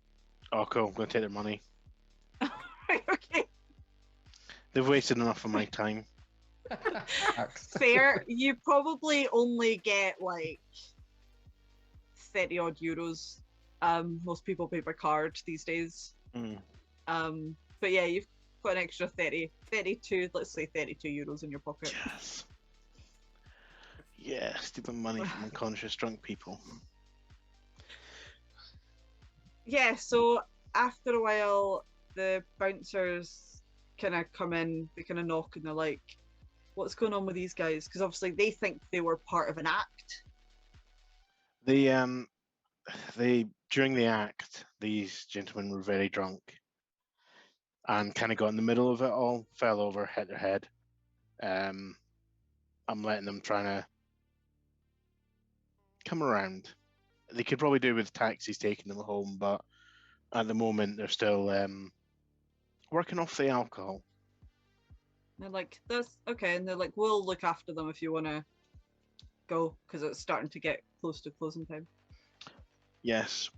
Oh, cool. I'm gonna take their money. Right, okay. They've wasted enough of my time. Fair. You probably only get like 30 odd euros. Most people pay by card these days. Mm. But yeah, you've got an extra 32, let's say 32 euros in your pocket. Yes. Yeah, stealing money from unconscious drunk people. Yeah, so after a while, the bouncers kind of come in, they kind of knock, and they're like, what's going on with these guys? Because obviously they think they were part of an act. They during the act, these gentlemen were very drunk and kind of got in the middle of it all, fell over, hit their head. I'm letting them trying to come around. They could probably do with taxis taking them home, but at the moment they're still working off the alcohol. And they're like, that's okay. And they're like, we'll look after them if you want to go, because it's starting to get close to closing time. Yes.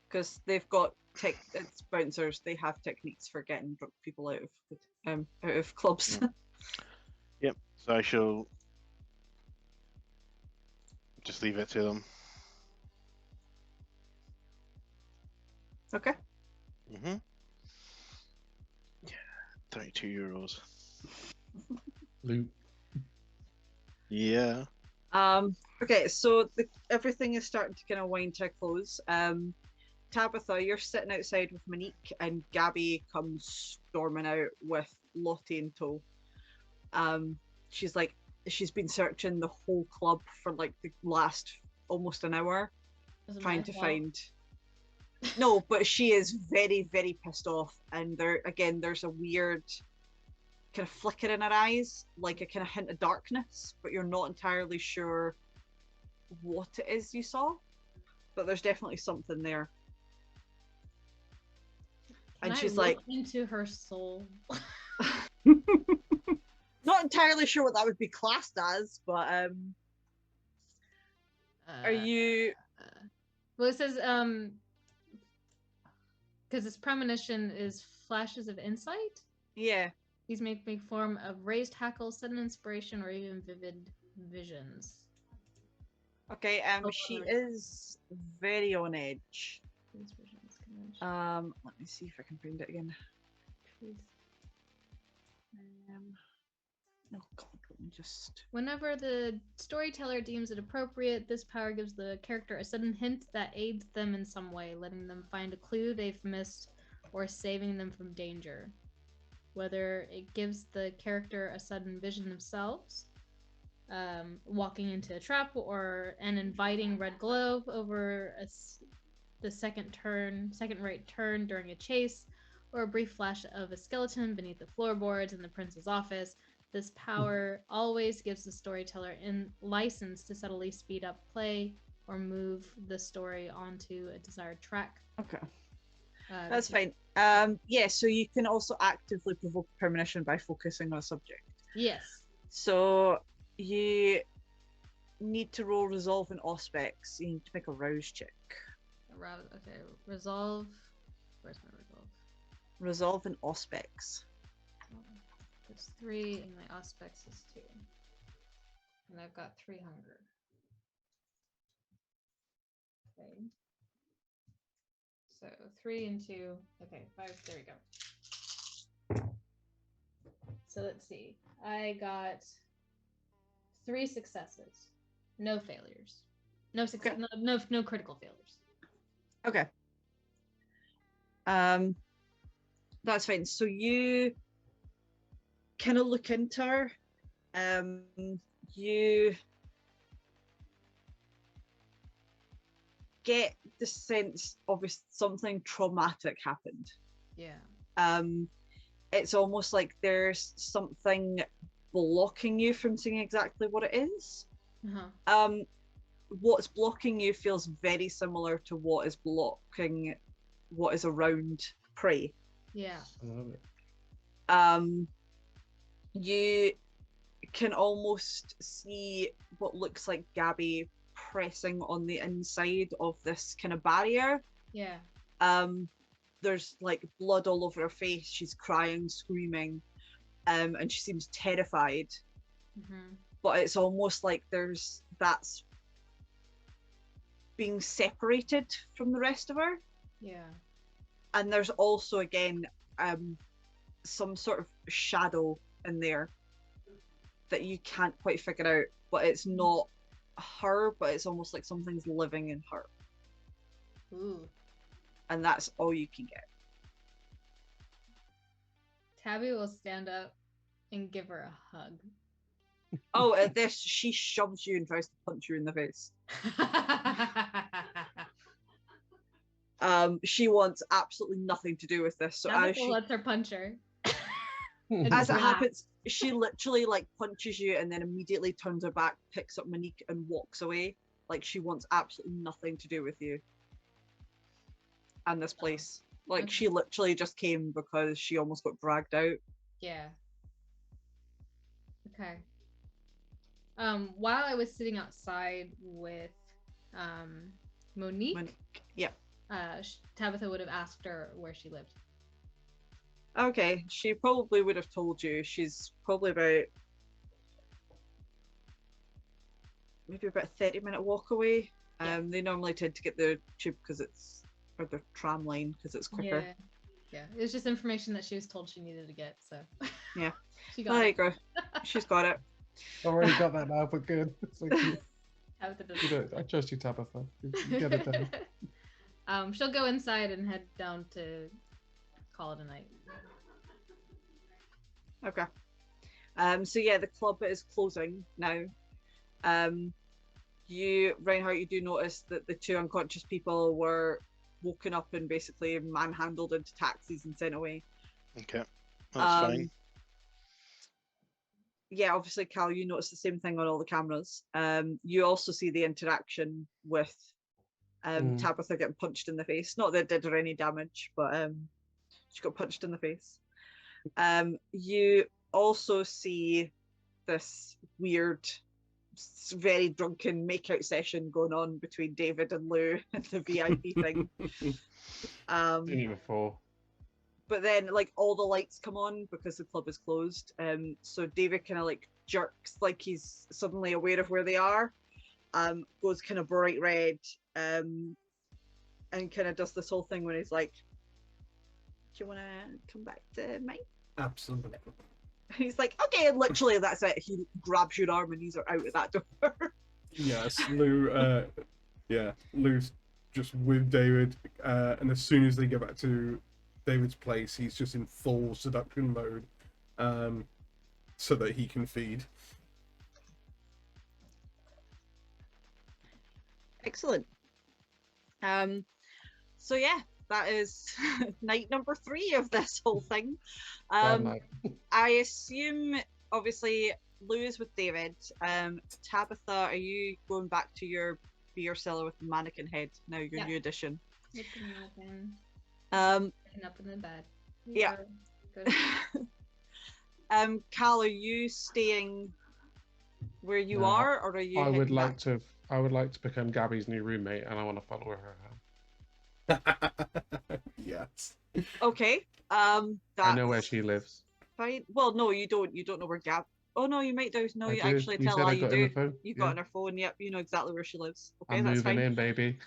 Because they've got it's bouncers. They have techniques for getting drunk people out of clubs. Mm. Yep. So I shall just leave it to them. Okay. Yeah. 32 euros. Loot. Yeah. Okay, so everything is starting to kind of wind to a close. Tabitha, you're sitting outside with Monique, and Gabby comes storming out with Lottie in tow. She's like, she's been searching the whole club for like the last almost an hour, Was it trying my to fault? find. No, but she is very, very pissed off, and there's a weird kind of flicker in her eyes, like a kind of hint of darkness, but you're not entirely sure what it is you saw, but there's definitely something there. Can And I she's look like, into her soul. not entirely sure what that would be classed as, but are you? Well, it says because its premonition is flashes of insight. Yeah. These may form of raised hackle, sudden inspiration, or even vivid visions. Okay. She is very on edge. These visions can Let me see if I can find it again. No, God, let me just. Whenever the storyteller deems it appropriate, this power gives the character a sudden hint that aids them in some way, letting them find a clue they've missed or saving them from danger. Whether it gives the character a sudden vision themselves, walking into a trap, or an inviting red glow over the second right turn during a chase, or a brief flash of a skeleton beneath the floorboards in the prince's office. This power always gives the storyteller license to subtly speed up play or move the story onto a desired track. Okay. That's fine. Yeah, so you can also actively provoke premonition by focusing on a subject. Yes. So you need to roll resolve and aspects. You need to make a rouse check. Okay, resolve. Where's my resolve? Resolve and aspects. It's 3 and my aspects is 2. And I've got 3 hunger. Okay. So 3 and 2. Okay, 5. There we go. So let's see. I got 3 successes. No failures. No success. Okay. No critical failures. Okay. That's fine. So you kind of look into her. You get the sense of something traumatic happened. Yeah. It's almost like there's something blocking you from seeing exactly what it is. Uh-huh. What's blocking you feels very similar to what is blocking what is around prey. Yeah. I love it. You can almost see what looks like Gabby pressing on the inside of this kind of barrier. Yeah. There's like blood all over her face. She's crying, screaming, and she seems terrified. Mm-hmm. But it's almost like that's being separated from the rest of her. Yeah. And there's also again some sort of shadow in there that you can't quite figure out, but it's not her, but it's almost like something's living in her. Ooh. And that's all you can get. Tabby will stand up and give her a hug. Oh, at this, she shoves you and tries to punch you in the face. She wants absolutely nothing to do with this. So Tabitha lets her punch her. as it Yeah. happens, she literally like punches you and then immediately turns her back, picks up Monique and walks away. Like she wants absolutely nothing to do with you and this place. Like Okay. she literally just came because she almost got dragged out. Yeah. Okay. While I was sitting outside with Monique, Yeah. Tabitha would have asked her where she lived. Okay, she probably would have told you. She's probably maybe about a 30-minute walk away. Yeah. They normally tend to get the tube or the tram line because it's quicker. Yeah. Yeah. It was just information that she was told she needed to get, so Yeah. she got There you it. go. She's got it. I've already got that now, but good. It's like, Tabitha does. you know, I trust you, Tabitha. You get it done. She'll go inside and head down to call it a night. Okay. So yeah, the club is closing now. Reinhardt, you do notice that the 2 unconscious people were woken up and basically manhandled into taxis and sent away. Okay, that's fine. Yeah, obviously, Cal, you notice the same thing on all the cameras. You also see the interaction with Tabitha getting punched in the face. Not that it did her any damage, but she got punched in the face. You also see this weird, very drunken makeout session going on between David and Lou and the VIP thing. Seen you before. But then like all the lights come on because the club is closed. So David kind of like jerks, like he's suddenly aware of where they are. Goes kind of bright red, and kind of does this whole thing when he's like, "Do you want to come back to mine?" Absolutely. He's like, "Okay," and literally that's it. He grabs your arm and he's out of that door. Yes, Lou. Lou's just with David, and as soon as they get back to David's place, he's just in full seduction mode, so that he can feed. Excellent. So yeah, that is night number 3 of this whole thing. Bad night. I assume obviously Lou is with David. Tabitha, are you going back to your beer cellar with the mannequin head now, your new addition? With the mannequin. Waking up in the bed. Yeah. Good. Cal, are you staying where you No, are, or are you? I would heading like back? to. I would like to become Gabby's new roommate, and I want to follow her around. Yes. Okay. I know where That's she lives. fine. Well, no, you don't. You don't know where Gab. Oh no, you might do. No, I you do. actually You tell said her I you got do. info. You got Yeah. on her phone. Yep, you know exactly where she lives. Okay, I'm that's moving fine. in, baby.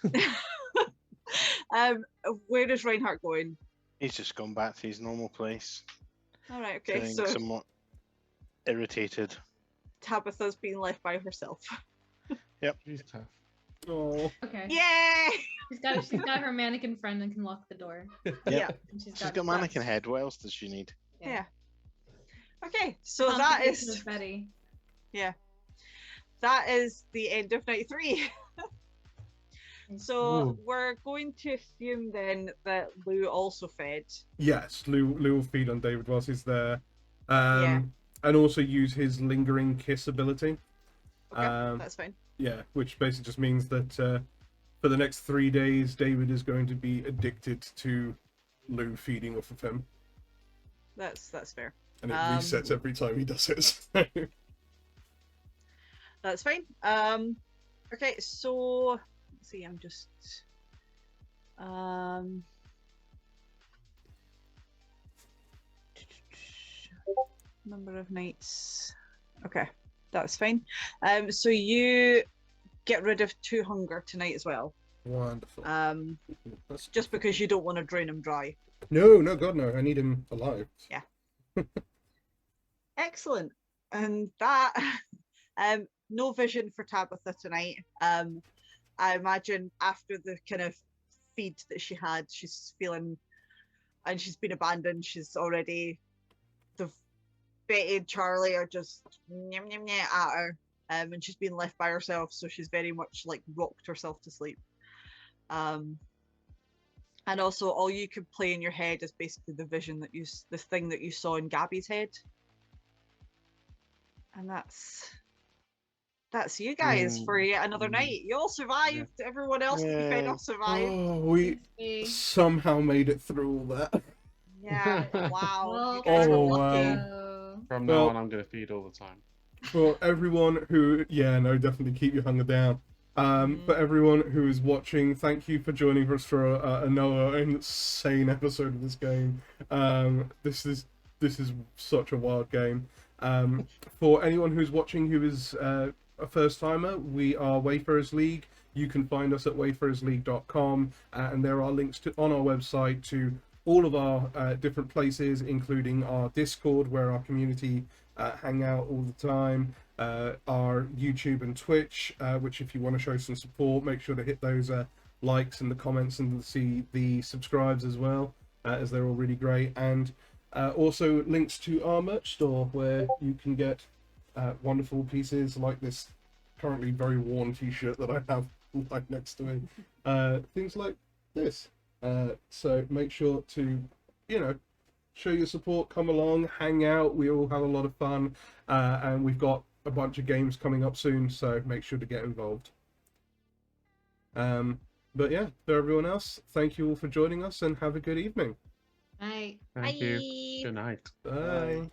um, where is Reinhardt going? He's just gone back to his normal place, All right. Okay. feeling So somewhat irritated. Tabitha's being left by herself. She's tough. Oh. Okay. Yay! She's got her mannequin friend and can lock the door. Yeah. And She's got mannequin ducks. head. What else does she need? Yeah. Okay. So that Complications is with Betty. that is the end of night 3. So Ooh. we're going to assume then that Lou also fed. Yes, Lou will feed on David whilst he's there. Yeah. And also use his lingering kiss ability. Okay, that's fine. Yeah, which basically just means that for the next 3 days, David is going to be addicted to Lou feeding off of him. That's fair. And it resets every time he does it. That's fine. Okay, so let's see. I'm just number of nights. Okay, that's fine. So you get rid of 2 hunger tonight as well. Wonderful. That's Just because you don't want to drain him dry. No, God, no. I need him alive. Yeah. Excellent. And that, no vision for Tabitha tonight. I imagine after the kind of feed that she had, she's feeling, and she's been abandoned. She's already, Betty and Charlie are just nyam, nyam, nyam at her, and she's been left by herself. So she's very much like rocked herself to sleep. And also, all you could play in your head is basically the vision that the thing that you saw in Gabby's head. And that's you guys for yet another night. You all survived. Everyone else that you fed off survived. Oh, we somehow made it through all that. Yeah. Wow. Well, You guys were Oh, lucky. wow. From now Well- on, I'm going to feed all the time. For everyone who, definitely keep your hunger down. For everyone who is watching, thank you for joining us for another insane episode of this game. This is such a wild game. For anyone who's watching who is a first timer, we are Wayfarers League. You can find us at wayfarersleague.com, and there are links on our website to all of our different places, including our Discord, where our community hang out all the time, our YouTube and Twitch, which if you want to show some support, make sure to hit those likes and the comments and see the subscribes as well, as they're all really great. And also links to our merch store, where you can get wonderful pieces like this currently very worn t-shirt that I have right next to me. Things like this. So make sure to, show your support, come along, hang out. We all have a lot of fun, and we've got a bunch of games coming up soon, so make sure to get involved. But yeah, for everyone else, thank you all for joining us, and have a good evening. Night. Thank you. Good night. Bye.